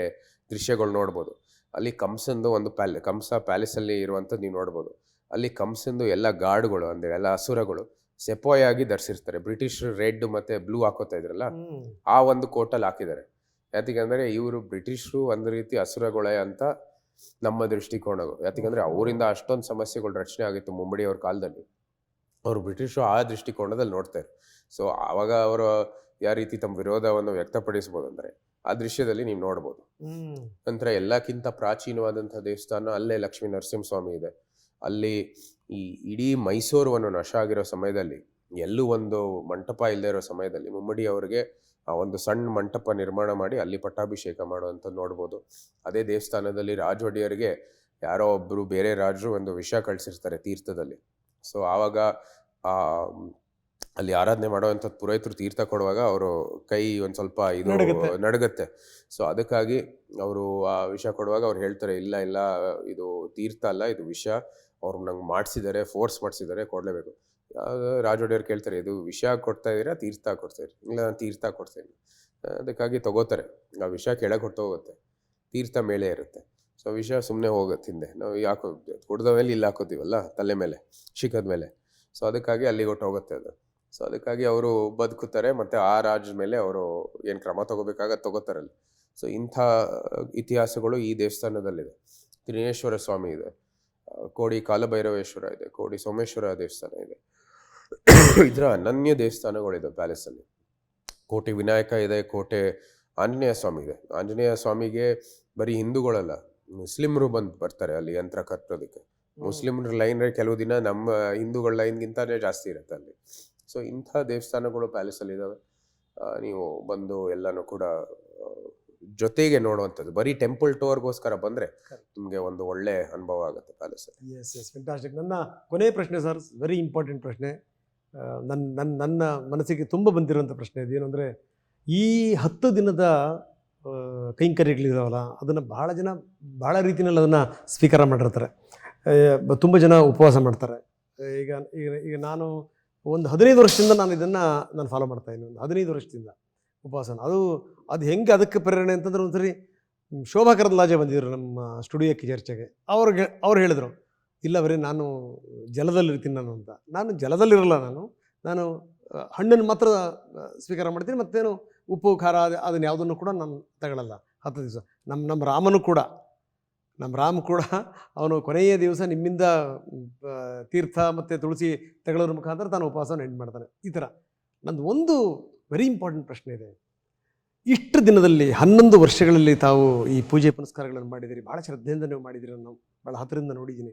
ದೃಶ್ಯಗಳು ನೋಡ್ಬೋದು. ಅಲ್ಲಿ ಕಂಸಂದು ಒಂದು ಕಂಸ ಪ್ಯಾಲೇಸಲ್ಲಿ ಇರುವಂಥದ್ದು ನೀವು ನೋಡ್ಬೋದು. ಅಲ್ಲಿ ಕಂಸಂದು ಎಲ್ಲ ಗಾರ್ಡ್ಗಳು ಅಂದರೆ ಎಲ್ಲ ಅಸುರಗಳು ಸೆಪೋಯ್ ಆಗಿ ಧರಿಸಿರ್ತಾರೆ. ಬ್ರಿಟಿಷರು ರೆಡ್ ಮತ್ತು ಬ್ಲೂ ಹಾಕೋತಾ ಇದ್ರಲ್ಲ, ಆ ಒಂದು ಕೋಟಲ್ಲಿ ಹಾಕಿದ್ದಾರೆ. ಯಾತಿಗಂದರೆ ಇವರು ಬ್ರಿಟಿಷರು ಒಂದು ರೀತಿ ಅಸುರಗಳೇ ಅಂತ ನಮ್ಮ ದೃಷ್ಟಿಕೋನ. ಯಾತಿಗಂದರೆ ಅವರಿಂದ ಅಷ್ಟೊಂದು ಸಮಸ್ಯೆಗಳು ರಚನೆ ಆಗಿತ್ತು ಮುಮ್ಮಡಿಯವ್ರ ಕಾಲದಲ್ಲಿ. ಅವರು ಬ್ರಿಟಿಷರು ಆ ದೃಷ್ಟಿಕೋನದಲ್ಲಿ ನೋಡ್ತಾರೆ. ಸೊ ಆವಾಗ ಅವರು ಯಾವ ರೀತಿ ತಮ್ಮ ವಿರೋಧವನ್ನು ವ್ಯಕ್ತಪಡಿಸ್ಬೋದು ಅಂದರೆ ಆ ದೃಶ್ಯದಲ್ಲಿ ನೀವು ನೋಡ್ಬೋದು. ನಂತರ ಎಲ್ಲಕ್ಕಿಂತ ಪ್ರಾಚೀನವಾದಂಥ ದೇವಸ್ಥಾನ ಅಲ್ಲೇ ಲಕ್ಷ್ಮೀ ನರಸಿಂಹಸ್ವಾಮಿ ಇದೆ. ಅಲ್ಲಿ ಈ ಇಡೀ ಮೈಸೂರನ್ನು ನಾಶ ಆಗಿರೋ ಸಮಯದಲ್ಲಿ, ಎಲ್ಲೂ ಒಂದು ಮಂಟಪ ಇಲ್ಲದೆ ಇರೋ ಸಮಯದಲ್ಲಿ ಮುಮ್ಮಡಿ ಅವರಿಗೆ ಆ ಒಂದು ಸಣ್ಣ ಮಂಟಪ ನಿರ್ಮಾಣ ಮಾಡಿ ಅಲ್ಲಿ ಪಟ್ಟಾಭಿಷೇಕ ಮಾಡುವಂಥದ್ದು ನೋಡ್ಬೋದು. ಅದೇ ದೇವಸ್ಥಾನದಲ್ಲಿ ರಾಜ ಒಡೆಯರಿಗೆ ಯಾರೋ ಒಬ್ಬರು ಬೇರೆ ರಾಜರು ಒಂದು ವಿಷ ಕಳಿಸಿರ್ತಾರೆ ತೀರ್ಥದಲ್ಲಿ. ಸೊ ಆವಾಗ ಅಲ್ಲಿ ಆರಾಧನೆ ಮಾಡುವಂಥದ್ದು ಪುರೋಹಿತರು ತೀರ್ಥ ಕೊಡುವಾಗ ಅವರು ಕೈ ಒಂದು ಸ್ವಲ್ಪ ಇದು ನಡುಗತ್ತೆ. ಸೊ ಅದಕ್ಕಾಗಿ ಅವರು ಆ ವಿಷ ಕೊಡುವಾಗ ಅವ್ರು ಹೇಳ್ತಾರೆ, ಇಲ್ಲ ಇದು ತೀರ್ಥ ಅಲ್ಲ, ಇದು ವಿಷ. ಅವ್ರು ನಂಗೆ ಮಾಡಿಸಿದ್ದಾರೆ, ಫೋರ್ಸ್ ಮಾಡಿಸಿದ್ದಾರೆ, ಕೊಡಲೇಬೇಕು. ರಾಜ ಒಡೆಯವ್ರು ಕೇಳ್ತಾರೆ, ಇದು ವಿಷ ಕೊಡ್ತಾ ಇದ್ದೀರಾ ತೀರ್ಥ ಕೊಡ್ತಾ ಇದ್ದೀರಿ? ಇಲ್ಲ, ನಾನು ತೀರ್ಥ ಕೊಡ್ತಾ ಇದ್ದೀನಿ. ಅದಕ್ಕಾಗಿ ತಗೋತಾರೆ. ಆ ವಿಷ ಕೆಳಗೆ ಹೊಟ್ಟು ಹೋಗುತ್ತೆ, ತೀರ್ಥ ಮೇಲೆ ಇರುತ್ತೆ. ಸೊ ವಿಷ ಸುಮ್ಮನೆ ಹೋಗುತ್ತೆ ಹಿಂದೆ. ನಾವು ಯಾಕೋ ಕುಡ್ದ ಮೇಲೆ ಇಲ್ಲಿ ಹಾಕೋತೀವಲ್ಲ ತಲೆ ಮೇಲೆ, ಶಿಖದ ಮೇಲೆ. ಸೊ ಅದಕ್ಕಾಗಿ ಅಲ್ಲಿಗೆ ಹೊಟ್ಟು ಹೋಗುತ್ತೆ ಅದು. ಸೊ ಅದಕ್ಕಾಗಿ ಅವರು ಬದುಕುತ್ತಾರೆ. ಮತ್ತು ಆ ರಾಜ್ಯದ ಮೇಲೆ ಅವರು ಏನು ಕ್ರಮ ತಗೋಬೇಕಾಗತ್ತೆ ತಗೋತಾರಲ್ಲಿ. ಸೊ ಇಂಥ ಇತಿಹಾಸಗಳು ಈ ದೇವಸ್ಥಾನದಲ್ಲಿದೆ. ತ್ರಿನೇಶ್ವರ ಸ್ವಾಮಿ ಇದೆ, ಕೋಡಿ ಕಾಲಭೈರವೇಶ್ವರ ಇದೆ, ಕೋಡಿ ಸೋಮೇಶ್ವರ ದೇವಸ್ಥಾನ ಇದೆ. ಇದರ ಅನನ್ಯ ದೇವಸ್ಥಾನಗಳಿದೆ ಪ್ಯಾಲೇಸಲ್ಲಿ. ಕೋಟೆ ವಿನಾಯಕ ಇದೆ, ಕೋಟೆ ಆಂಜನೇಯ ಸ್ವಾಮಿ ಇದೆ. ಆಂಜನೇಯ ಸ್ವಾಮಿಗೆ ಬರೀ ಹಿಂದೂಗಳಲ್ಲ, ಮುಸ್ಲಿಮರು ಬರ್ತಾರೆ ಅಲ್ಲಿ ಯಂತ್ರ ಕಟ್ಟೋದಕ್ಕೆ. ಮುಸ್ಲಿಮ್ರ ಲೈನ್ ಕೆಲವು ದಿನ ನಮ್ಮ ಹಿಂದೂಗಳ ಲೈನ್ಗಿಂತಾನೇ ಜಾಸ್ತಿ ಇರುತ್ತೆ ಅಲ್ಲಿ. ಸೊ ಇಂಥ ದೇವಸ್ಥಾನಗಳು ಪ್ಯಾಲೇಸಲ್ಲಿ ಇದ್ದಾವೆ. ನೀವು ಬಂದು ಎಲ್ಲನೂ ಕೂಡ ಜೊತೆಗೆ ನೋಡುವಂಥದ್ದು. ಬರೀ ಟೆಂಪಲ್ ಟೂರ್ಗೋಸ್ಕರ ಬಂದರೆ ನಿಮಗೆ ಒಂದು ಒಳ್ಳೆ ಅನುಭವ ಆಗುತ್ತೆ ಪ್ಯಾಲೇಸಲ್ಲಿ. S fantastic. ನನ್ನ ಕೊನೆಯ ಪ್ರಶ್ನೆ ಸರ್, ವೆರಿ ಇಂಪಾರ್ಟೆಂಟ್ ಪ್ರಶ್ನೆ. ನನ್ನ ಮನಸ್ಸಿಗೆ ತುಂಬ ಬಂದಿರುವಂಥ ಪ್ರಶ್ನೆ ಇದೇನು ಅಂದರೆ, ಈ 10 ದಿನದ ಕೈಂಕರ್ಯಗಳಿದಾವಲ್ಲ, ಅದನ್ನು ಭಾಳ ರೀತಿಯಲ್ಲಿ ಅದನ್ನು ಸ್ವೀಕಾರ ಮಾಡಿರ್ತಾರೆ. ತುಂಬ ಜನ ಉಪವಾಸ ಮಾಡ್ತಾರೆ. ಈಗ ನಾನು ಒಂದು 15 ವರ್ಷದಿಂದ ನಾನು ಫಾಲೋ ಮಾಡ್ತಾ ಇದ್ದೀನಿ. ಒಂದು 15 ವರ್ಷದಿಂದ ಉಪವಾಸನ. ಅದು ಹೆಂಗೆ ಅದಕ್ಕೆ ಪ್ರೇರಣೆ ಅಂತಂದ್ರೆ, ಒಂದ್ಸರಿ ಶೋಭಾ ಕರಂದ್ಲಾಜೆ ಬಂದಿದ್ರು ನಮ್ಮ ಸ್ಟುಡಿಯೋಕ್ಕೆ ಚರ್ಚೆಗೆ. ಅವ್ರು ಹೇಳಿದ್ರು, ಇಲ್ಲ ಬರೀ ನಾನು ಜಲದಲ್ಲಿರ್ತೀನಿ ನಾನು ಅಂತ. ನಾನು ಜಲದಲ್ಲಿರಲ್ಲ, ನಾನು ಹಣ್ಣನ್ನು ಮಾತ್ರ ಸ್ವೀಕಾರ ಮಾಡ್ತೀನಿ, ಮತ್ತೇನು ಉಪ್ಪು ಖಾರ ಅದನ್ನು ಯಾವುದನ್ನು ಕೂಡ ನಾನು ತಗೊಳ್ಳಲ್ಲ 10 ದಿವಸ. ನಮ್ಮ ರಾಮ ಕೂಡ ಅವನು ಕೊನೆಯ ದಿವಸ ನಿಮ್ಮಿಂದ ತೀರ್ಥ ಮತ್ತು ತುಳಸಿ ತಗೊಳ್ಳೋದ್ರ ಮುಖಾಂತರ ತಾನು ಉಪವಾಸವನ್ನು ಎಂಡ್ ಮಾಡ್ತಾನೆ. ಈ ಥರ ನಂದು ಒಂದು ವೆರಿ ಇಂಪಾರ್ಟೆಂಟ್ ಪ್ರಶ್ನೆ ಇದೆ. ಇಷ್ಟು ದಿನದಲ್ಲಿ 11 ವರ್ಷಗಳಲ್ಲಿ ತಾವು ಈ ಪೂಜೆ ಪುನಸ್ಕಾರಗಳನ್ನು ಮಾಡಿದಿರಿ, ಭಾಳ ಶ್ರದ್ಧೆಯಿಂದ ನೀವು ಮಾಡಿದಿರಿ, ನಾನು ಭಾಳ ಹತ್ತಿರದಿಂದ ನೋಡಿದ್ದೀನಿ.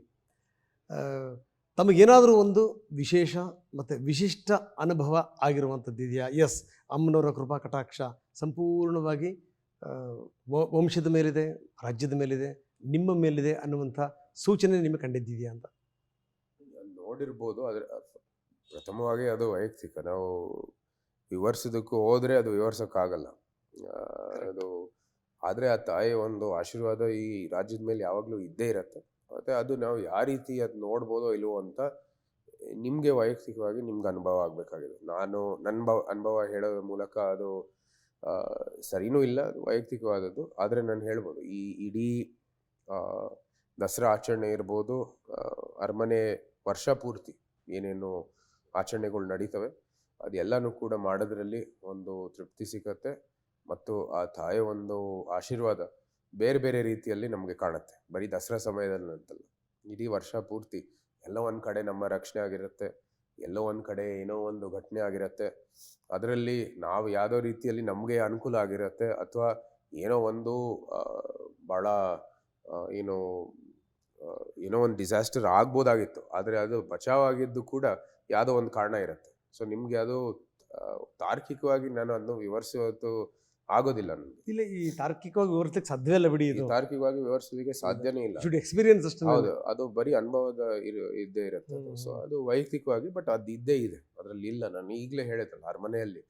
ತಮಗೇನಾದರೂ ಒಂದು ವಿಶೇಷ ಮತ್ತು ವಿಶಿಷ್ಟ ಅನುಭವ ಆಗಿರುವಂಥದ್ದು ಇದೆಯಾ? ಎಸ್, ಅಮ್ಮನವರ ಕೃಪಾ ಕಟಾಕ್ಷ ಸಂಪೂರ್ಣವಾಗಿ ವಂಶದ ಮೇಲಿದೆ, ರಾಜ್ಯದ ಮೇಲಿದೆ, ನಿಮ್ಮ ಮೇಲಿದೆ ಅನ್ನುವಂಥ ಸೂಚನೆ ನಿಮಗೆ ಕಂಡಿದ್ದಿದೆಯಾ ಅಂತ? ನೋಡಿರ್ಬೋದು, ಆದರೆ ಪ್ರಥಮವಾಗಿ ಅದು ವೈಯಕ್ತಿಕ. ನಾವು ವಿವರಿಸೋದಕ್ಕೂ ಹೋದರೆ ಅದು ವಿವರಿಸೋಕ್ಕಾಗಲ್ಲ. ಅದು ಆದರೆ ಆ ತಾಯಿ ಒಂದು ಆಶೀರ್ವಾದ ಈ ರಾಜ್ಯದ ಮೇಲೆ ಯಾವಾಗಲೂ ಇದ್ದೇ ಇರುತ್ತೆ. ಮತ್ತು ಅದು ನಾವು ಯಾವ ರೀತಿ ಅದು ನೋಡ್ಬೋದೋ ಇಲ್ವೋ ಅಂತ ನಿಮಗೆ ವೈಯಕ್ತಿಕವಾಗಿ ನಿಮ್ಗೆ ಅನುಭವ ಆಗಬೇಕಾಗಿದೆ. ನಾನು ನನ್ನ ಅನುಭವ ಹೇಳೋದ್ರ ಮೂಲಕ ಅದು ಸರಿನೂ ಇಲ್ಲ, ಅದು ವೈಯಕ್ತಿಕವಾದದ್ದು. ಆದರೆ ನಾನು ಹೇಳ್ಬೋದು, ಈ ಇಡೀ ದಸರಾ ಆಚರಣೆ ಇರ್ಬೋದು, ಅರಮನೆ ವರ್ಷ ಪೂರ್ತಿ ಏನೇನು ಆಚರಣೆಗಳು ನಡೀತವೆ ಅದೆಲ್ಲನೂ ಕೂಡ ಮಾಡೋದ್ರಲ್ಲಿ ಒಂದು ತೃಪ್ತಿ ಸಿಗತ್ತೆ. ಮತ್ತು ಆ ತಾಯಿಯ ಒಂದು ಆಶೀರ್ವಾದ ಬೇರೆ ಬೇರೆ ರೀತಿಯಲ್ಲಿ ನಮಗೆ ಕಾಣುತ್ತೆ. ಬರೀ ದಸರಾ ಸಮಯದಲ್ಲಿ ಅಂತಲ್ಲ, ಇಡೀ ವರ್ಷ ಪೂರ್ತಿ ಎಲ್ಲೋ ಒಂದು ಕಡೆ ನಮ್ಮ ರಕ್ಷಣೆ ಆಗಿರುತ್ತೆ, ಎಲ್ಲೋ ಒಂದು ಕಡೆ ಏನೋ ಒಂದು ಘಟನೆ ಆಗಿರುತ್ತೆ. ಅದರಲ್ಲಿ ನಾವು ಯಾವುದೋ ರೀತಿಯಲ್ಲಿ ನಮಗೆ ಅನುಕೂಲ ಆಗಿರುತ್ತೆ, ಅಥವಾ ಏನೋ ಒಂದು ಭಾಳ ಏನೋ ಒಂದು ಡಿಸಾಸ್ಟರ್ ಆಗ್ಬೋದಾಗಿತ್ತು, ಆದರೆ ಅದು ಬಚಾವಾಗಿದ್ದು ಕೂಡ ಯಾವುದೋ ಒಂದು ಕಾರಣ ಇರುತ್ತೆ. ಸೊ ನಿಮಗೆ ಅದು ತಾರ್ಕಿಕವಾಗಿ ನಾನು ಅದನ್ನು ವಿವರಿಸೋದು ಆಗೋದಿಲ್ಲ ನನಗೆ. ಇಲ್ಲ, ಈ ತಾರ್ಕಿಕವಾಗಿ ವಿವರಿಸಲಿಕ್ಕೆ ಸಾಧ್ಯವೇ ಇಲ್ಲ ಬಿಡಿ. ಇದು ತಾರ್ಕಿಕವಾಗಿ ವಿವರಿಸೋದಕ್ಕೆ ಸಾಧ್ಯನೇ ಇಲ್ಲ. ಎಕ್ಸ್ಪೀರಿಯನ್ಸ್ ಅಷ್ಟೇ. ಹೌದು, ಅದು ಬರೀ ಅನುಭವದ ಇದ್ದೇ ಇರುತ್ತೆ. ಸೊ ಅದು ವೈಯಕ್ತಿಕವಾಗಿ, ಬಟ್ ಅದು ಇದ್ದೇ ಇದೆ, ಅದರಲ್ಲಿ ಇಲ್ಲ. ನಾನು ಈಗಲೇ ಹೇಳಿದ್ರಲ್ಲ, ಅರಮನೆಯಲ್ಲಿ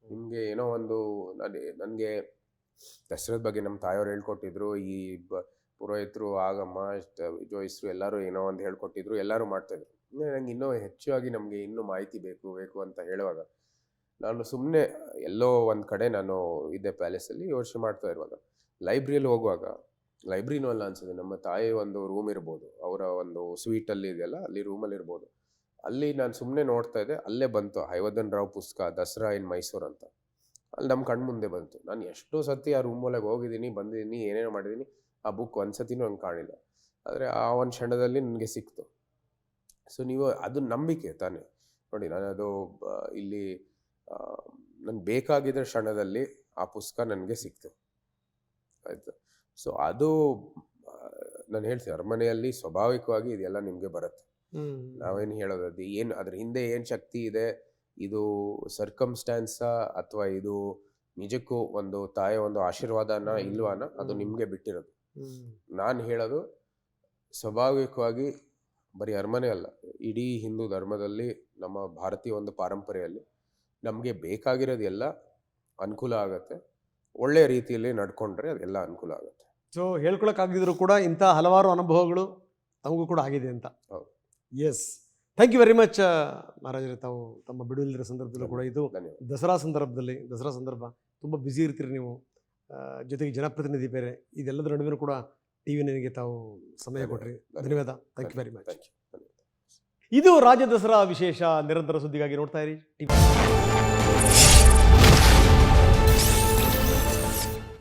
ನಿಮಗೆ ಏನೋ ಒಂದು ನನಗೆ ದಸರಾದ ಬಗ್ಗೆ ನಮ್ಮ ತಾಯಿಯವ್ರು ಹೇಳ್ಕೊಟ್ಟಿದ್ರು, ಈ ಪುರೋಹಿತರು, ಆಗಮ್ಮ, ಜೋಯಿಸ್ರು ಎಲ್ಲರೂ ಏನೋ ಒಂದು ಹೇಳ್ಕೊಟ್ಟಿದ್ರು, ಎಲ್ಲರೂ ಮಾಡ್ತಾಯಿದ್ರು. ನಂಗೆ ಇನ್ನೂ ಹೆಚ್ಚಾಗಿ ನಮಗೆ ಇನ್ನೂ ಮಾಹಿತಿ ಬೇಕು ಅಂತ ಹೇಳುವಾಗ ನಾನು ಸುಮ್ಮನೆ ಎಲ್ಲೋ ಒಂದು ಕಡೆ ನಾನು ಇದ್ದೆ ಪ್ಯಾಲೇಸಲ್ಲಿ ಯೋಚನೆ ಮಾಡ್ತಾ ಇರುವಾಗ, ಲೈಬ್ರರಿಯಲ್ಲಿ ಹೋಗುವಾಗ, ಲೈಬ್ರರಿನೂ ಅಲ್ಲ ಅನ್ಸುತ್ತೆ, ನಮ್ಮ ತಾಯಿ ಒಂದು ರೂಮ್ ಇರ್ಬೋದು, ಅವರ ಒಂದು ಸ್ವೀಟಲ್ಲಿ ಇದೆಯಲ್ಲ ಅಲ್ಲಿ ರೂಮಲ್ಲಿ ಇರ್ಬೋದು, ಅಲ್ಲಿ ನಾನು ಸುಮ್ಮನೆ ನೋಡ್ತಾ ಇದ್ದೆ, ಅಲ್ಲೇ ಬಂತು ಹೈವರ್ಧನ್ ರಾವ್ ಪುಸ್ತಕ ದಸರಾ ಇನ್ ಮೈಸೂರು ಅಂತ. ಅಲ್ಲಿ ನಮ್ಮ ಕಣ್ಮುಂದೆ ಬಂತು. ನಾನು ಎಷ್ಟೋ ಸತಿ ಆ ರೂಮ್ ಒಳಗೆ ಹೋಗಿದ್ದೀನಿ, ಬಂದಿದ್ದೀನಿ, ಏನೇನೋ ಮಾಡಿದ್ದೀನಿ, ಆ ಬುಕ್ ಒಂದು ಸತಿನೂ ನಂಗೆ ಕಾಣಿಲ್ಲ. ಆದರೆ ಆ ಒಂದು ಕ್ಷಣದಲ್ಲಿ ನನಗೆ ಸಿಕ್ತು. ಸೊ ನೀವು ಅದು ನಂಬಿಕೆ ತಾನೇ ನೋಡಿ. ನಾನು ಅದು ಇಲ್ಲಿ ನನಗೆ ಬೇಕಾಗಿದ್ದ ಕ್ಷಣದಲ್ಲಿ ಆ ಪುಸ್ತಕ ನನಗೆ ಸಿಕ್ತು, ಆಯಿತು. ಸೊ ಅದು ನಾನು ಹೇಳ್ತೀನಿ, ಅರಮನೆಯಲ್ಲಿ ಸ್ವಾಭಾವಿಕವಾಗಿ ಇದೆಲ್ಲ ನಿಮಗೆ ಬರುತ್ತೆ. ನಾವೇನು ಹೇಳೋದು, ಅದು ಏನು ಅದ್ರ ಹಿಂದೆ ಏನು ಶಕ್ತಿ ಇದೆ, ಇದು ಸರ್ಕಮ್ಸ್ಟ್ಯಾನ್ಸಾ ಅಥವಾ ಇದು ನಿಜಕ್ಕೂ ಒಂದು ತಾಯಿಯ ಒಂದು ಆಶೀರ್ವಾದನ ಇಲ್ವಾನ, ಅದು ನಿಮಗೆ ಬಿಟ್ಟಿರೋದು. ನಾನು ಹೇಳೋದು ಸ್ವಾಭಾವಿಕವಾಗಿ ಬರೀ ಅರಮನೆ ಅಲ್ಲ, ಇಡೀ ಹಿಂದೂ ಧರ್ಮದಲ್ಲಿ, ನಮ್ಮ ಭಾರತೀಯ ಒಂದು ಪಾರಂಪರೆಯಲ್ಲಿ ನಮಗೆ ಬೇಕಾಗಿರೋದು ಎಲ್ಲ ಅನುಕೂಲ ಆಗುತ್ತೆ. ಒಳ್ಳೆಯ ರೀತಿಯಲ್ಲಿ ನಡ್ಕೊಂಡ್ರೆ ಅದೆಲ್ಲ ಅನುಕೂಲ ಆಗುತ್ತೆ. ಸೊ ಹೇಳ್ಕೊಳಕ್ಕಾಗಿದ್ರು ಕೂಡ ಇಂಥ ಹಲವಾರು ಅನುಭವಗಳು ತಮಗೂ ಕೂಡ ಆಗಿದೆ ಅಂತ. ಹೌದು. Yes, thank you very much ಮಹಾರಾಜರೇ. ತಾವು ತಮ್ಮ ಬಿಡುವಿಲ್ಲದ ಸಂದರ್ಭದಲ್ಲೂ ಕೂಡ, ಇದು ದಸರಾ ಸಂದರ್ಭ ತುಂಬ ಬ್ಯುಸಿ ಇರ್ತೀರಿ ನೀವು, ಜೊತೆಗೆ ಜನಪ್ರತಿನಿಧಿ ಬೇರೆ, ಇದೆಲ್ಲದರ ನಡುವೆ ಕೂಡ ಟಿವಿ ನನಗೆ ತಾವು ಸಮಯ ಕೊಟ್ರಿ. ಧನ್ಯವಾದ. Thank you very much. ಇದು ರಾಜ್ಯ ದಸರಾ ವಿಶೇಷ. ನಿರಂತರ ಸುದ್ದಿಗಾಗಿ ನೋಡ್ತಾ ಇರಿ ಟಿವಿ.